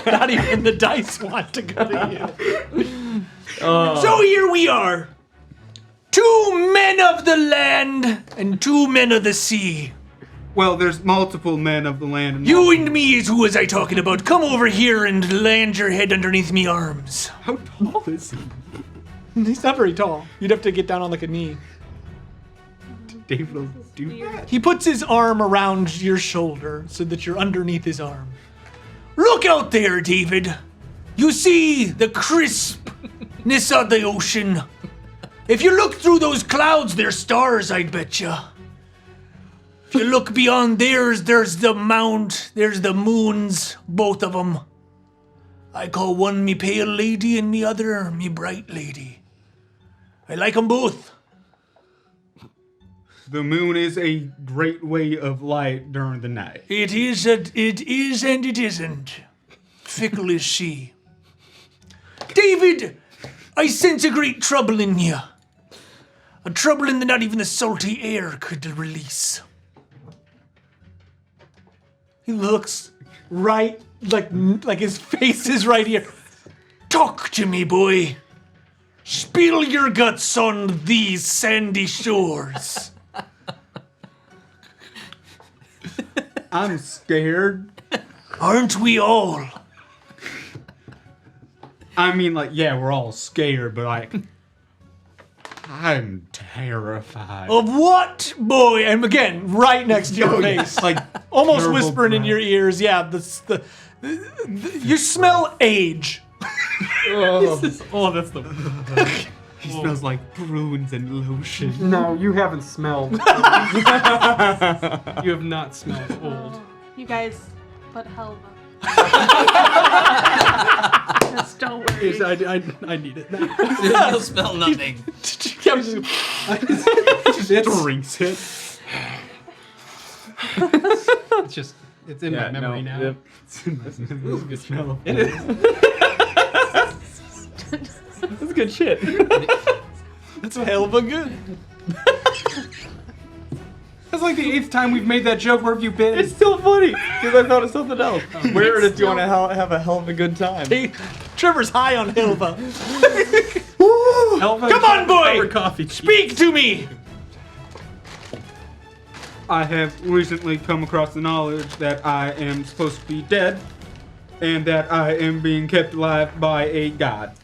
Not even the dice want to go to you. So here we are. 2 men of the land and 2 men of the sea. Well, there's multiple men of the land. And You and me is who was I talking about. Come over here and land your head underneath me arms. How tall is he? He's not very tall. You'd have to get down on like a knee. David will do that. He puts his arm around your shoulder so that you're underneath his arm. Look out there, David. You see the crispness of the ocean. If you look through those clouds, they're stars, I'd betcha. If you look beyond there's the mount, there's the moons, both of them. I call one me pale lady and the other me bright lady. I like 'em both. The moon is a great way of light during the night. It is and it isn't. Fickle is she. David, I sense a great trouble in you. A trouble in that not even the salty air could release. He looks right, like his face is right here. Talk to me, boy. Spill your guts on these sandy shores. I'm scared. Aren't we all? I mean, like, yeah, we're all scared, but like, I'm terrified. Of what, boy? And again, right next to your face. Like, Almost terrible whispering in breath. your ears. Yeah, the you smell age. Oh, that's the. He smells like prunes and lotion. No, you haven't smelled. You have not smelled old. You guys, but Helva. Just don't worry. I need it now. You'll smell nothing. Drinks it. It's just, it's in my memory now. Yep. It's a good smell. It is. That's good shit. That's a hell of a good. That's like the 8th time we've made that joke. Where have you been? It's still funny because I thought of something else. Where do you want to have a hell of a good time? Hey, Trevor's high on Hilva. Elva Come on, boy! covered coffee. Speak to me. I have recently come across the knowledge that I am supposed to be dead, and that I am being kept alive by a god.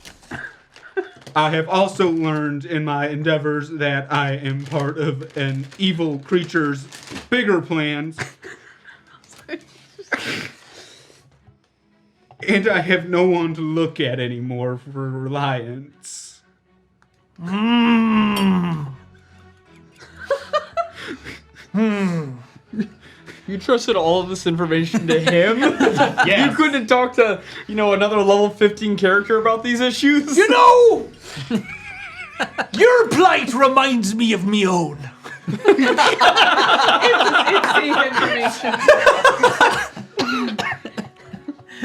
I have also learned in my endeavors that I am part of an evil creature's bigger plans. And I have no one to look at anymore for reliance. You trusted all of this information to him? Yeah. You couldn't talk to, another level 15 character about these issues? You know, your plight reminds me of me own. It's the information.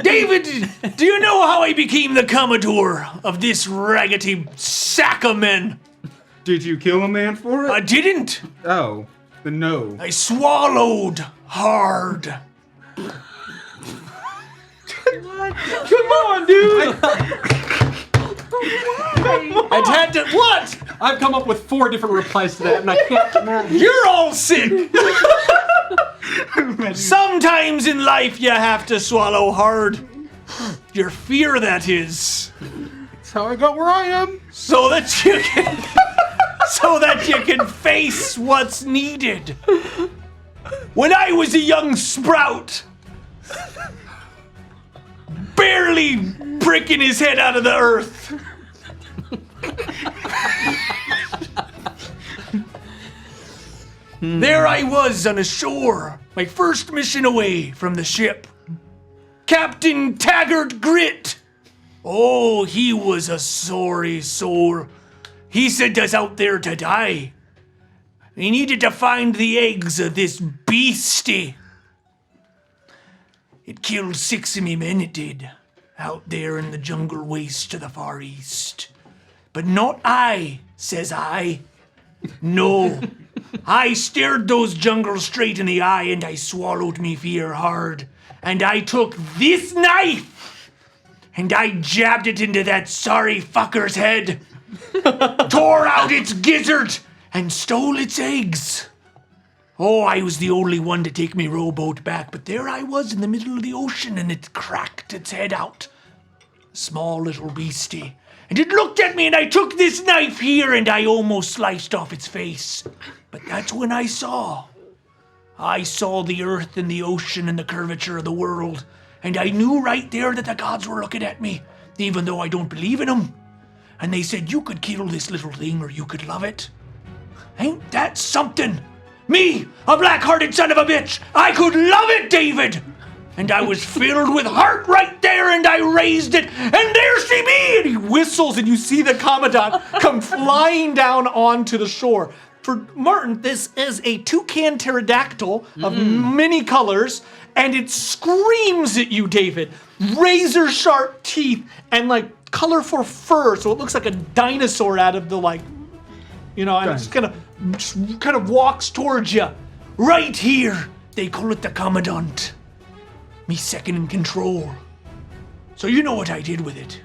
David, do you know how I became the Commodore of this raggedy sack of men? Did you kill a man for it? I didn't. Oh, then no. I swallowed hard. Come on, dude! I had to. What? I've come up with 4 different replies to that, and I can't. You're all sick. Sometimes in life you have to swallow hard. Your fear, that is. That's how I got where I am. So that you can face what's needed. When I was a young sprout, barely pricking his head out of the earth, there I was on a shore, my first mission away from the ship. Captain Taggart Grit. Oh, he was a sorry soul. He sent us out there to die. We needed to find the eggs of this beastie. It killed 6 of me men, it did, out there in the jungle waste to the far east. But not I, says I. No. I stared those jungles straight in the eye and I swallowed me fear hard. And I took this knife and I jabbed it into that sorry fucker's head. Tore out its gizzard and stole its eggs. Oh, I was the only one to take me rowboat back, but there I was in the middle of the ocean and it cracked its head out. A small little beastie. And it looked at me and I took this knife here and I almost sliced off its face. But that's when I saw the earth and the ocean and the curvature of the world. And I knew right there that the gods were looking at me, even though I don't believe in them. And they said, you could kill this little thing or you could love it. Ain't that something? Me, a black-hearted son of a bitch, I could love it, David! And I was filled with heart right there, and I raised it, and there she be! And he whistles, and you see the Commandant come flying down onto the shore. For Martin, this is a toucan pterodactyl of many colors, and it screams at you, David. Razor-sharp teeth and, like, colorful fur, so it looks like a dinosaur out of the, like, and it just kind of walks towards you. Right here, they call it the Commandant. Me second in control. So you know what I did with it.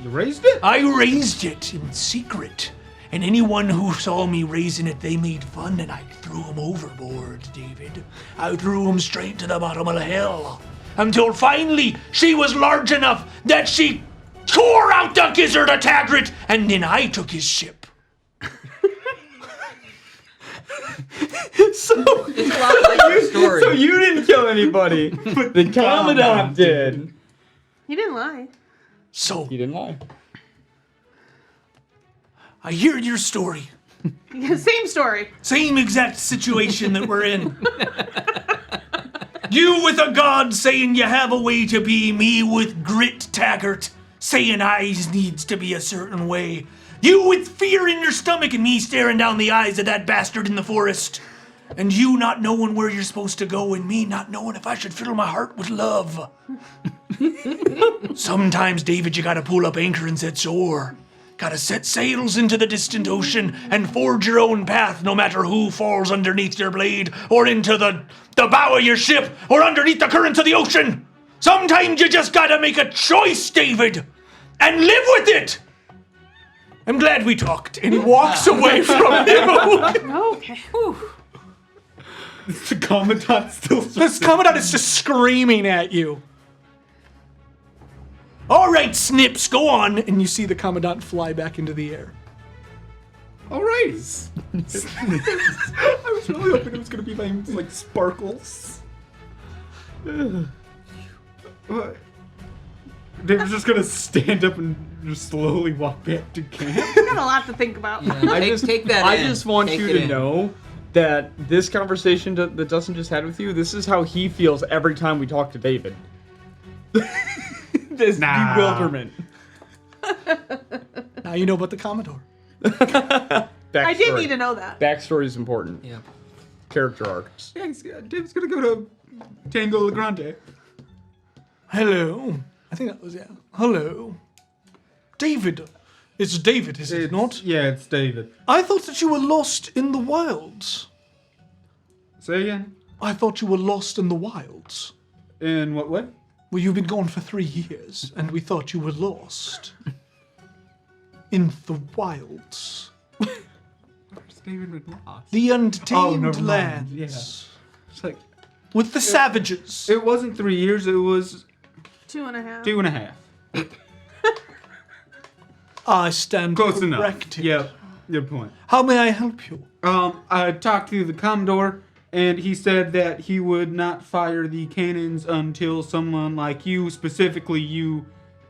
You raised it? I raised it in secret. And anyone who saw me raising it, they made fun, and I threw them overboard, David. I threw them straight to the bottom of the hell. Until finally, she was large enough that she tore out the gizzard of Tagrit, and then I took his ship. So It's a lot like your story. So you didn't kill anybody, but the Commandant did. He didn't lie. So, He didn't lie. I hear your story. Same story. Same exact situation that we're in. You with a god saying you have a way to be, me with grit Taggart saying eyes needs to be a certain way. You with fear in your stomach and me staring down the eyes of that bastard in the forest. And you not knowing where you're supposed to go and me not knowing if I should fill my heart with love. Sometimes, David, you gotta pull up anchor and set shore. Gotta set sails into the distant ocean and forge your own path no matter who falls underneath your blade or into the bow of your ship or underneath the currents of the ocean. Sometimes you just gotta make a choice, David, and live with it. I'm glad we talked. And he walks away from him. Okay. Whew. The Commandant still. This Commandant is just screaming at you. All right, Snips, go on. And you see the Commandant fly back into the air. Alright. I was really hoping it was gonna be like sparkles. What? David's just gonna stand up and just slowly walk back to camp. Got a lot to think about. Yeah, take that I in. just want Take you it to in. know that this conversation that Dustin just had with you, this is how he feels every time we talk to David. This bewilderment. Now you know about the Commodore. I did Backstory. need to know that. Backstory is important. Yeah. Character arcs. Yeah, David's gonna go to Tango La Grande. Hello. I think that was, yeah. Hello. David. It's David, is it not? Yeah, it's David. I thought that you were lost in the wilds. Say again? I thought you were lost in the wilds. In what way? Well, you've been gone for 3 years, and we thought you were lost. In the wilds. Where's David been lost? The untamed never mind. lands. Yeah. It's like, With the savages. it wasn't 3 years, it was 2.5. 2.5. I stand Close enough. corrected. Yep, good point. How may I help you? I talked to the Commodore, and he said that he would not fire the cannons until someone like you, specifically you,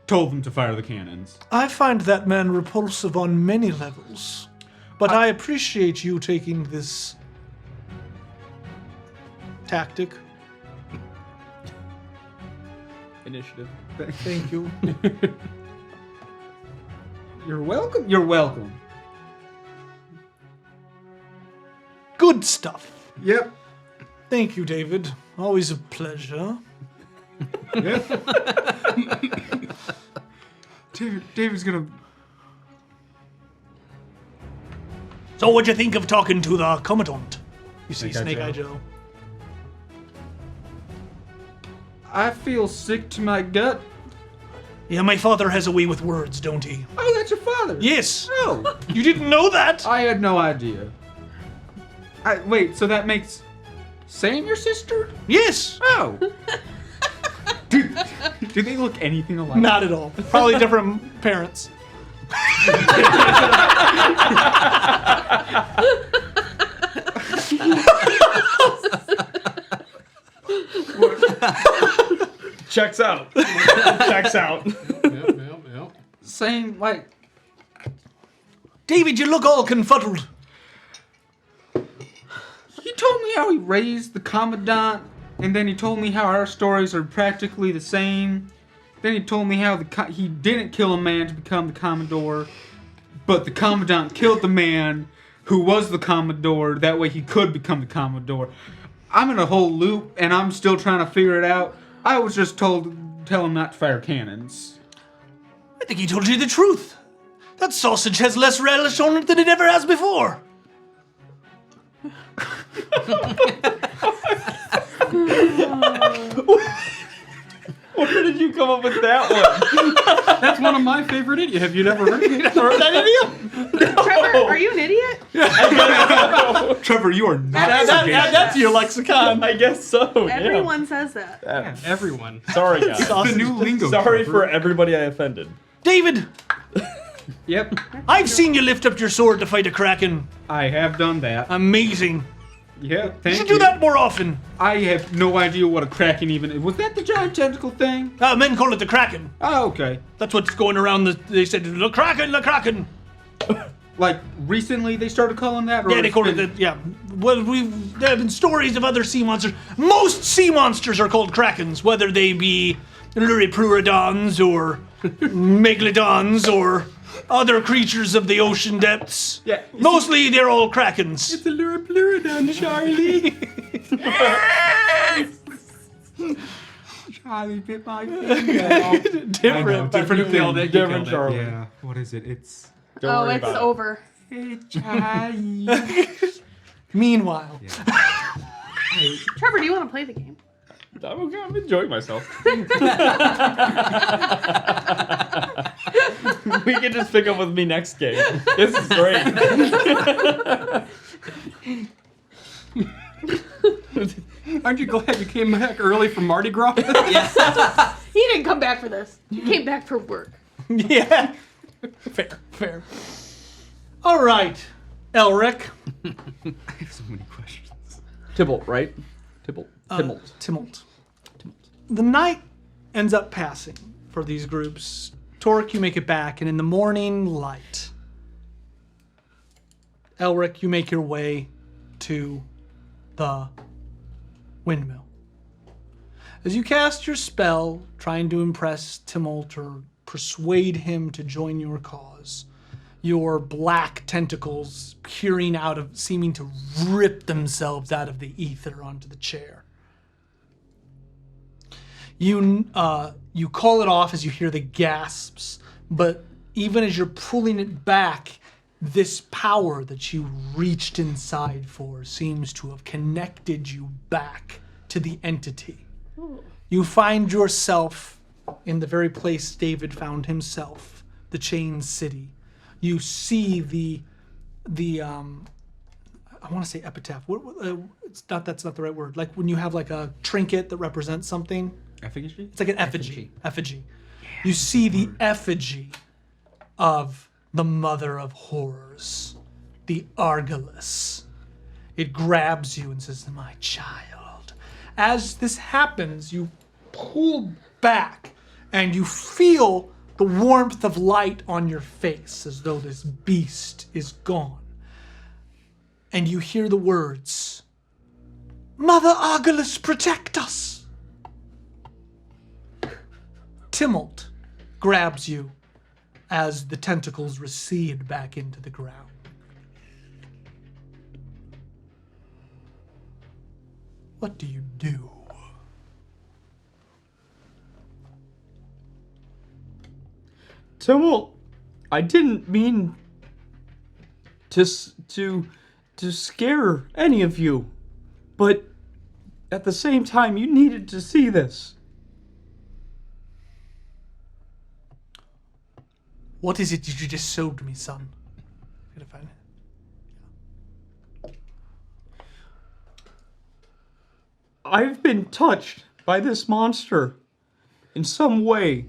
told them to fire the cannons. I find that man repulsive on many levels, but I appreciate you taking this tactic. Initiative. Thank you. You're welcome. You're welcome. Good stuff. Yep. Thank you, David. Always a pleasure. Yep. David's gonna. So what'd you think of talking to the Commandant? You see Snake-Eye Snake Eye Joe. Joe. I feel sick to my gut. Yeah, my father has a way with words, don't he? Oh, that's your father. Yes. Oh, You didn't know that? I had no idea. Wait, so that makes Sam your sister? Yes. Oh. do they look anything alike? Not at all. Probably different parents. Checks out. Checks out. Yep. Same, like. David, you look all confuddled. told me how he raised the Commandant, and then he told me how our stories are practically the same. Then he told me how he didn't kill a man to become the Commodore, but the Commandant killed the man who was the Commodore. That way he could become the Commodore. I'm in a whole loop, and I'm still trying to figure it out. I was just told to tell him not to fire cannons. I think he told you the truth. That sausage has less relish on it than it ever has before. Where did you come up with that one? That's one of my favorite idiots. Have you never heard of it? Heard that idiot? Trevor, are you an idiot? Trevor, you are not. Everyone That's your lexicon. I guess so. Everyone says that. Everyone. Sorry, guys. The new lingo. Sorry Trevor. for everybody I offended. David, Yep. I've seen you lift up your sword to fight a kraken. I have done that. Amazing. Yeah, You thank should you. do that more often. I have no idea what a kraken even is. Was that the giant tentacle thing? Men call it the kraken. Oh, okay. That's what's going around. They said, the kraken, the kraken. Like, recently they started calling that? Or Yeah, they it's call it been- that. Yeah. Well, there have been stories of other sea monsters. Most sea monsters are called krakens, whether they be luripuridons or megalodons or other creatures of the ocean depths. Yeah, you Mostly they're all krakens. The Luripuridon, Charlie. Charlie bit my finger. Different. Different killed thing. it. Different Charlie. Yeah, what is it? It's... Don't Oh, worry it's about over. Hey, Charlie. Meanwhile, Trevor, do you want to play the game? it. I'm okay. I'm enjoying myself. We can just pick up with me next game. This is great. Aren't you glad you came back early from Mardi Gras? He didn't come back for this. He came back for work. yeah. Fair. All right, Elric. I have so many questions. Tybalt, right? Tybalt. Tumult. The night ends up passing for these groups. Torque, you make it back, and in the morning light, Elric, you make your way to the windmill. As you cast your spell, trying to impress Tumult or persuade him to join your cause, your black tentacles peering out of, seeming to rip themselves out of the ether onto the chair. You call it off as you hear the gasps, but even as you're pulling it back, this power that you reached inside for seems to have connected you back to the entity. You find yourself in the very place David found himself, the Chain City. You see the I want to say epitaph. That's not the right word. Like when you have like a trinket that represents something. Effigy? It's like an effigy. You see the effigy of the mother of horrors, the Argolis. It grabs you and says, "My child." As this happens, you pull back and you feel the warmth of light on your face as though this beast is gone. And you hear the words, "Mother Argolis, protect us." Tumult grabs you as the tentacles recede back into the ground. What do you do? Tumult, I didn't mean to scare any of you, but at the same time, you needed to see this. What is it that you just showed me, son? Gotta find it. I've been touched by this monster in some way.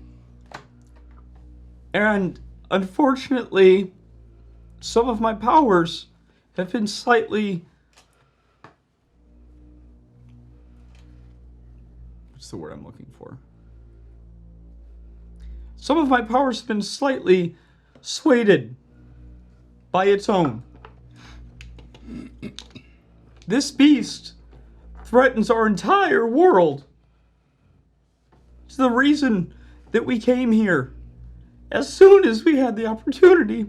And unfortunately, some of my powers have been slightly... What's the word I'm looking for? Some of my powers have been slightly swayed by its own. This beast threatens our entire world. It's the reason that we came here as soon as we had the opportunity.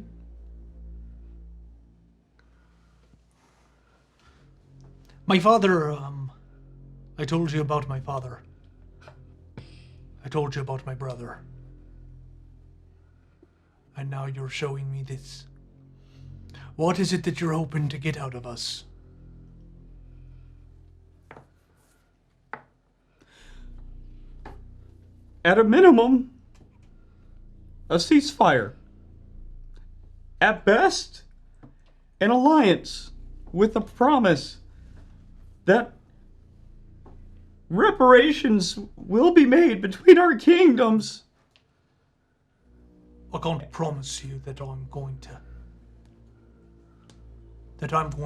My father, I told you about my father. I told you about my brother. And now you're showing me this. What is it that you're hoping to get out of us? At a minimum, a ceasefire. At best, an alliance with a promise that reparations will be made between our kingdoms. I can't promise you that I'm going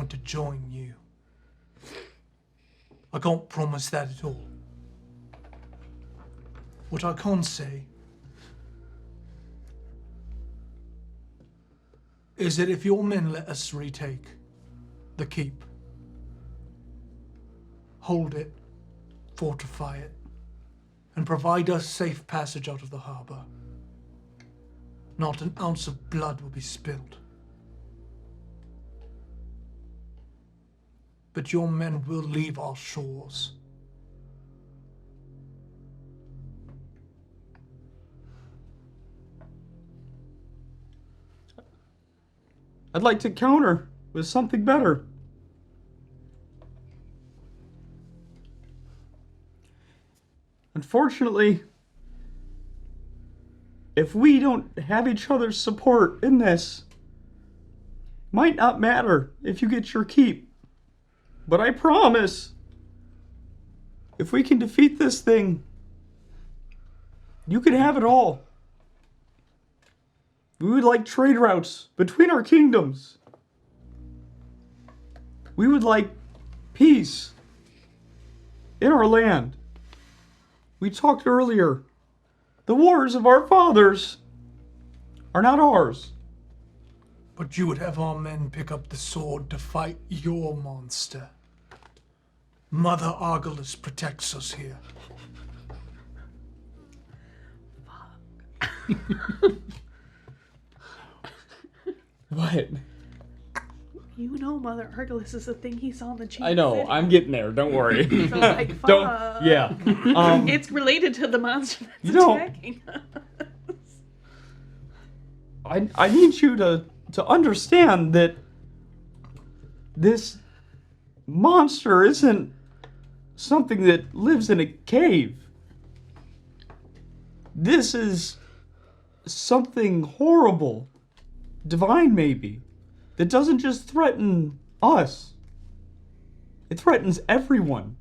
to join you. I can't promise that at all. What I can say is that if your men let us retake the keep, hold it, fortify it, and provide us safe passage out of the harbor, not an ounce of blood will be spilled. But your men will leave our shores. I'd like to counter with something better. Unfortunately, if we don't have each other's support in this, it might not matter if you get your keep. But I promise, if we can defeat this thing, you can have it all. We would like trade routes between our kingdoms. We would like peace in our land. We talked earlier. The wars of our fathers are not ours. But you would have our men pick up the sword to fight your monster. Mother Argolis protects us here. What? You know Mother Argolis is the thing he saw in the cheap I know, city. I'm getting there, don't worry. So like, fuck. Don't, yeah. It's related to the monster that's You know- attacking us. I need you to understand that this monster isn't something that lives in a cave. This is something horrible, divine maybe, that doesn't just threaten us. It threatens everyone.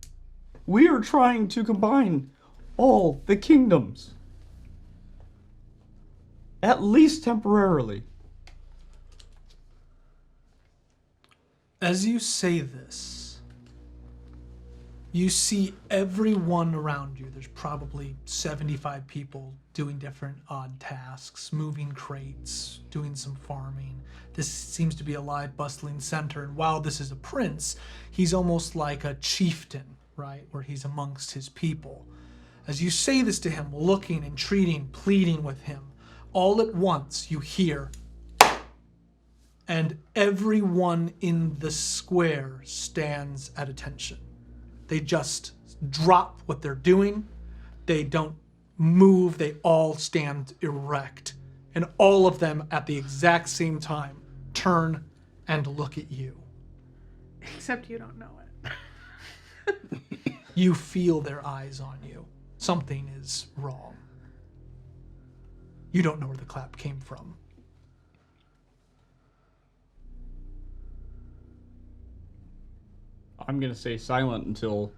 We are trying to combine all the kingdoms. At least temporarily. As you say this, you see everyone around you. There's probably 75 people doing different odd tasks, moving crates, doing some farming. This seems to be a live, bustling center. And while this is a prince, he's almost like a chieftain, right? Where he's amongst his people. As you say this to him, looking, entreating, pleading with him, all at once you hear, and everyone in the square stands at attention. They just drop what they're doing. They don't move. They all stand erect. And all of them at the exact same time turn and look at you. Except you don't know it. You feel their eyes on you. Something is wrong. You don't know where the clap came from. I'm gonna stay silent until...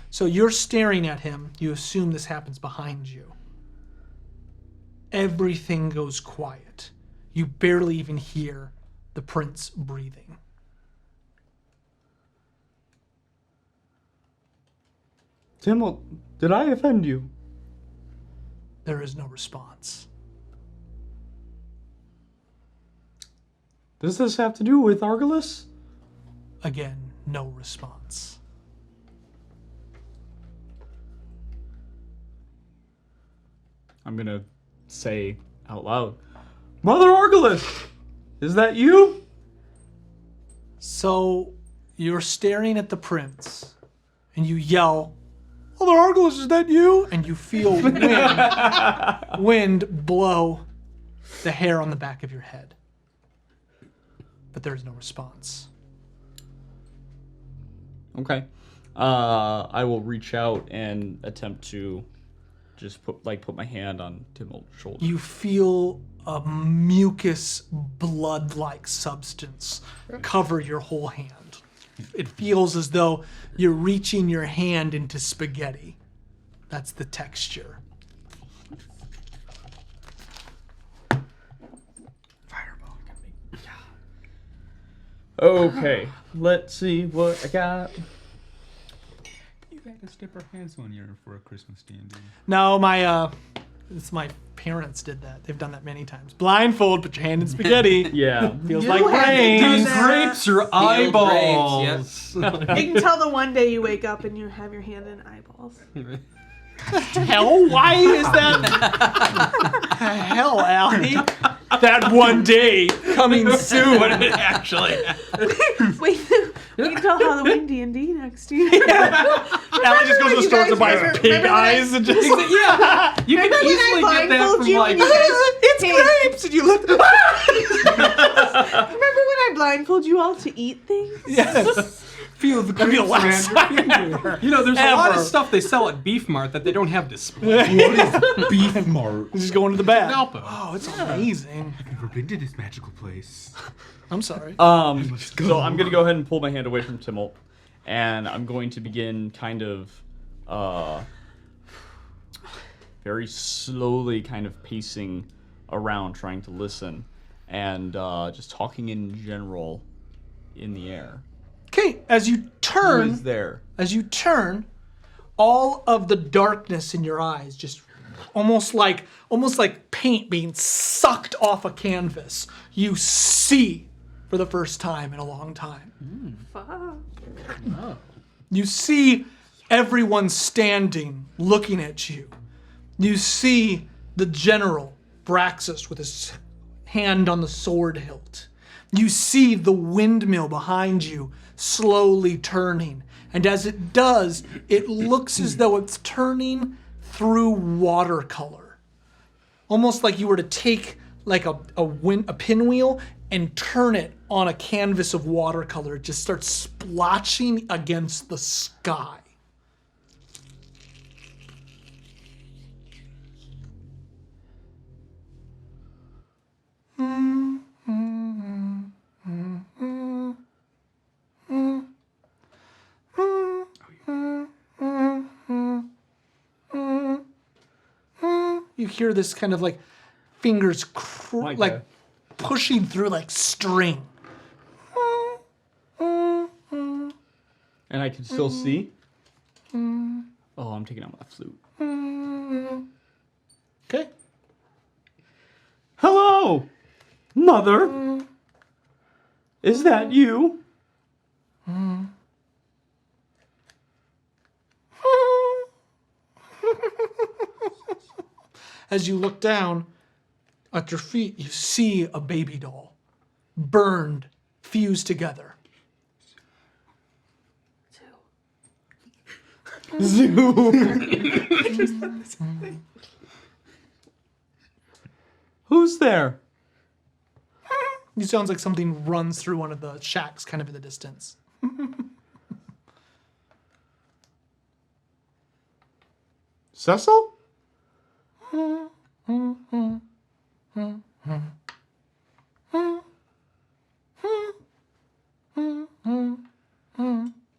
So you're staring at him. You assume this happens behind you. Everything goes quiet. You barely even hear the prince breathing. Tim, did I offend you? There is no response. Does this have to do with Argolis? Again, no response. I'm gonna say out loud, Mother Argalith, is that you? So you're staring at the prince, and you yell, Mother Argalith, is that you? And you feel wind blow the hair on the back of your head. But there's no response. Okay. I will reach out and attempt to just put my hand on Timmel's shoulder. You feel a mucus blood-like substance cover your whole hand. It feels as though you're reaching your hand into spaghetti. That's the texture. Okay, let's see what I got. You gotta step our hands one year for a Christmas D&D. No, it's my parents did that. They've done that many times. Blindfold, put your hand in spaghetti. Yeah. Feels You like have to rain. do These that. grapes are eyeballs. You can tell the one day you wake up and you have your hand in eyeballs. Hell, why is that? Hell, Allie. That one day coming soon. What did it actually? We can tell Halloween D&D next year. Allie just goes to the You store guys to buy remember- pig remember when I- eyes and just. Yeah, you can Remember when I easily get that blindfolded from you like. and you guys- It's Hey. grapes, and you look. Remember when I blindfold you all to eat things? Yes. Feel the grapes last time ever. You know, there's a lot of Ever. stuff they sell at Beef Mart that they don't have display. Beef Mart. Just go into the bag. Valpo. Oh, it's amazing. I've never been to this magical place. I'm sorry. So I'm gonna go ahead and pull my hand away from Timmel, and I'm going to begin kind of very slowly kind of pacing around, trying to listen, and just talking in general in the air. Okay, as you Who turn, is there? all of the darkness in your eyes just almost like paint being sucked off a canvas. You see for the first time in a long time. Fuck. You see everyone standing, looking at you. You see the general, Braxus, with his hand on the sword hilt. You see the windmill behind you slowly turning. And as it does, it looks as though it's turning through watercolor. Almost like you were to take like a pinwheel and turn it on a canvas of watercolor. It just starts splotching against the sky. You hear this kind of like fingers Like like a- pushing through like string. And I can still see? Oh, I'm taking out my flute. Okay. Hello, Mother. Is that you? As you look down at your feet, you see a baby doll, burned, fused together. Who's there? It sounds like something runs through one of the shacks kind of in the distance. Cecil?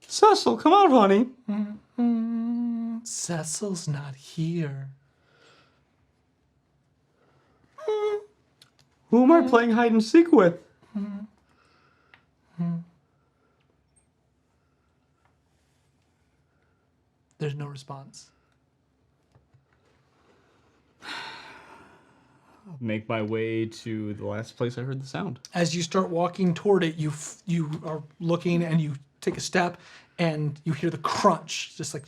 Cecil, come out, honey. Cecil's not here. Who am I playing hide and seek with? There's no response. I'll make my way to the last place I heard the sound. As you start walking toward it, you are looking and you take a step, and you hear the crunch, just like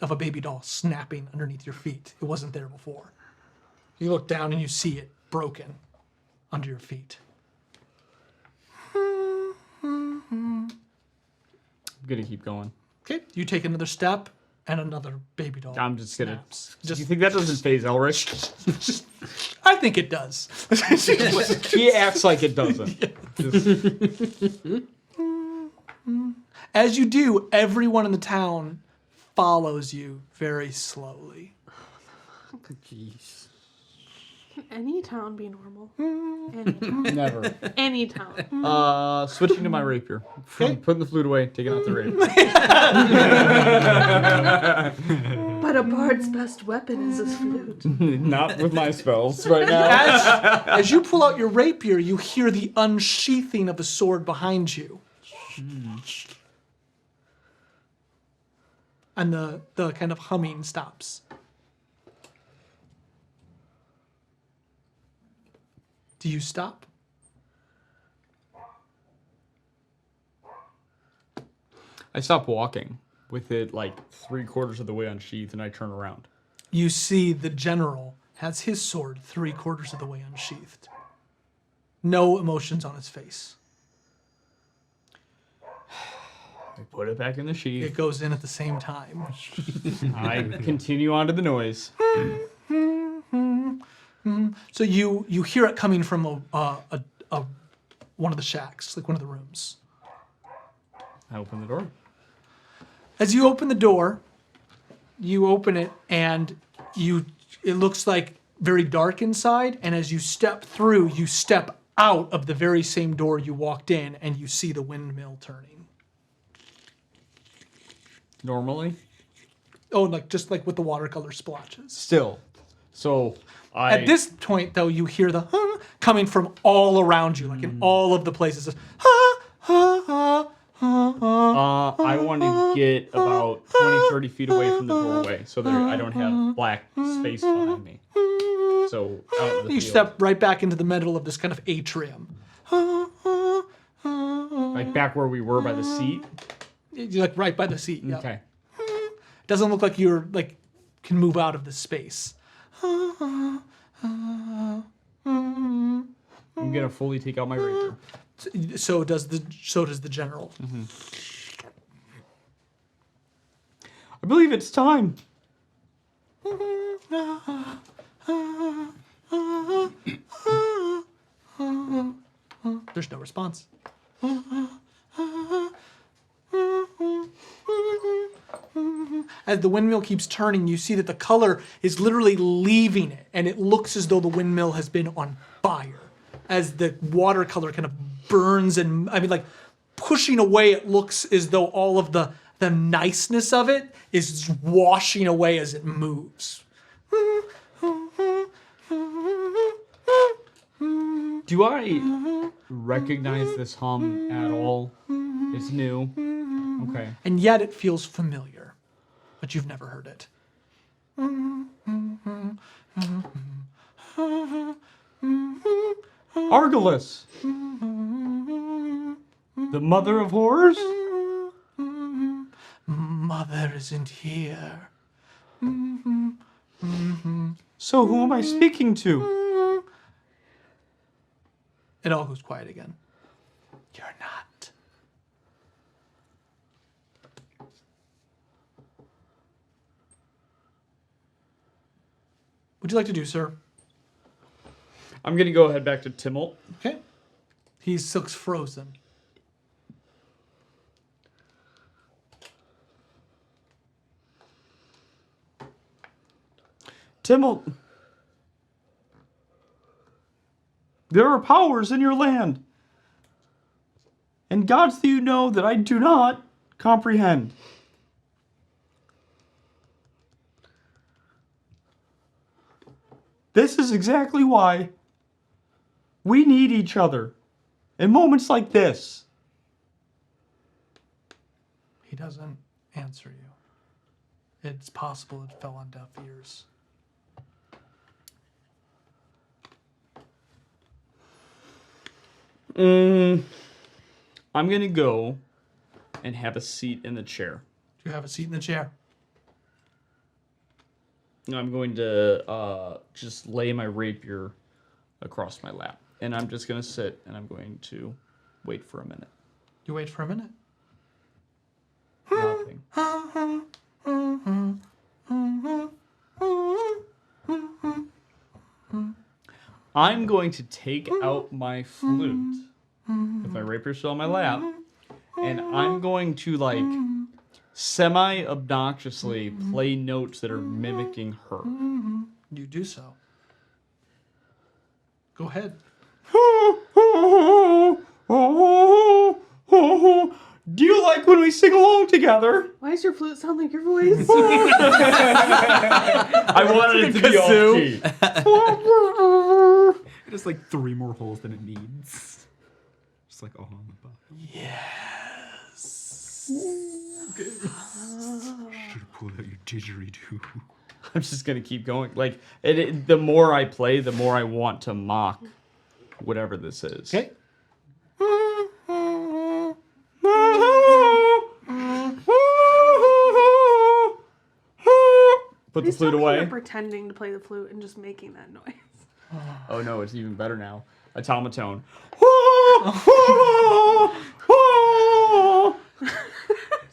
of a baby doll snapping underneath your feet. It wasn't there before. You look down and you see it broken under your feet. I'm gonna keep going. Okay, you take another step, and another baby doll. I'm just gonna. Just- you think that doesn't phase Elric? I think it does. He acts like it doesn't. As you do, everyone in the town follows you very slowly. Jeez. Can any town be normal? Any town. Never. Any town. Switching to my rapier. Putting the flute away, taking out the rapier. But a bard's best weapon is his flute. Not with my spells right now. As you pull out your rapier, you hear the unsheathing of a sword behind you. And the kind of humming stops. Do you stop? I stop walking with it like 3/4 of the way unsheathed, and I turn around. You see the general has his sword 3/4 of the way unsheathed. No emotions on his face. I put it back in the sheath. It goes in at the same time. I continue on to the noise. So you hear it coming from one of the shacks, like one of the rooms. I open the door. As you open the door, you open it and it looks like very dark inside, and as you step through, you step out of the very same door you walked in, and you see the windmill turning. Normally? Oh, just like with the watercolor splotches. Still. So At this point, though, you hear the coming from all around you, like in all of the places. I want to get about 20, 30 feet away from the doorway so that I don't have black space behind me. So out in the You field. step right back into the middle of this kind of atrium. Like back where we were by the seat. You're like right by the seat. Yep. Okay. Doesn't look like you're can move out of the space. I'm gonna fully take out my rapier. So does the general. I believe it's time. There's no response. As the windmill keeps turning, you see that the color is literally leaving it, and it looks as though the windmill has been on fire. As the watercolor kind of burns and, pushing away, it looks as though all of the niceness of it is washing away as it moves. Do I recognize this hum at all? It's new. Okay. And yet it feels familiar, but you've never heard it. Argalus! The mother of horrors? Mother isn't here. So who am I speaking to? It all goes quiet again. You're not. What'd you like to do, sir? I'm gonna go head back to Timmelt. Okay. He looks frozen. Timmelt. There are powers in your land. And gods that you know that I do not comprehend. This is exactly why we need each other in moments like this. He doesn't answer you. It's possible it fell on deaf ears. I'm gonna go and have a seat in the chair. You have a seat in the chair. I'm going to just lay my rapier across my lap. And I'm just going to sit and I'm going to wait for a minute. You wait for a minute. Nothing. I'm going to take out my flute with my rapier still on my lap, and I'm going to, like, semi-obnoxiously play notes that are mimicking her. You do so. Go ahead. Do you like when we sing along together? Why does your flute sound like your voice? I wanted it to be off-key. It has like 3 more holes than it needs. Just like all on the bottom. Yes. Should have pulled out your didgeridoo. I'm just gonna keep going. Like, the more I play, the more I want to mock whatever this is. Okay. Put the Please flute tell me you're away. pretending to play the flute and just making that noise. Oh no, it's even better now. Automaton.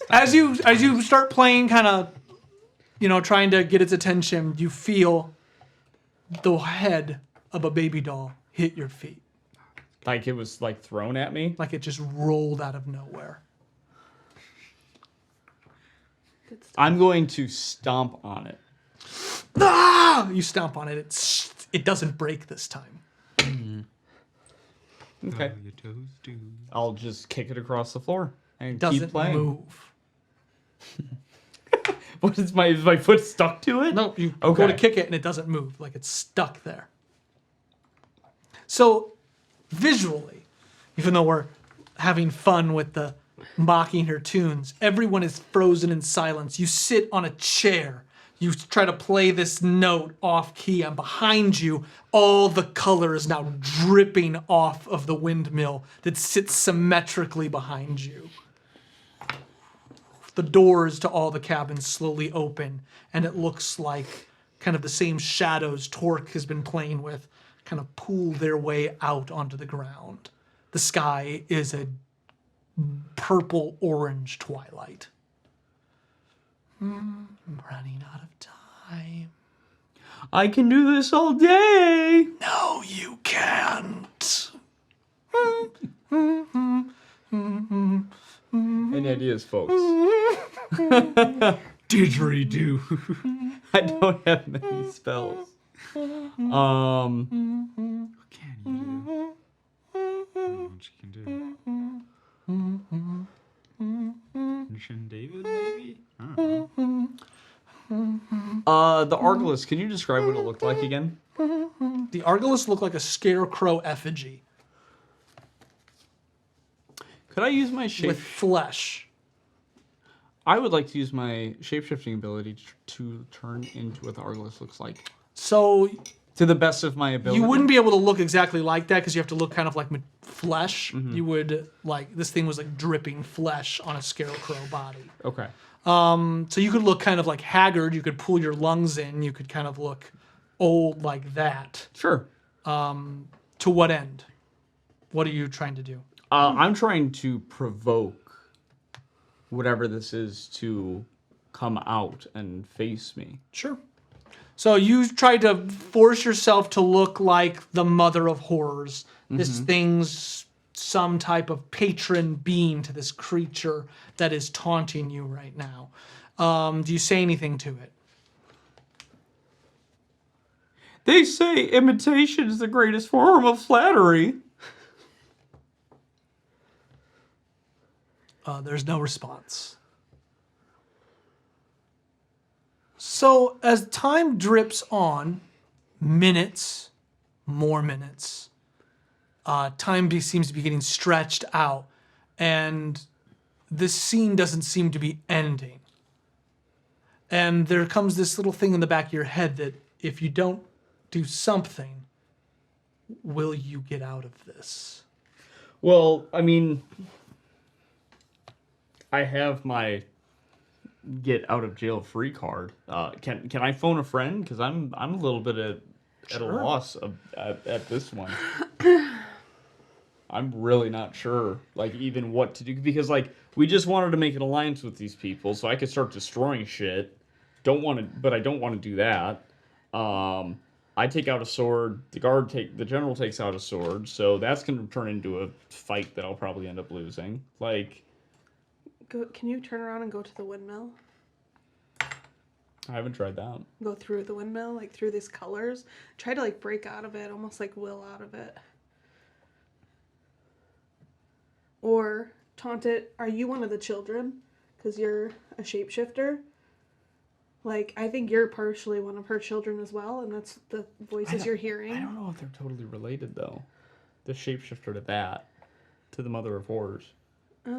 As you start playing, kind of, trying to get its attention, you feel the head of a baby doll hit your feet, Like it was like thrown at me. like it just rolled out of nowhere. Good stuff. I'm going to stomp on it. Ah! You stomp on it. It doesn't break this time. Okay. Your toes do. I'll just kick it across the floor and Doesn't keep playing. move. What is my foot stuck to it? No, you Okay. go to kick it and it doesn't move. Like it's stuck there. So, visually, even though we're having fun with the mocking her tunes, everyone is frozen in silence. You sit on a chair. You try to play this note off key, and behind you, all the color is now dripping off of the windmill that sits symmetrically behind you. The doors to all the cabins slowly open, and it looks like kind of the same shadows Torque has been playing with kind of pool their way out onto the ground. The sky is a purple-orange twilight. I'm running out of time. I can do this all day. No, you can't. Any ideas, folks? Didgeridoo. I don't have many spells. What can you do? What you can do? Mission David, maybe? I don't know. The Arglist, can you describe what it looked like again? The Argolus look like a scarecrow effigy Could I use my shape? with flesh. I would like to use my shapeshifting ability to turn into what the Arglist looks like. So To the best of my ability. you wouldn't be able to look exactly like that because you have to look kind of like flesh. You would, like, this thing was like dripping flesh on a scarecrow body. Okay. So you could look kind of like haggard. You could pull your lungs in. You could kind of look old like that. Sure. To what end? What are you trying to do? I'm trying to provoke whatever this is to come out and face me. Sure. So you try to force yourself to look like the mother of horrors. This thing's some type of patron being to this creature that is taunting you right now. Do you say anything to it? They say imitation is the greatest form of flattery. There's no response. So as time drips on, minutes, more minutes, seems to be getting stretched out, and this scene doesn't seem to be ending. And there comes this little thing in the back of your head that if you don't do something, will you get out of this? Well, I mean, I have my get out of jail free card. Can I phone a friend? Because I'm a little bit at a loss at this one. I'm really not sure, like, even what to do, because, like, we just wanted to make an alliance with these people so I could start destroying shit. But I don't want to do that. I take out a sword. The general takes out a sword. So that's going to turn into a fight that I'll probably end up losing. Like, Can you turn around and go to the windmill? I haven't tried that. Go through the windmill, like through these colors. Try to like break out of it, almost like will out of it. Or taunt it. Are you one of the children? Because you're a shapeshifter. Like, I think you're partially one of her children as well, and that's the voices you're hearing. I don't know if they're totally related, though. The shapeshifter to the Mother of Horrors.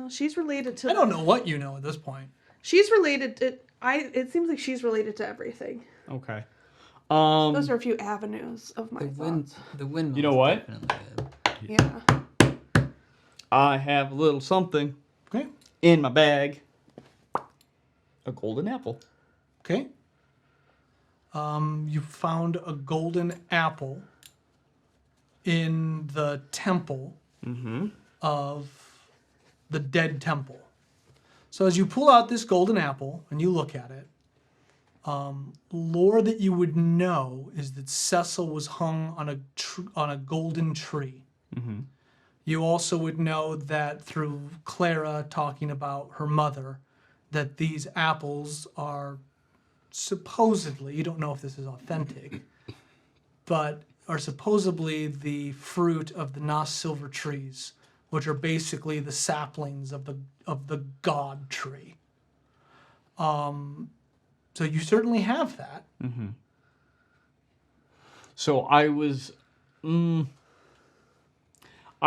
She's related to... I don't know what you know at this point. She's related to... It seems like she's related to everything. Okay. Those are a few avenues of my thoughts. The windmill. You know what? Yeah. I have a little something Okay. in my bag. A golden apple. Okay. You found a golden apple in the temple of the dead temple. So as you pull out this golden apple and you look at it, lore that you would know is that Cecil was hung on a golden tree. You also would know that through Clara talking about her mother, that these apples are supposedly, you don't know if this is authentic, but are supposedly the fruit of the Nos silver trees, which are basically the saplings of the god tree. So you certainly have that. So I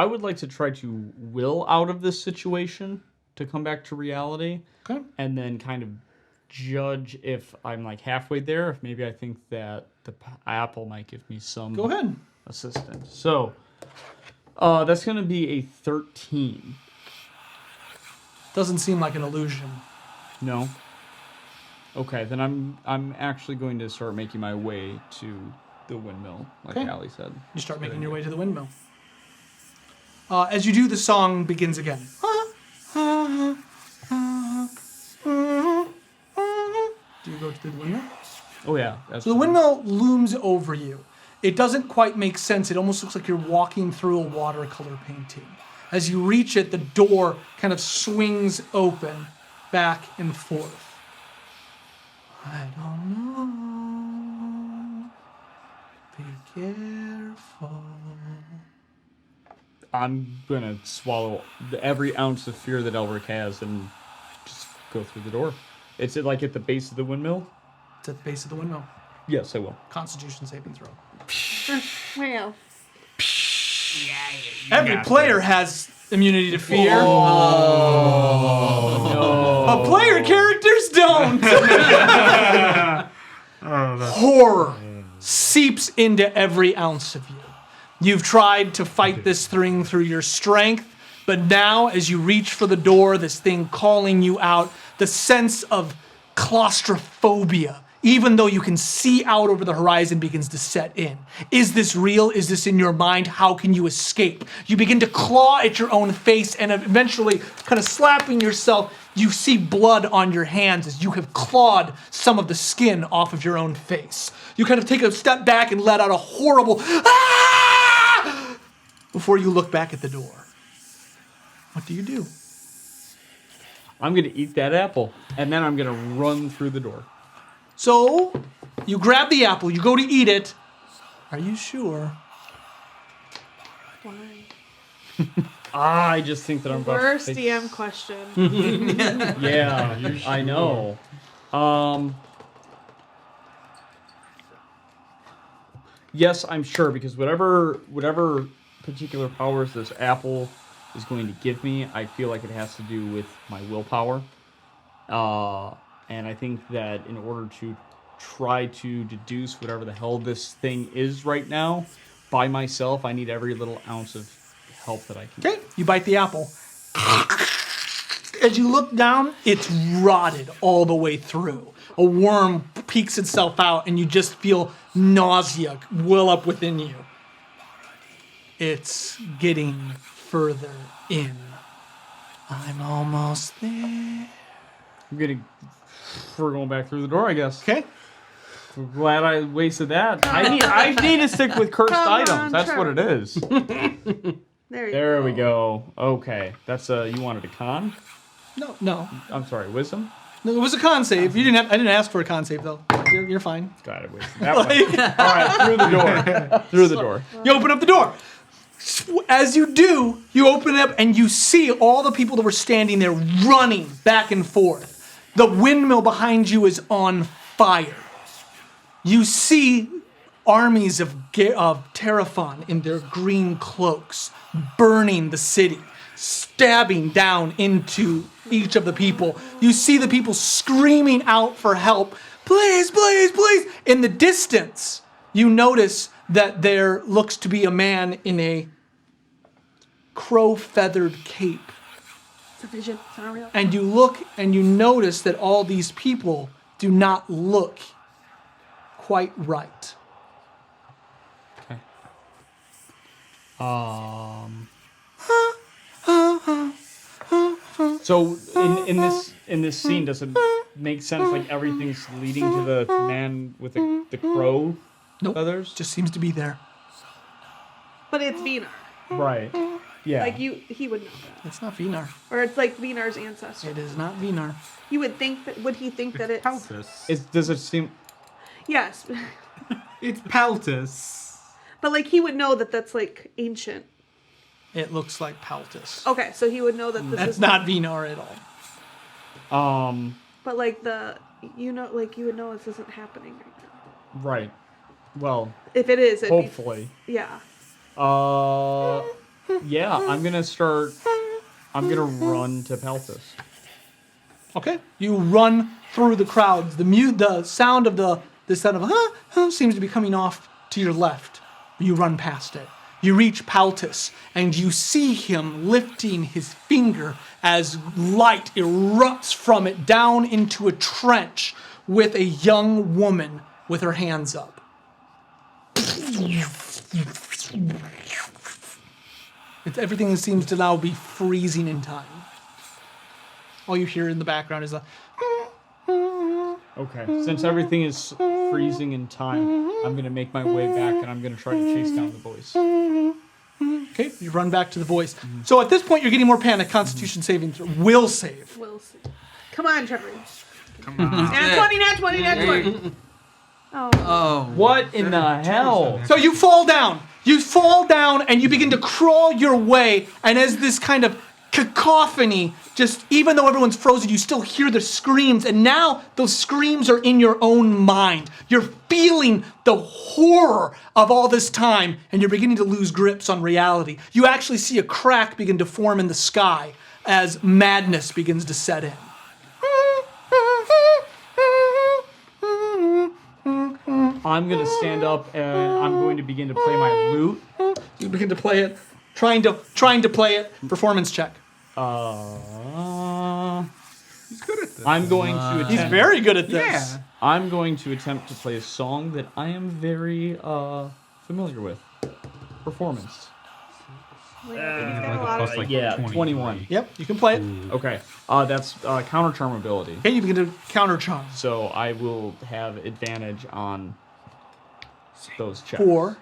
would like to try to will out of this situation to come back to reality. Okay. And then kind of judge if I'm like halfway there, if maybe I think that the apple might give me some Go ahead. assistance. So that's going to be a 13. Doesn't seem like an illusion. No. Okay, then I'm actually going to start making my way to the windmill, like Okay. Allie said. You start making your way to the windmill. As you do, the song begins again. Do you go to the windmill? Oh yeah. So the windmill looms over you. It doesn't quite make sense. It almost looks like you're walking through a watercolor painting. As you reach it, the door kind of swings open back and forth. I don't know. Be careful. I'm gonna swallow every ounce of fear that Elric has and just go through the door. It's like at the base of the windmill? It's at the base of the windmill. Yes, I will. Constitution saving throw. Wow. Every player has immunity to fear. No. But player characters don't. Horror seeps into every ounce of you. You've tried to fight this thing through your strength, but now as you reach for the door, this thing calling you out, the sense of claustrophobia, even though you can see out over the horizon, begins to set in. Is this real? Is this in your mind? How can you escape? You begin to claw at your own face, and eventually, kind of slapping yourself, you see blood on your hands as you have clawed some of the skin off of your own face. You kind of take a step back and let out a horrible "Ah!" before you look back at the door. What do you do? I'm gonna eat that apple, and then I'm gonna run through the door. So, you grab the apple, you go to eat it. Are you sure? Why? I just think that I'm about Worst to DM question. Yeah, I know. Yes, I'm sure, because whatever particular powers this apple is going to give me, I feel like it has to do with my willpower. And I think that in order to try to deduce whatever the hell this thing is right now, by myself, I need every little ounce of help that I can. Okay, you bite the apple. as you look down, it's rotted all the way through. A worm peeks itself out, and you just feel nausea well up within you. It's getting further in. I'm almost there. We're going back through the door, I guess. Okay. I'm glad I wasted that. I need to stick with cursed Come items. on, That's what Trevor. it is. There We go. Okay, that's you wanted a con? No. I'm sorry, wisdom. No, it was a con save. I didn't ask for a con save though. You're fine. Glad I wasted that one. All right, through the door. Through the door. You open up the door. As you do, you open it up and you see all the people that were standing there running back and forth. The windmill behind you is on fire. You see armies of Terraphon in their green cloaks burning the city, stabbing down into each of the people. You see the people screaming out for help. Please, please, please. In the distance, you notice that there looks to be a man in a crow-feathered cape. It's a vision. It's not real. And you look and you notice that all these people do not look quite right. So in this scene, does it make sense? Like everything's leading to the man with the crow Nope. feathers? Just seems to be there. But it's Vinar. Right. Yeah. Like he would know that. It's not Vinar. Or it's like Vinar's ancestor. It is not Vinar. You would think that. Would he think that it's? Paltus. Does it seem? Yes, It's Paltus. but like he would know that that's like ancient. It looks like Paltus. Okay, so he would know that this That's is not Vinar at all. But like you would know this isn't happening right now. Right. Well, If it is, it'd hopefully. be, yeah. Yeah, I'm gonna run to Paltus. Okay. You run through the crowds. The sound of the sound of seems to be coming off to your left. You run past it. You reach Paltus, and you see him lifting his finger as light erupts from it down into a trench with a young woman with her hands up. Everything seems to now be freezing in time. All you hear in the background is a... Okay. Since everything is freezing in time, I'm gonna make my way back and I'm gonna try to chase down the voice. Okay, you run back to the voice. So at this point, you're getting more panic. Constitution saving throw. Will save. We'll see. Come on, Trevor. Come on. Nat 20, nat 20, nat 20. Oh. Oh. What in the hell? So you fall down. You fall down and you begin to crawl your way. And as this kind of cacophony, just even though everyone's frozen, you still hear the screams. And now those screams are in your own mind. You're feeling the horror of all this time, and you're beginning to lose grips on reality. You actually see a crack begin to form in the sky as madness begins to set in. I'm gonna stand up and I'm going to begin to play my lute. You begin to play it, trying to play it. Performance check. He's good at this. I'm going to attempt. He's very good at this. Yeah. I'm going to attempt to play a song that I am very familiar with. Performance. Yeah, 21. Yep, you can play it. Okay. That's counter charm ability. Okay, you begin to counter charm. So I will have advantage on those checks. 4.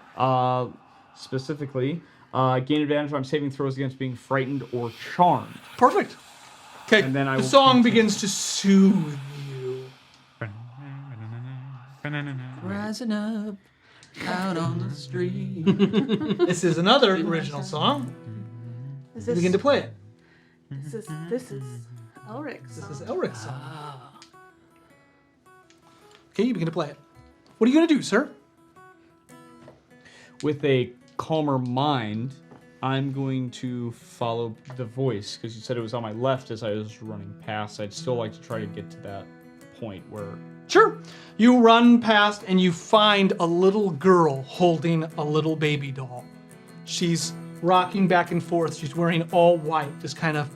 Specifically, gain advantage on saving throws against being frightened or charmed. Perfect. Okay, And then I the will song continue. begins to soothe you. Rising up out on the street. This is another original song. Is You this, begin to play it. this is Elric's. This is Elric's song. Okay, you begin to play it. What are you going to do, sir? With a calmer mind, I'm going to follow the voice, because you said it was on my left as I was running past. I'd still like to try to get to that point where... Sure. You run past and you find a little girl holding a little baby doll. She's rocking back and forth. She's wearing all white, just kind of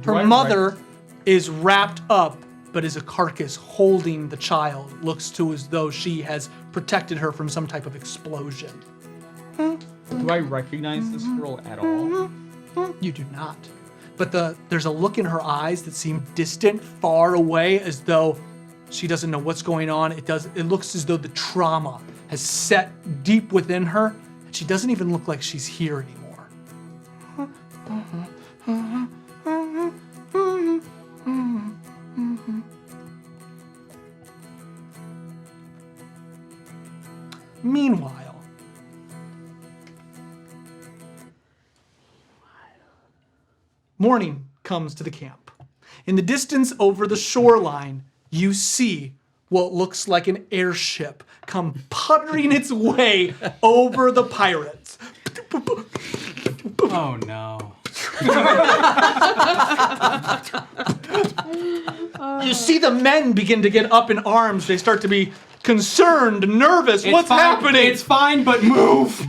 Her mother is wrapped up, but is a carcass holding the child. Looks to as though she has protected her from some type of explosion. Do I recognize this girl at all? You do not. But there's a look in her eyes that seem distant, far away, as though she doesn't know what's going on. It looks as though the trauma has set deep within her. And she doesn't even look like she's here anymore. Meanwhile, morning comes to the camp. In the distance over the shoreline, you see what looks like an airship come puttering its way over the pirates. Oh no. You see the men begin to get up in arms. They start to be concerned, nervous. What's happening? It's fine, but move.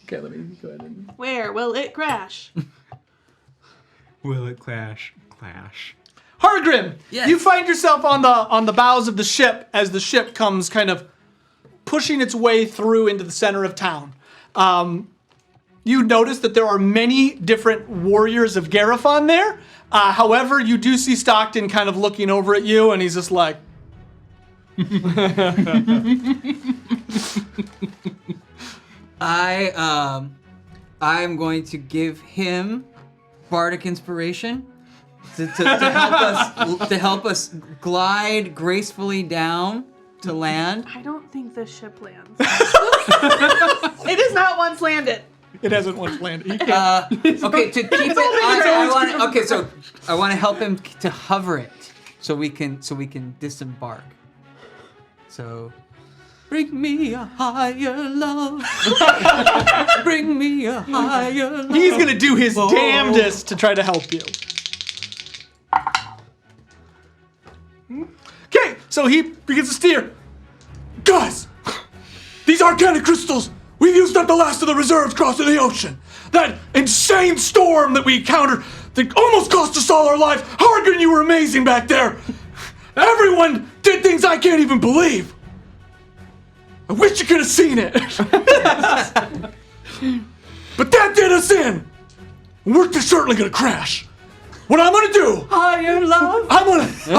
Okay, let me go ahead and... Where will it crash? Will it clash? Clash. Hargrim, Yes. you find yourself on the bows of the ship as the ship comes kind of pushing its way through into the center of town. You notice that there are many different warriors of Garifon there. However, you do see Stockton kind of looking over at you, and he's just like... I'm going to give him bardic inspiration to help us glide gracefully down to land. I don't think this ship lands. It has not once landed. It hasn't once landed. He can't. Okay, to keep it. So I want to help him to hover it, so we can disembark. So, bring me a higher love. Bring me a higher love. He's gonna do his damnedest to try to help you. Okay, so he begins to steer. Guys, these Arcana crystals, we've used up the last of the reserves crossing the ocean. That insane storm that we encountered that almost cost us all our lives. Hargrim, you were amazing back there. Everyone did things I can't even believe. I wish you could have seen it. But that did us in. We're certainly gonna crash. What I'm gonna do, Higher love. I'm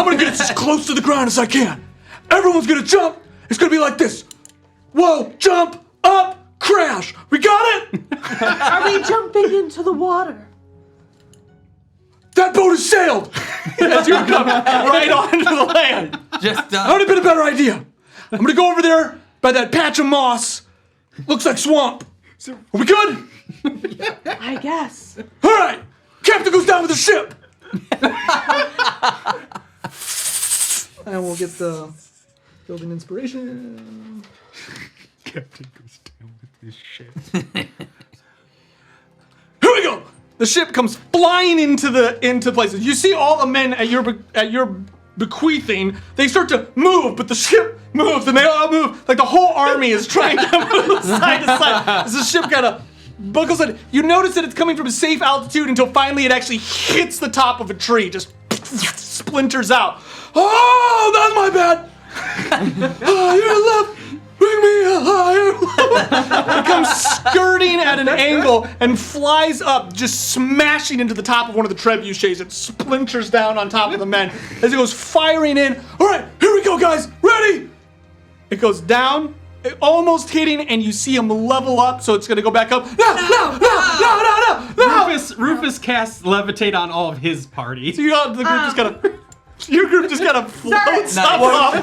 gonna get as close to the ground as I can. Everyone's gonna jump. It's gonna be like this. Whoa, jump, up, crash. We got it? Are we jumping into the water? That boat has sailed. As you come right onto the land. Just That would have been a better idea. I'm gonna go over there by that patch of moss. Looks like swamp. Are we good? I guess. All right. Captain goes down with the ship. And we'll get the building inspiration. Captain goes down with this shit. Here we go. The ship comes flying into places. You see all the men at your bequeathing. They start to move, but the ship moves, and they all move. Like the whole army is trying to move side to side. As the ship kind of buckles in. You notice that it's coming from a safe altitude until finally it actually hits the top of a tree. Just splinters out. Oh, that's my bad. Higher love, bring me a higher love. It comes skirting at an angle and flies up, just smashing into the top of one of the trebuchets. It splinters down on top of the men as it goes firing in. All right, here we go, guys. Ready? It goes down, almost hitting, and you see him level up, so it's gonna go back up. No. Rufus casts levitate on all of his party. So you got the group just gotta. Your group just gotta float stuff off.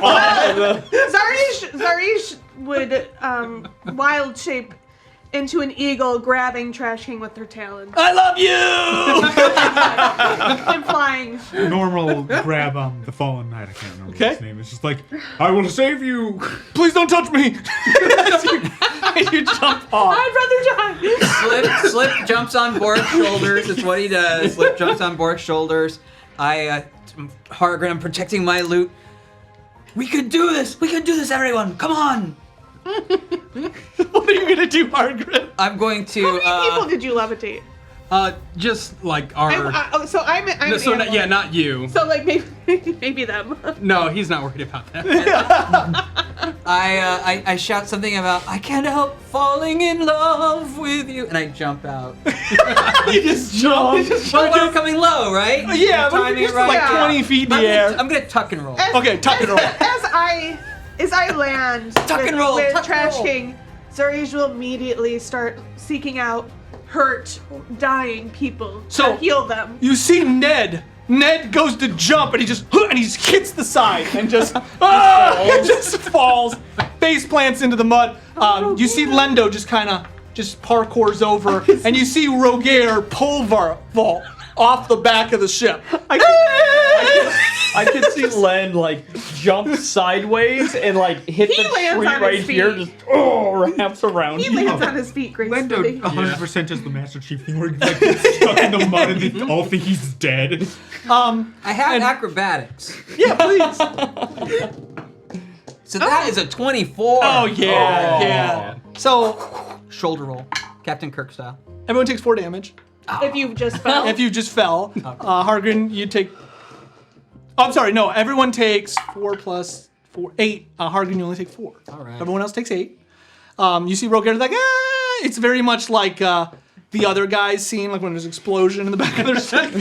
Zarish would wild shape into an eagle, grabbing Trash King with her talons I love you. and flying. Normal grab on the fallen knight. I can't remember Okay. his name. It's just like, I will save you. Please don't touch me. As you jump off. I'd rather die. Slip jumps on Bork's shoulders. That's what he does. Slip jumps on Bork's shoulders. Hargrim protecting my loot. We could do this. We can do this, everyone. Come on. What are you gonna do, Margaret? I'm going to. How many people did you levitate? Just like our. I'm no, an so animal. not you. So like maybe them. No, he's not worried about that. I shout something about I can't help falling in love with you, and I jump out. You just jump. Well, we're coming low, right? Yeah, but Timing you're it just like Yeah. 20 feet in the air. I'm gonna tuck and roll. Okay, tuck and roll. As I land Tuck and roll, with tuck and Trash roll. King, Zarish will immediately start seeking out hurt, dying people So- to heal them. You see Ned. Ned goes to jump and he just hits the side and just just falls, face plants into the mud. You see Lendo just kind of parkours over, and you see Rogaire pole vault off the back of the ship. I could see Len like jump sideways and like hit He the lands tree on right his here, feet. just wraps around He you. lands on his feet gracefully. Lendo 100% is the Master Chief thing where he's like gets stuck in the mud and they all think he's dead. I have acrobatics. Yeah, please. So that is a 24. Oh yeah. So Shoulder roll, Captain Kirk style. everyone takes 4 damage. If you just fell. If you just fell, Hargren, you take. Oh, I'm sorry. No, everyone takes 4 plus 4, 8. Hargren, you only take 4. All right. Everyone else takes 8. You see Rogaire like, It's very much like the other guys scene, like when there's an explosion in the back of their ship.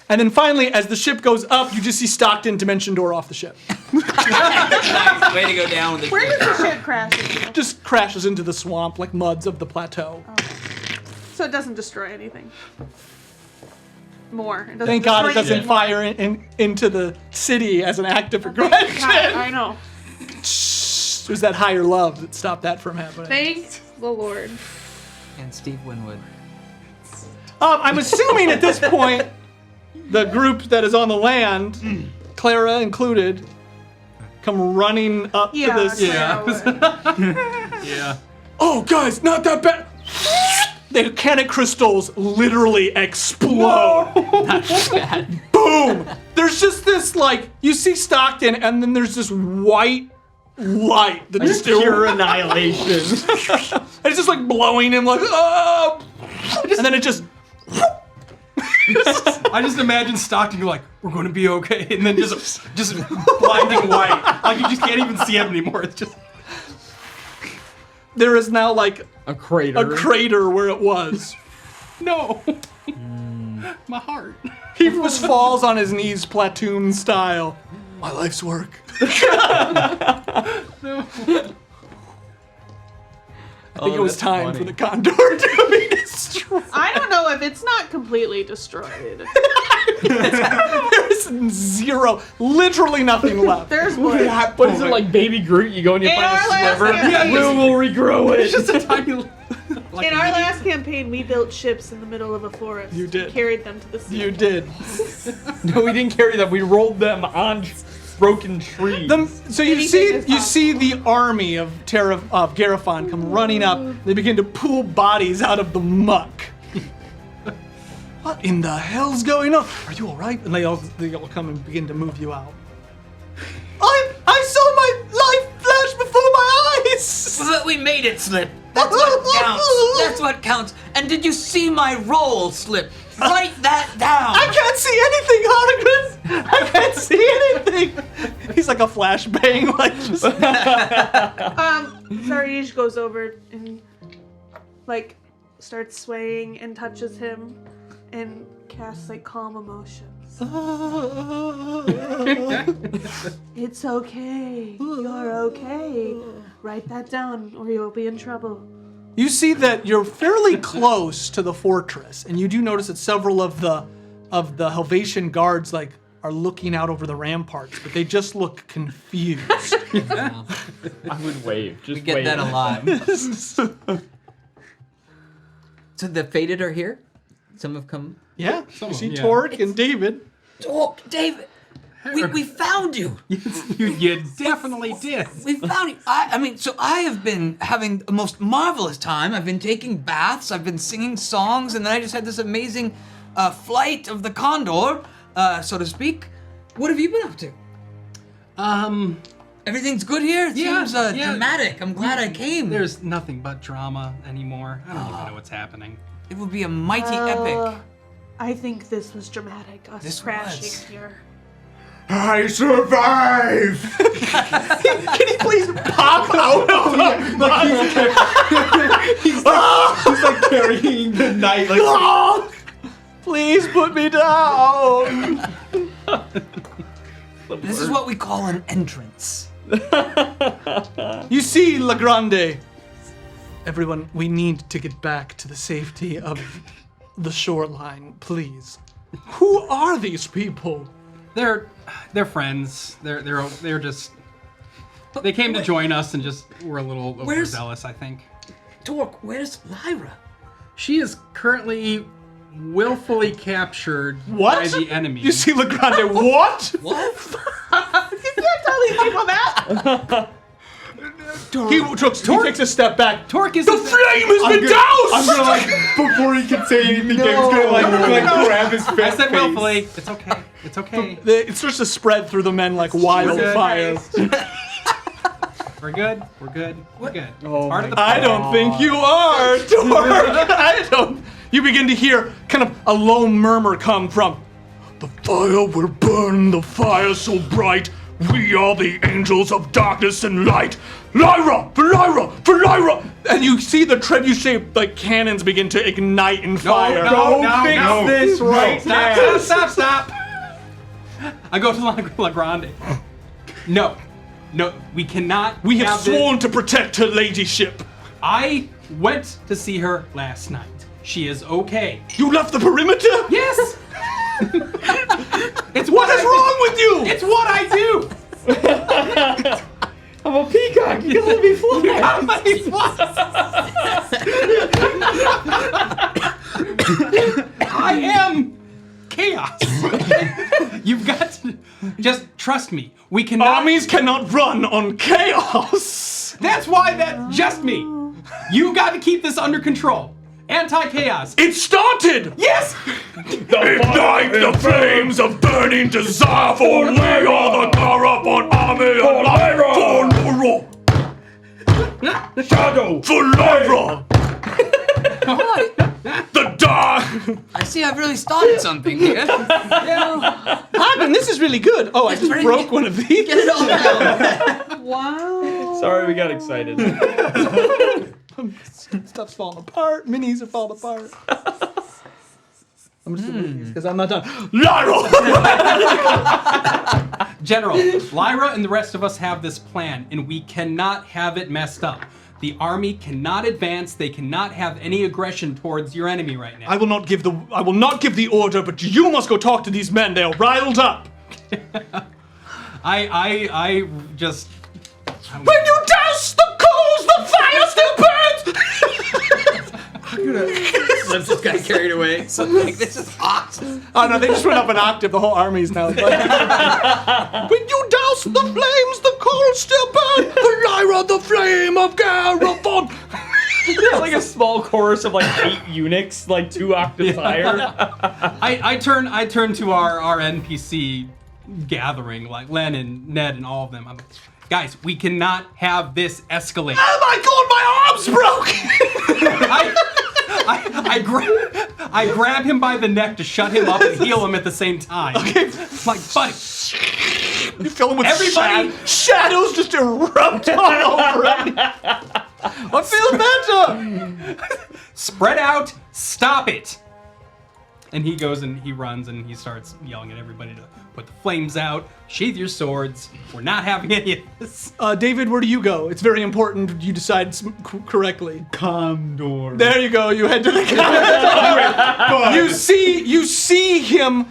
And then finally, as the ship goes up, you just see Stockton Dimension Door off the ship. Nice. Way to go down with the Where does the ship crash into? Just crashes into the swamp like muds of the plateau. So it doesn't destroy anything. More. It doesn't Thank God it destroy doesn't anything. fire into the city as an act of aggression. God, I know. It was that higher love that stopped that from happening. Thank the Lord. And Steve Winwood. I'm assuming at this point, the group that is on the land, Clara included, come running up Yeah. to this. Clara would. Yeah. Oh, guys, not that bad. The volcanic crystals literally explode. Boom! There's just this, like, you see Stockton, and then there's this white light that just Pure annihilation. and it's just like blowing him, like, oh! And then it just. I just imagine Stockton like, we're going to be okay, and then just blinding white. Like you just can't even see him anymore. It's just There is now, like, A crater. a crater where it was. no. My heart. He just falls on his knees, platoon style. My life's work. I think it was time for the condor to be destroyed. I don't know if it's not completely destroyed. There's zero, literally nothing left. There's wood. What is it, like Baby Groot? You go and you In find our a last sliver. campaign- We will regrow it. Just a tiny. Like In our last campaign, we built ships in the middle of a forest. You did. And carried them to the sea. You did. No, we didn't carry them. We rolled them on broken trees. So you Anything is see the army of Garifon come running up. They begin to pull bodies out of the muck. What in the hell's going on? Are you all right? And they all come and begin to move you out. I saw my life flash before my eyes. But we made it, Slip. That's what counts. That's what counts. And did you see my roll, Slip? Write that down. I can't see anything, Hargren. I can't see anything. He's like a flashbang, like just. Zarish goes over and, like, starts swaying and touches him and casts, like, calm emotions. It's okay. You're okay. Write that down or you'll be in trouble. You see that you're fairly close to the fortress, and you do notice that several of the Helvetian guards like are looking out over the ramparts, but they just look confused. I would wave. Just We get wave. that a lot. So the Fated are here? Some have come. Yeah, you see yeah. Torque and David. Oh, David! We found you! You definitely did. We found you! I mean, so I have been having the most marvelous time. I've been taking baths, I've been singing songs, and then I just had this amazing flight of the condor, so to speak. What have you been up to? Everything's good here? It Yeah, seems yeah. dramatic. I'm glad I came. There's nothing but drama anymore. I don't even know what's happening. It would be a mighty epic. I think this was dramatic. Us This crashing was. here. I survive! Can he please pop out of He's like carrying the knight. Like, Oh, please put me down. This is what we call an entrance. You see, La Grande. Everyone, we need to get back to the safety of the shoreline, please. Who are these people? They're friends. They're just. They came to join us and just were a little overzealous, I think. Dork, where's Lyra? She is currently willfully captured What? by the enemy. You see, La Grande, what? What? You can't tell these people that. He takes a step back. Torque is The flame has been doused! I'm gonna like, before he can say anything, Dave's gonna like grab his face. I said willfully. It's okay. It's okay. It starts to spread through the men like wildfire. We're good. We're good. We're good. Oh Part of the I plan. don't think you are, Dork. I don't. You begin to hear kind of a low murmur come from the fire will burn, the fire so bright. We are the angels of darkness and light. Lyra, for Lyra, for Lyra. And you see the trebuchet like cannons begin to ignite in fire. No, this right Stop. I go to La Grande. No, we cannot. We have this. sworn to protect her ladyship. I went to see her last night. She is okay. You left the perimeter? Yes. It's What is wrong with you? It's what I do. I'm a peacock. You gotta let me fly. I am chaos. You've got to just trust me. We cannot. Armies cannot run on chaos. That's why that's just me. You got to keep this under control. Anti-chaos. It started. Yes. Ignite the flames of burning desire for we are the Darrell army of Lyra. For Lyra. Shadow! For Lyra. What? The dark. I see I've really started something here. Hagen, this is really good. Oh, I just Bring broke it. one of these. Get it all down. Wow. Sorry, we got excited. Stuff's falling apart. Minis are falling apart. I'm just because I'm not done. Lyra. General, Lyra and the rest of us have this plan, and we cannot have it messed up. The army cannot advance. They cannot have any aggression towards your enemy right now. I will not give the order, but you must go talk to these men. They are riled up. I just. When you douse the coals, the fire still burns. Slips just got carried away. So like, this is hot. Oh no, they just went up an octave. The whole army's now. When you douse the flames, the coals still burn. For Lyra, the flame of Garafon. There's like a small chorus of like 8 eunuchs, like 2 octaves higher. I turn to our NPC gathering, like Len and Ned and all of them. I'm like, guys, we cannot have this escalate. Oh my god, my arm's broke. I grab him by the neck to shut him up and heal him at the same time. Okay. Like, buddy, You fill him with Everybody- shadows just erupt all over him. I feel better. spread out, stop it. And he goes and he runs and he starts yelling at everybody to put the flames out, sheathe your swords. We're not having any of this. David, where do you go? It's very important you decide correctly. Condor. There you go. You head to the You see him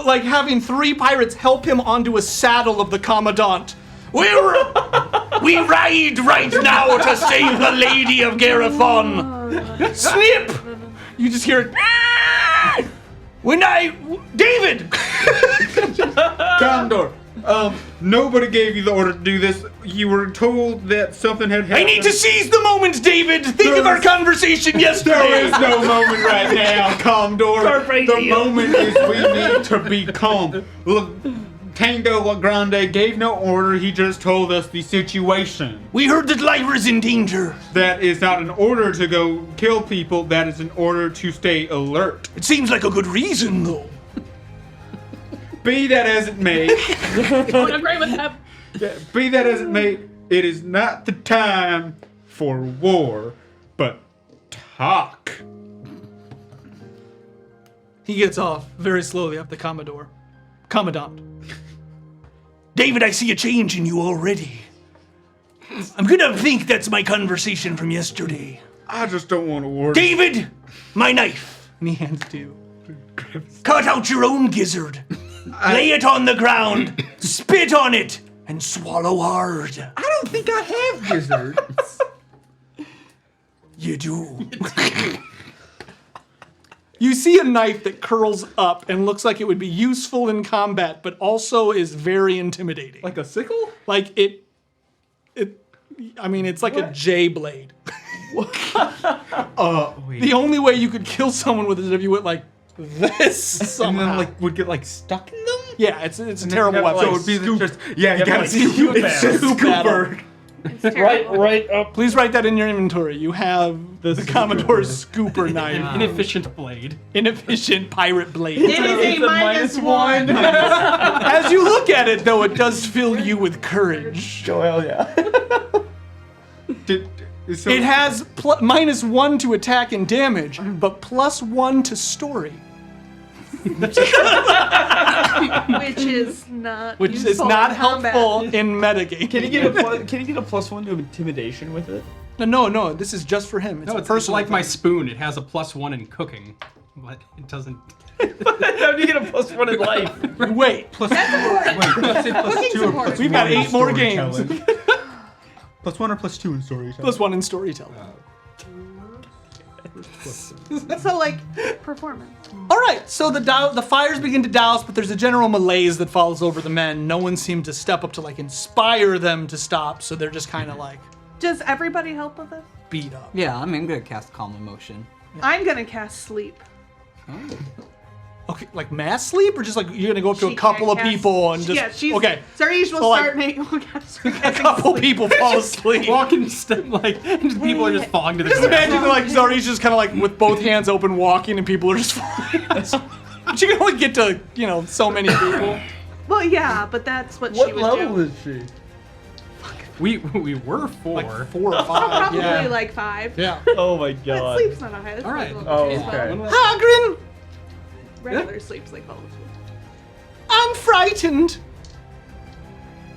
like having 3 pirates help him onto a saddle of the Commandant. We ride right now to save the Lady of Garafon. Snip! You just hear it. David! Condor. Nobody gave you the order to do this. You were told that something had happened. I need to seize the moment, David. Think of our conversation yesterday. There is no moment right now, Condor. The moment is we need to be calm. Look, Tango Grande gave no order, he just told us the situation. We heard that Lyra's in danger. That is not an order to go kill people, that is an order to stay alert. It seems like a good reason, though. Be that as it may, I don't agree with that. be that as it may, it is not the time for war, but talk. He gets off very slowly up the Commandant. David, I see a change in you already. I'm gonna think that's my conversation from yesterday. I just don't want to war. David, my knife. And he hands it to you. Cut out your own gizzard. Lay it on the ground. Spit on it. And swallow hard. I don't think I have gizzards. You do. You see a knife that curls up and looks like it would be useful in combat, but also is very intimidating. Like a sickle? Like it's like a J blade. Wait. The only way you could kill someone with it is if you went like this And somehow. then would get stuck in them? Yeah, it's a terrible weapon. So it would be just you gotta like, scoop scoop it's just Scoop scooper. It's terrible. Right up. Please write that in your inventory. You have the Commodore's scooper knife. Inefficient blade. Inefficient pirate blade. It is a -1. As you look at it, though, it does fill you with courage. Well, yeah. So It has -1 to attack and damage, but +1 to story. Which is not Which is useful not in combat. helpful in metagame. Can you get a +1 to intimidation with it? No, this is just for him. It's No, a it's personal like my thing. spoon. It has a +1 in cooking, but it doesn't. How do you get a +1 in life? Wait, That's important. wait, let's say Cooking's +2 or important. we've got +1 in 8 more games. storytelling. +1 or +2 in storytelling? +1 in storytelling. So like performance. All right, so the fires begin to douse, but there's a general malaise that falls over the men. No one seemed to step up to inspire them to stop, so they're just kind of Does everybody help with this? beat up. Yeah, I'm gonna cast Calm Emotion. I'm gonna cast sleep. Okay, like mass sleep, or just you're gonna go up to She a couple of can't cast- people and just yeah, she's okay. Zarish will So, start making A couple people fall asleep. Walking step and just people are just falling to the Just ground. imagine Zari's just kind of with both hands open walking and people are just falling. But you can only get to so many people. Well, yeah, but that's what she What would level do. is she? We were 4. Like 4 or 5. Probably yeah. 5. Yeah. Oh my But god. sleep's not a high. That's All right. level Oh, as well. okay. Hagrid, Regular sleep's like level 2. I'm frightened.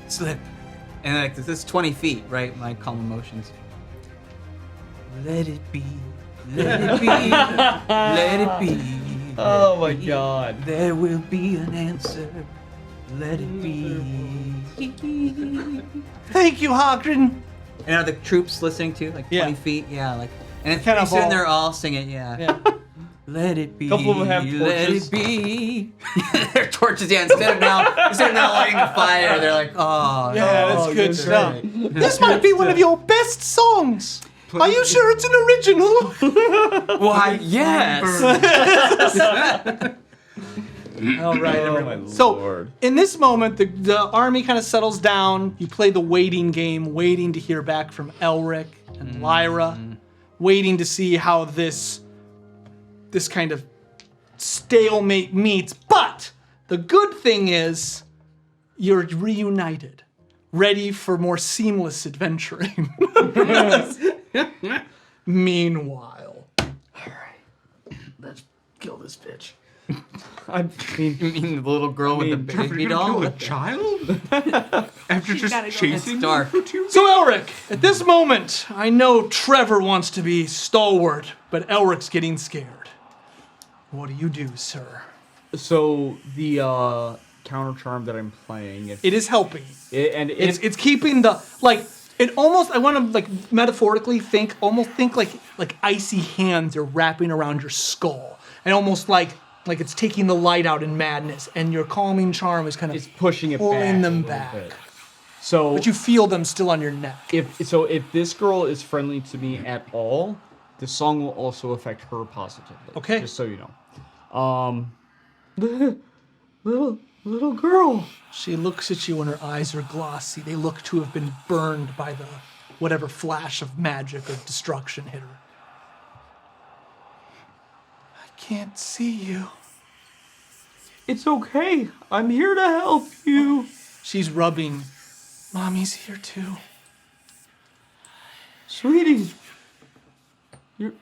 Slip. And this is 20 feet, right? My Calm Emotions. Let it be. Let it be. Let it be. Oh my god. There will be an answer. Let it be. Thank you, Hagrid. And are the troops listening too? 20 Yeah. feet? Yeah, and Kind pretty of soon all- they're all singing, yeah. Yeah. Let it be. Couple of them have Let torches. it be. Their torches, yeah. Instead of now lighting the fire, they're like, oh, Yeah, that's Oh, good that's stuff. great. This might be one of your best songs. Are you sure it's an original? Why, yes. All right, Oh everyone. my So, lord. in this moment, the army kind of settles down. You play the waiting game, waiting to hear back from Elric and Lyra, waiting to see how this kind of stalemate meets. But the good thing is, you're reunited, ready for more seamless adventuring. Meanwhile, Let's kill this bitch. You mean the little girl with the baby doll? Kill a child? After She's gotta just go. chasing It's dark. me for 2 so Elric, at this moment, I know Trevor wants to be stalwart, but Elric's getting scared. What do you do, sir? So the counter charm that I'm playing, It is helping. it's It's keeping the it almost. I want to metaphorically think like icy hands are wrapping around your skull, and almost like it's taking the light out in madness, and your calming charm is kind of it's pushing it pulling back them a little back. bit. So But you feel them still on your neck. if this girl is friendly to me at all, the song will also affect her positively. Okay. Just so you know. Little girl. She looks at you and her eyes are glossy. They look to have been burned by the whatever flash of magic or destruction hit her. I can't see you. It's okay. I'm here to help you. She's rubbing. Mommy's here too. Sweetie, your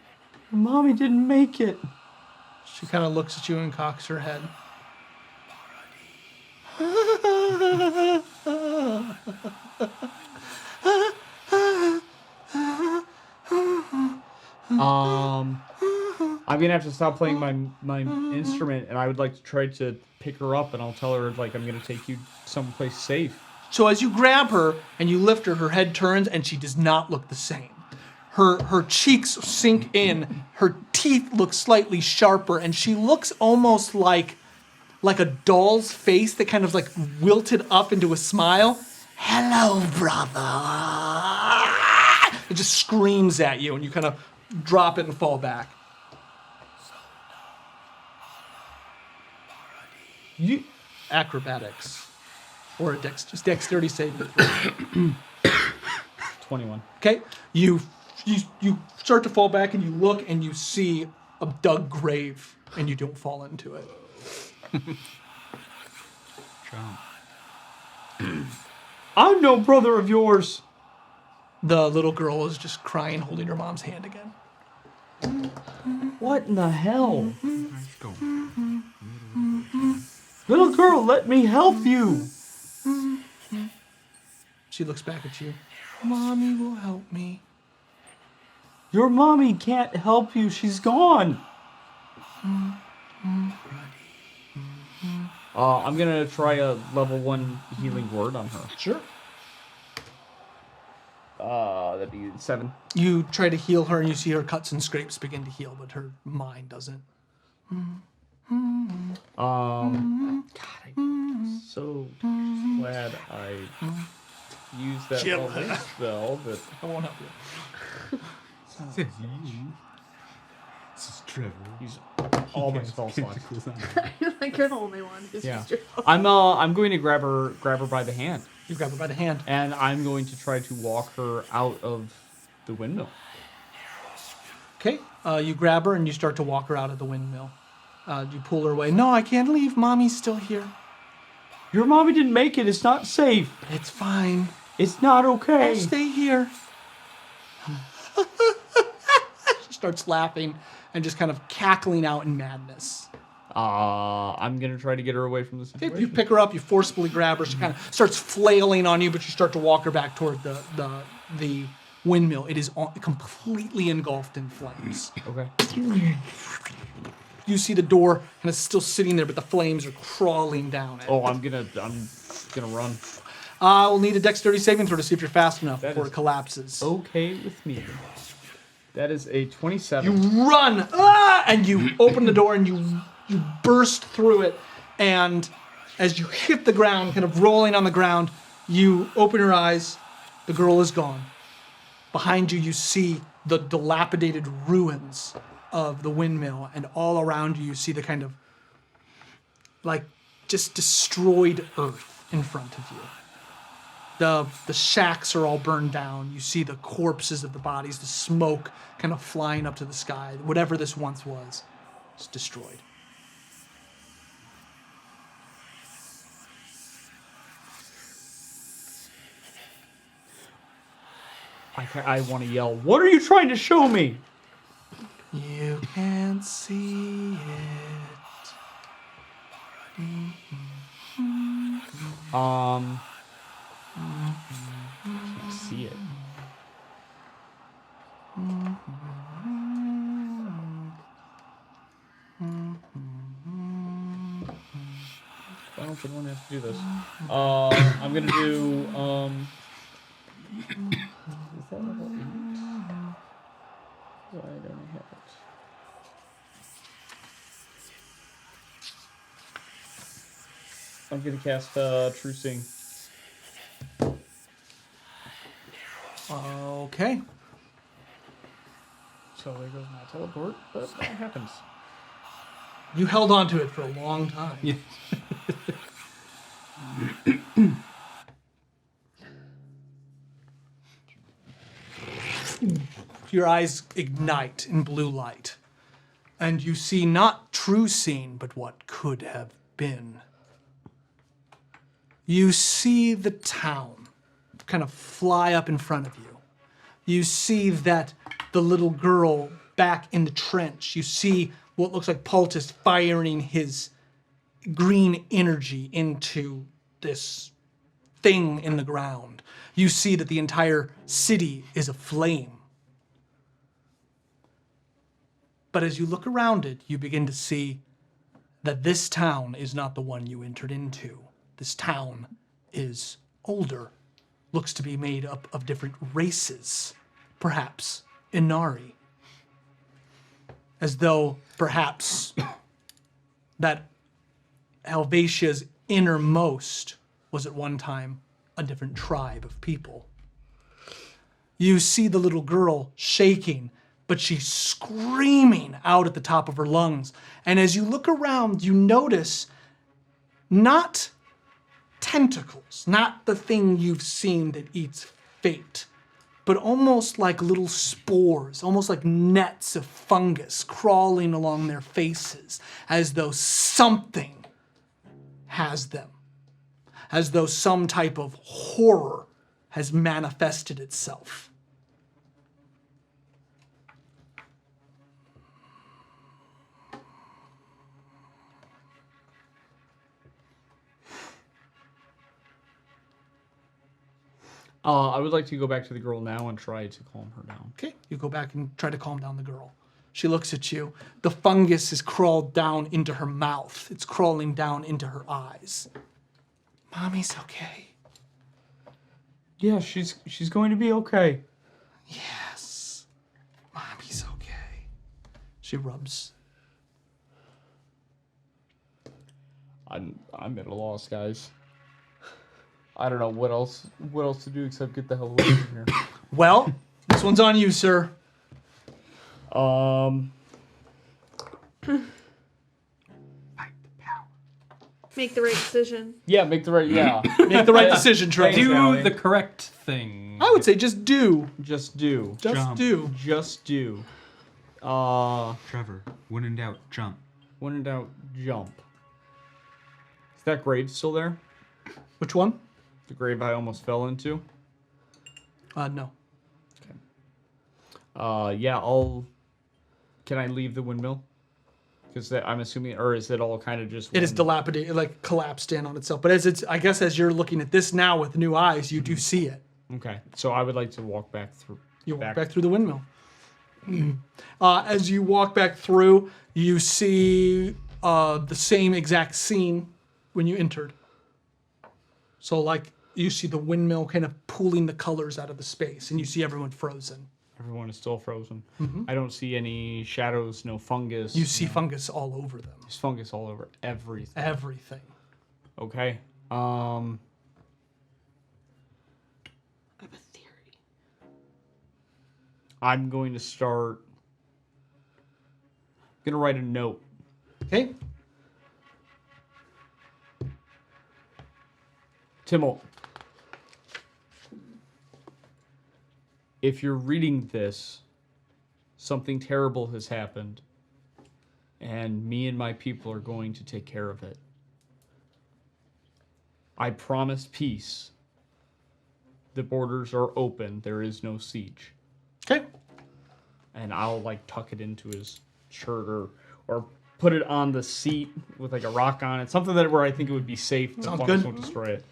mommy didn't make it. She kind of looks at you and cocks her head. I'm gonna have to stop playing my instrument, and I would like to try to pick her up, and I'll tell her like I'm gonna take you someplace safe. So as you grab her and you lift her, her head turns and she does not look the same. Her cheeks sink in, her teeth look slightly sharper, and she looks almost like a doll's face that kind of like wilted up into a smile. Hello, brother. It just screams at you and you kind of drop it and fall back. You acrobatics or a dexterity saving throw. 21. Okay, you start to fall back and you look and you see a dug grave and you don't fall into it. I'm no brother of yours. The little girl is just crying, holding her mom's hand again. What in the hell? Let's go. Little girl, let me help you. She looks back at you. Mommy will help me. Your mommy can't help you. She's gone. I'm gonna try a level 1 healing word on her. Sure. That'd be 7. You try to heal her and you see her cuts and scrapes begin to heal, but her mind doesn't. God, I'm so glad I used that Kill lovely spell, but I won't help you. This is Trevor. use all my spell slots. Like you're the only one who's Yeah. used your I'm going to grab her by the hand, You grab her by the hand. and I'm going to try to walk her out of the windmill. Okay, you grab her and you start to walk her out of the windmill. You pull her away. No, I can't leave. Mommy's still here. Your mommy didn't make it. It's not safe. It's fine. It's not okay. I'll stay here. She starts laughing and just kind of cackling out in madness. I'm gonna try to get her away from this situation. You pick her up, you forcibly grab her. She kind of starts flailing on you, but you start to walk her back toward the windmill. It is completely engulfed in flames. Okay. You see the door kind of still sitting there, but the flames are crawling down it. Oh, I'm gonna run. We'll need a dexterity saving throw to see if you're fast enough That before is- it collapses. Okay with me. That is a 27. You run, and you open the door and you burst through it. And as you hit the ground, kind of rolling on the ground, you open your eyes. The girl is gone. Behind you, you see the dilapidated ruins of the windmill, and all around you, you see the kind of like just destroyed earth in front of you. The shacks are all burned down. You see the corpses of the bodies, the smoke kind of flying up to the sky. Whatever this once was, it's destroyed. I want to yell. What are you trying to show me? You can't see it. Can't see it. I don't think I want to have to do this. I'm gonna do. Is that level 8? Why don't I have it? I'm gonna cast Trucing. Okay. So there goes my teleport, but that happens. You held on to it for a long time. Yeah. Your eyes ignite in blue light, and you see not true scene, but what could have been. You see the town kind of fly up in front of you. You see that the little girl back in the trench. You see what looks like Poultice firing his green energy into this thing in the ground. You see that the entire city is aflame. But as you look around it, you begin to see that this town is not the one you entered into. This town is older, looks to be made up of different races, perhaps Inari. As though perhaps that Helvetia's innermost was at one time a different tribe of people. You see the little girl shaking, but she's screaming out at the top of her lungs. And as you look around, you notice not tentacles, not the thing you've seen that eats fate, but almost like little spores, almost like nets of fungus crawling along their faces, as though something has them, as though some type of horror has manifested itself. I would like to go back to the girl now and try to calm her down. Okay, you go back and try to calm down the girl. She looks at you. The fungus has crawled down into her mouth. It's crawling down into her eyes. Mommy's okay. Yeah, she's going to be okay. Yes, Mommy's okay. She rubs. I'm at a loss, guys. I don't know what else to do except get the hell away from here. Well, this one's on you, sir. Make the right decision. Yeah, make the right Make the right decision, Trey. Thanks, Do Allie. the correct thing. I would say just do. Just do. Just Jump. do. Just do. Trevor, when in doubt, jump. When in doubt, jump. Is that grave still there? Which one? The grave I almost fell into? No. Yeah, Can I leave the windmill? Because I'm assuming, or is it all kind of just... It is dilapidated, like collapsed in on itself. But I guess as you're looking at this now with new eyes, you do see it. Okay, so I would like to walk back through. You walk back through the windmill. As you walk back through, you see the same exact scene when you entered. So, like, you see the windmill kind of pulling the colors out of the space, and you see everyone frozen. Everyone is still frozen. I don't see any shadows, no fungus. You see fungus all over them. There's fungus all over everything. Everything. Okay. I have a theory. I'm going to start... I'm going to write a note. Okay. Timmel, if you're reading this, something terrible has happened, and me and my people are going to take care of it. I promise peace. The borders are open. There is no siege. Okay. And I'll, like, tuck it into his shirt or put it on the seat with, like, a rock on it. Something where I think it would be safe. The Sounds fungus good. won't destroy it.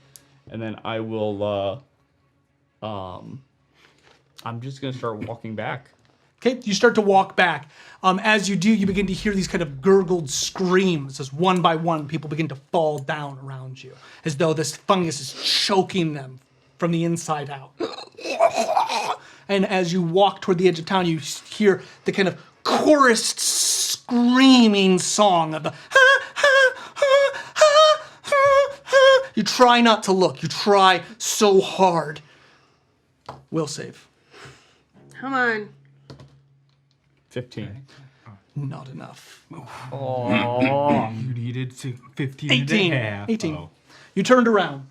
And then I will, I'm just going to start walking back. Okay, you start to walk back. As you do, you begin to hear these kind of gurgled screams as one by one people begin to fall down around you, as though this fungus is choking them from the inside out. And as you walk toward the edge of town, you hear the kind of chorused screaming song of the You try not to look. You try so hard. Will save. Come on. 15. Not enough. You needed 15 and a half. 18. Oh. You turned around.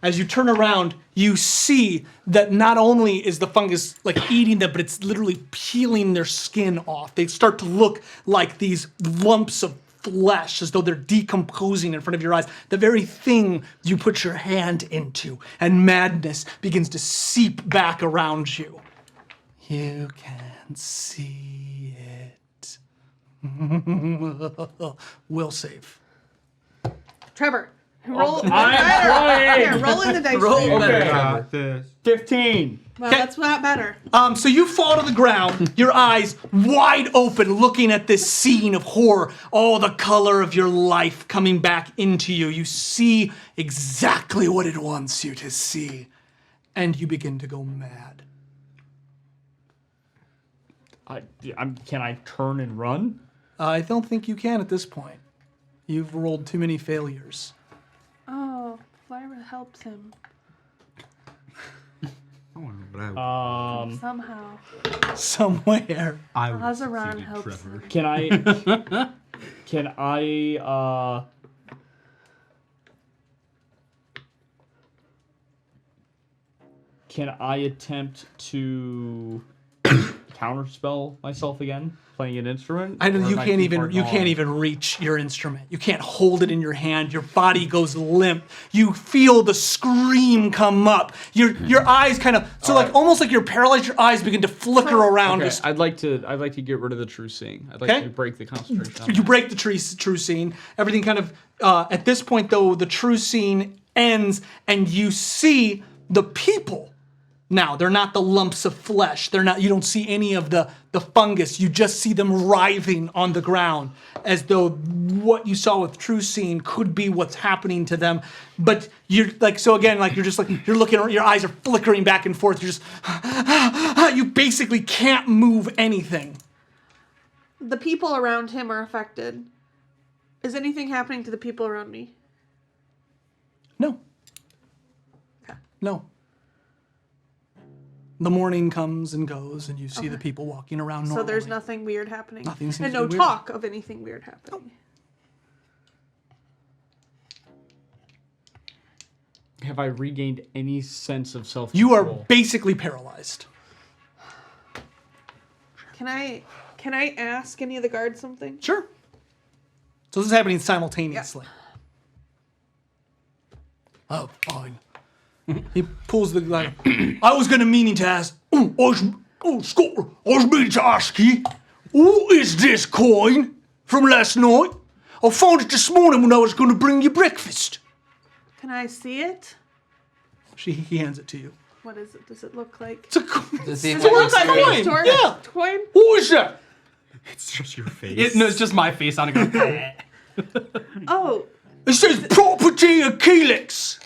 As you turn around, you see that not only is the fungus like eating them, but it's literally peeling their skin off. They start to look like these lumps of flesh, as though they're decomposing in front of your eyes. The very thing you put your hand into, and madness begins to seep back around you. You can see it. Will save. Trevor, roll. I'm trying. Here, roll in the dice. Roll for me. better. Got this. 15. Well, that's not better. So you fall to the ground, your eyes wide open, looking at this scene of horror, all the color of your life coming back into you. You see exactly what it wants you to see, and you begin to go mad. Can I turn and run? I don't think you can at this point. You've rolled too many failures. Oh, Lyra helps him somehow. Somewhere. Azaran helps him. Can I? Can I attempt to counterspell myself again, playing an instrument? I know Or you am I can't too even far you gone? can't even reach your instrument. You can't hold it in your hand. Your body goes limp. You feel the scream come up. Your eyes kind of like almost like you're paralyzed. Your eyes begin to flicker around. Okay, Just- I'd like to get rid of the true seeing. I'd like Okay. to break the concentration. on You that. break the true scene. Everything kind of at this point though the true scene ends and you see the people. Now they're not the lumps of flesh. They're not. You don't see any of the fungus. You just see them writhing on the ground, as though what you saw with true scene could be what's happening to them. But you're like so again, like you're just like you're looking. Your eyes are flickering back and forth. You're just you basically can't move anything. The people around him are affected. Is anything happening to the people around me? No. Okay. No. The morning comes and goes, and you see the people walking around normally. So there's nothing weird happening. Nothing seems and to no be weird. talk of anything weird happening. Have I regained any sense of self-control? You are basically paralyzed. Can I ask any of the guards something? Sure. So this is happening simultaneously. Oh, fine. He pulls the line. I was meaning to ask. Scott, I was meaning to ask you, who is this coin from last night? I found it this morning when I was going to bring you breakfast. Can I see it? He hands it to you. What is it? Does it look like? It's a coin. Does he Does it look like coin. a coin? Yeah. Coin? Who is that? It's just your face. No, it's just my face on it. Oh, It says property of Kelix.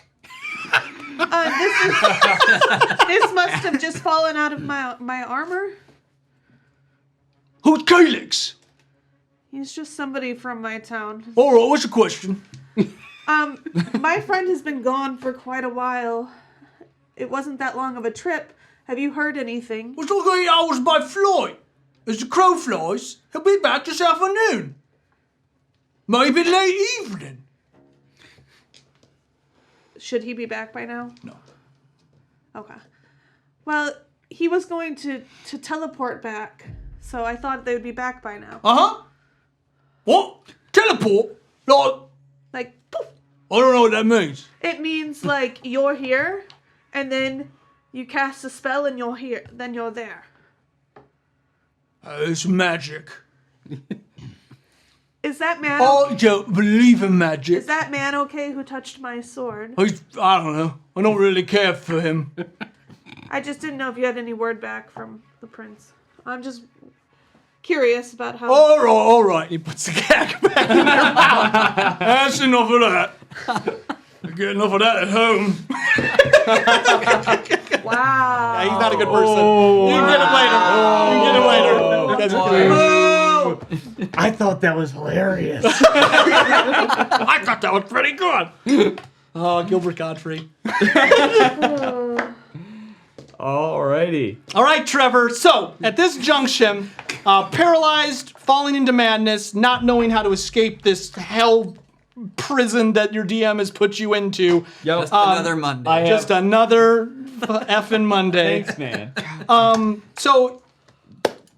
this must have just fallen out of my armor. Who's Kelix? He's just somebody from my town. All right, what's the question? My friend has been gone for quite a while. It wasn't that long of a trip. Have you heard anything? It's like 8 hours by flight. As the crow flies, he'll be back this afternoon. Maybe late evening. Should he be back by now? No. Okay. Well, he was going to teleport back, so I thought they would be back by now. Uh-huh. What? Teleport? Like, poof. I don't know what that means. It means like you're here, and then you cast a spell and you're here, then you're there. It's magic. Is that man? I don't believe in magic. Is that man okay who touched my sword? I don't know. I don't really care for him. I just didn't know if you had any word back from the prince. I'm just curious about how. All right. He puts the gag back in their mouth. That's enough of that. I get enough of that at home. Wow. He's not a good person. You can get him later. You guys are kidding. I thought that was hilarious. I thought that was pretty good. Oh, Gilbert Godfrey. Alrighty. All right, Trevor. So, at this junction, paralyzed, falling into madness, not knowing how to escape this hell prison that your DM has put you into. Just another Monday. I have- Just another effing Monday. Thanks, man. So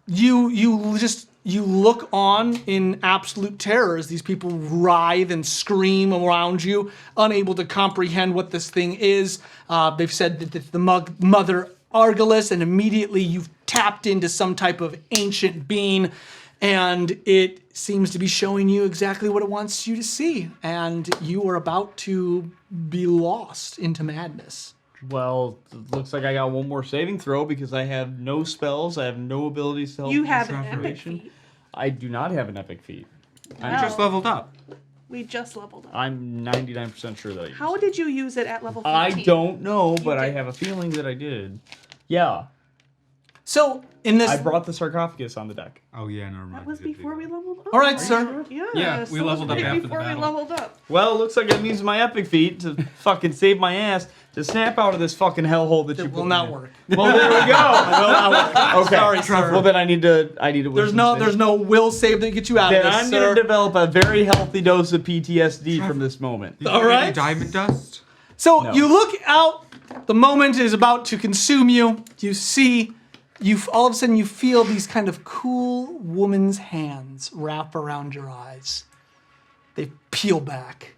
you look on in absolute terror as these people writhe and scream around you, unable to comprehend what this thing is. They've said that it's the Mother Argolis, and immediately you've tapped into some type of ancient being, and it seems to be showing you exactly what it wants you to see, and you are about to be lost into madness. Well, it looks like I got one more saving throw because I have no spells. I have no abilities to help. You with have an epic transformation. feat. I do not have an epic feat. You just leveled up. We just leveled up. I'm 99% sure that I How did you use it at level 15? I don't know, but I did. have a feeling that I did. Yeah. So in this, I brought the sarcophagus on the deck. Oh yeah, never mind. That was You did do before we that. leveled up. all right, sir. Yeah, we leveled up right after the before battle. we leveled up. Well, it looks like I'm using my epic feat to fucking save my ass to snap out of this fucking hellhole that you It put will me not in. work. Well, there we go. Okay. Sorry, sir. Well, then I need to. There's no will save that gets you out Then of this, I'm sir. gonna develop a very healthy dose of PTSD from this moment. Did you All get any right. diamond dust? So No. you look out. The moment is about to consume you. You see, all of a sudden you feel these kind of cool woman's hands wrap around your eyes. They peel back.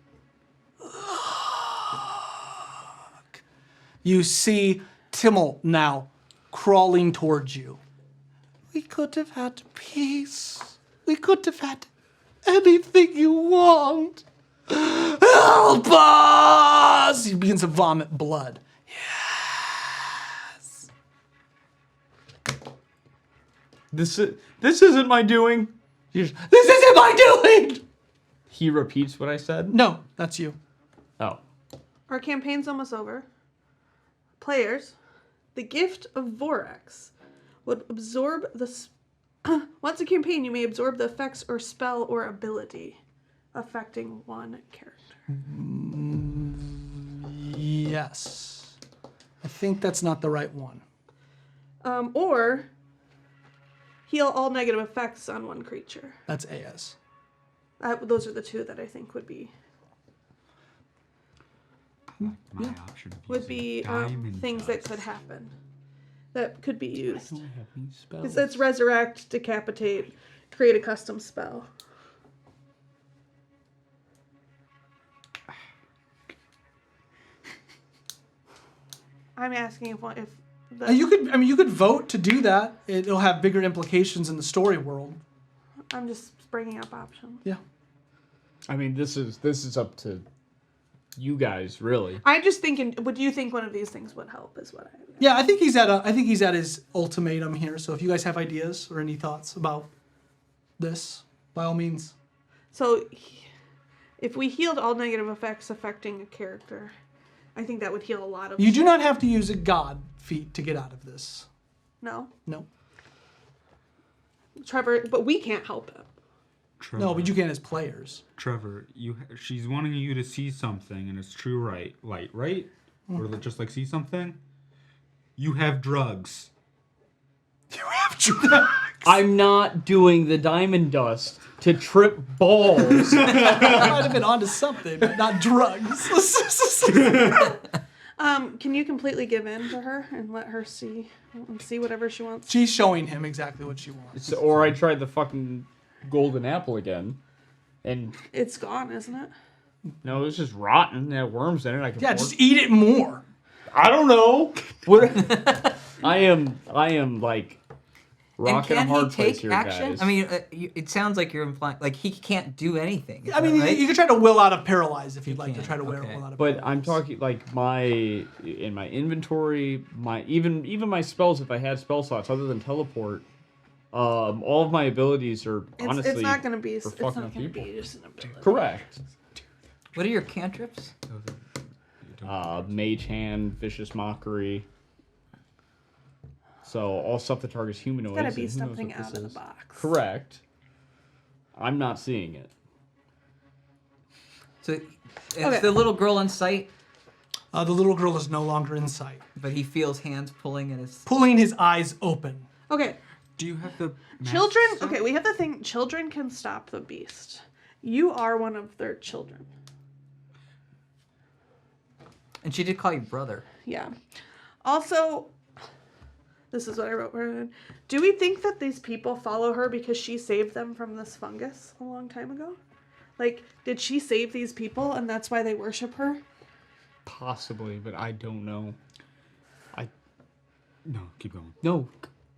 You see Timmel now crawling towards you. We could have had peace. We could have had anything you want. Help us! He begins to vomit blood. This isn't my doing. This isn't my doing! He repeats what I said. No, that's you. Oh. Our campaign's almost over. Players, the gift of Vorax would absorb the... Once a campaign, you may absorb the effects or spell or ability affecting one character. Yes. I think that's not the right one. Or heal all negative effects on one creature. That's AS. Those are the two that I think would be My option of would using be diamond things dust. that could happen, that could be used. have any spells. Because that's resurrect, decapitate, create a custom spell. I'm asking if the, You could vote to do that. It'll have bigger implications in the story world. I'm just bringing up options. Yeah. I mean, this is up to you guys, really. I'm just thinking. Would you think one of these things would help? Is what I. Yeah, I think he's at his ultimatum here. So if you guys have ideas or any thoughts about this, by all means. So, if we healed all negative effects affecting a character, I think that would heal a lot of. You do not have to use a god feat to get out of this. No, No. Trevor, but we can't help it. Trevor, No, but you can as players. Trevor, she's wanting you to see something, and it's true light, right? Or just like see something. You have drugs. You have drugs. I'm not doing the diamond dust to trip balls. I might have been onto something, but not drugs. Can you completely give in to her and let her see whatever she wants? She's showing him exactly what she wants. Or I tried the fucking golden apple again, and It's gone, isn't it? no, it's just rotten. It had worms in it. I can. Yeah, just eat it more. I don't know. What? I am like And rocking a can he hard place take here, action? guys. I mean, it sounds like you're implying like he can't do anything. Is I mean, that right? you could try to will out of paralyze if you'd like to can't, try to will okay. out of But paralyze. I'm talking like in my inventory, even my spells. If I had spell slots other than teleport, all of my abilities are honestly it's not going to be. for It's fucking not going to people. be just an ability. Correct. What are your cantrips? Mage Hand, Vicious Mockery. So all stuff that targets humanoids. It's got to be and who knows something what this out of the is. box. Correct. I'm not seeing it. So is Okay. the little girl in sight, The little girl is no longer in sight. but he feels hands pulling at his. Pulling his eyes open. Okay, Do you have the children. Okay, we have the thing. Children can stop the beast, You are one of their children. And she did call you brother. Yeah. Also, this is what I wrote. Do we think that these people follow her because she saved them from this fungus a long time ago? Like, did she save these people and that's why they worship her? Possibly, but I don't know. No, keep going. No,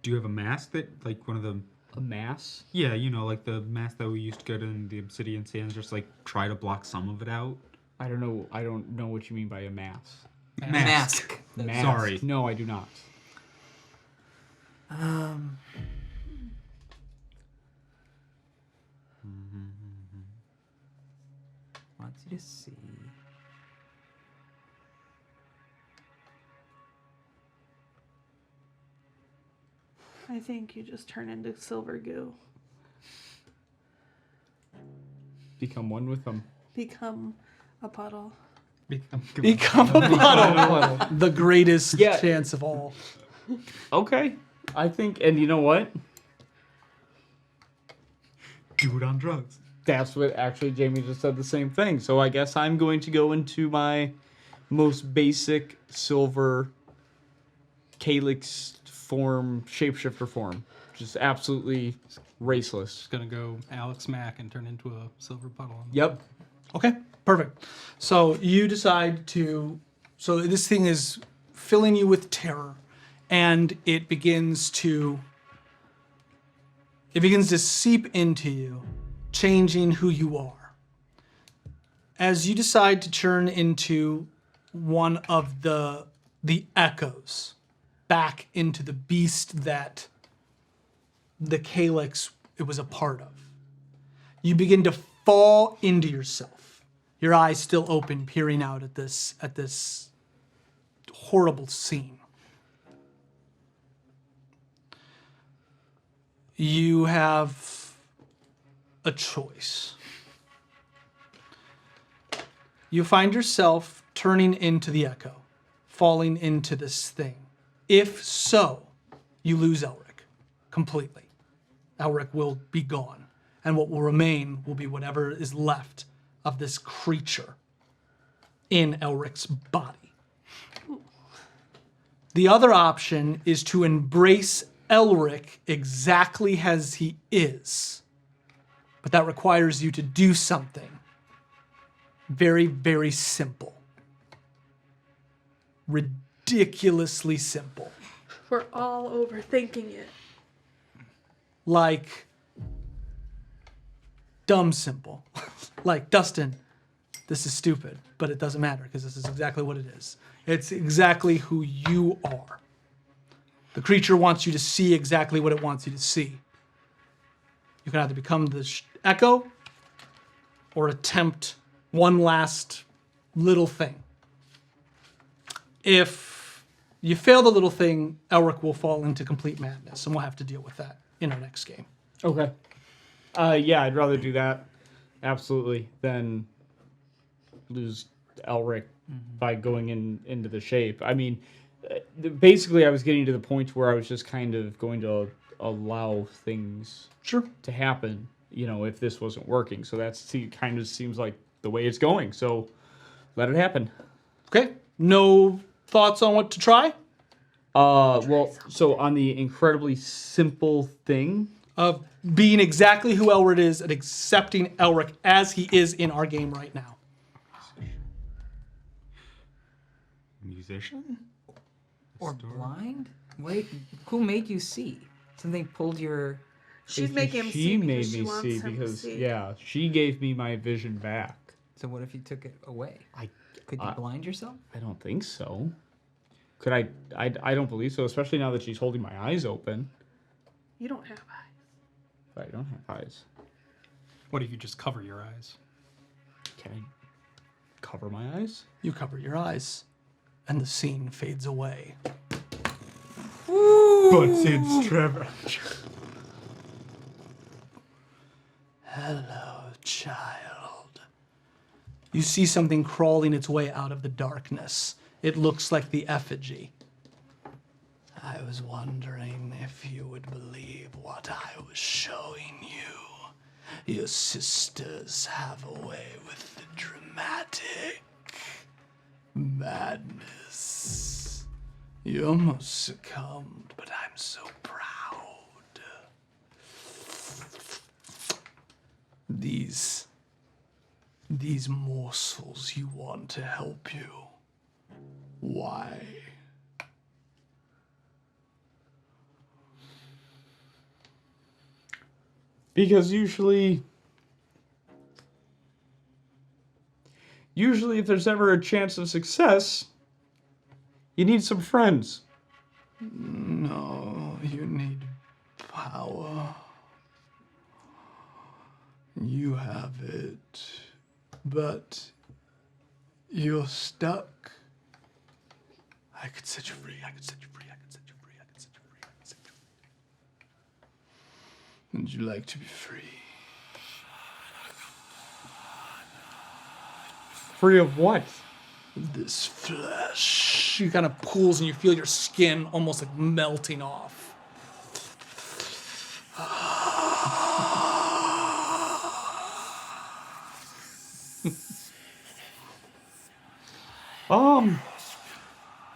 Do you have a mask that, like, one of the... a mass? Yeah, you know, like the mask that we used to get in the Obsidian Sands, just, like, try to block some of it out? I don't know. I don't know what you mean by a mass. Mask. Mask. Sorry. No, I do not. Wants you to see. I think you just turn into silver goo. Become one with them. Become a puddle. Become a puddle. The greatest Yeah. chance of all. Okay. I think, and you know what? Do it on drugs. That's what actually Jamie just said the same thing. So I guess I'm going to go into my most basic silver calyx form, shapeshifter form. Just absolutely raceless. Just gonna go Alex Mack and turn into a silver puddle. Yep. Okay, perfect. So you decide to. So this thing is filling you with terror, and it begins to. It begins to seep into you, changing who you are. As you decide to turn into one of the echoes, back into the beast that the calyx it was a part of, you begin to fall into yourself. Your eyes still open, peering out at this horrible scene. You have a choice. You find yourself turning into the echo, falling into this thing. If so, you lose Elric completely. Elric will be gone, and what will remain will be whatever is left of this creature in Elric's body. The other option is to embrace Elric exactly as he is, but that requires you to do something very, very simple. Ridiculously simple. We're all overthinking it. Like, dumb simple. Like, Dustin, this is stupid, but it doesn't matter because this is exactly what it is. It's exactly who you are. The creature wants you to see exactly what it wants you to see. You can either become the echo or attempt one last little thing. If you fail the little thing, Elric will fall into complete madness, and we'll have to deal with that in our next game. Okay. Yeah, I'd rather do that, absolutely, than lose Elric by going into the shape. I mean, basically, I was getting to the point where I was just kind of going to allow things to happen, you know, if this wasn't working. So that's kind of seems like the way it's going. So let it happen. Okay. No thoughts on what to try? Well, so on the incredibly simple thing Of being exactly who Elric is and accepting Elric as he is in our game right now. Musician? Or blind? Wait, who made you see? Something pulled your... She's making him she see made because she me wants see him because to see. yeah, she gave me my vision back. So what if you took it away? Could you I- blind yourself? I don't think so. Could I don't believe so, especially now that she's holding my eyes open. You don't have eyes. I don't have eyes. What if you just cover your eyes? Can I cover my eyes? You cover your eyes, and the scene fades away. But it's Trevor. Hello, child. You see something crawling its way out of the darkness. It looks like the effigy. I was wondering if you would believe what I was showing you. Your sisters have a way with the dramatic madness. You almost succumbed, but I'm so proud. These morsels you want to help you. Why? Because usually if there's ever a chance of success, you need some friends. No, you need power. You have it, but you're stuck. I could set you free, I could set you free, I could set you free, I could set you free, I could set you free. Would you like to be free? Free of what? This flesh. She kind of pulls and you feel your skin almost like melting off.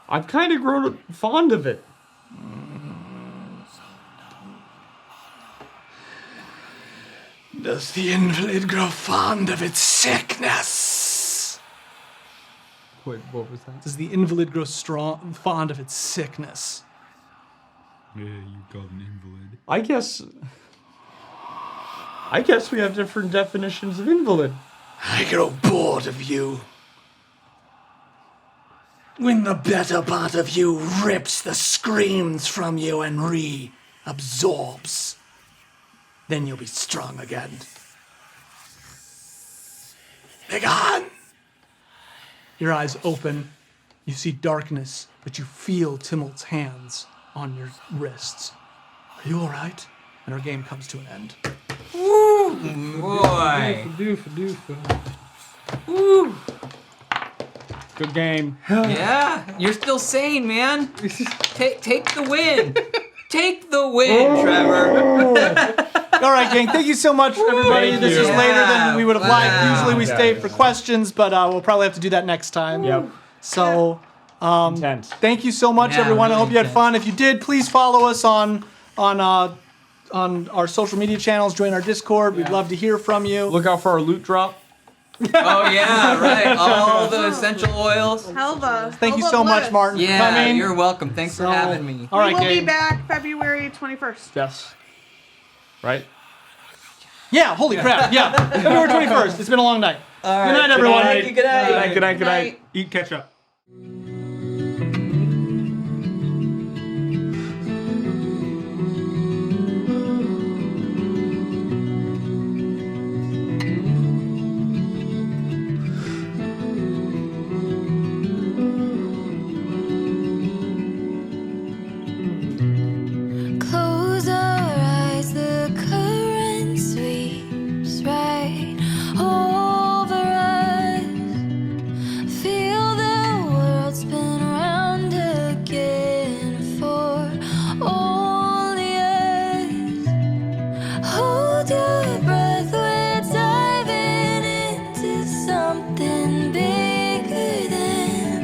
I've kind of grown fond of it. Does the invalid grow fond of its sickness? Wait, what was that? Does the invalid grow fond of its sickness? Yeah, you got an invalid. I guess we have different definitions of invalid. I grow bored of you. When the better part of you rips the screams from you and reabsorbs, then you'll be strong again. Begone! Your eyes open. You see darkness, but you feel Timmelt's hands on your wrists. Are you all right? And our game comes to an end. Woo, boy. Woo. Good game. Yeah, you're still sane, man. Take the win. Take the win, Trevor. All right, gang. Thank you so much, everybody. Thank This you. is later than we would have liked. Wow. Usually we stay for questions, but we'll probably have to do that next time. Yep. So, Intense. thank you so much, Yeah, everyone. I really hope you had intense. fun. If you did, please follow us on our social media channels. Join our Discord. We'd love to hear from you. Look out for our loot drop. Oh yeah, right. All the essential oils. Helva. Thank you so much, Martin, for Yeah, coming. you're welcome. Thanks for having me. All We right, will be gang. back February 21st. Yes. Right? Yeah, holy crap. Yeah, February 21st. It's been a long night. All right. Good night, everyone. Thank you. Good night. Good night. Night. Eat ketchup. Close our eyes, the current sweeps right over us. Feel the world spin around again for only us. Hold your breath, we're diving into something bigger than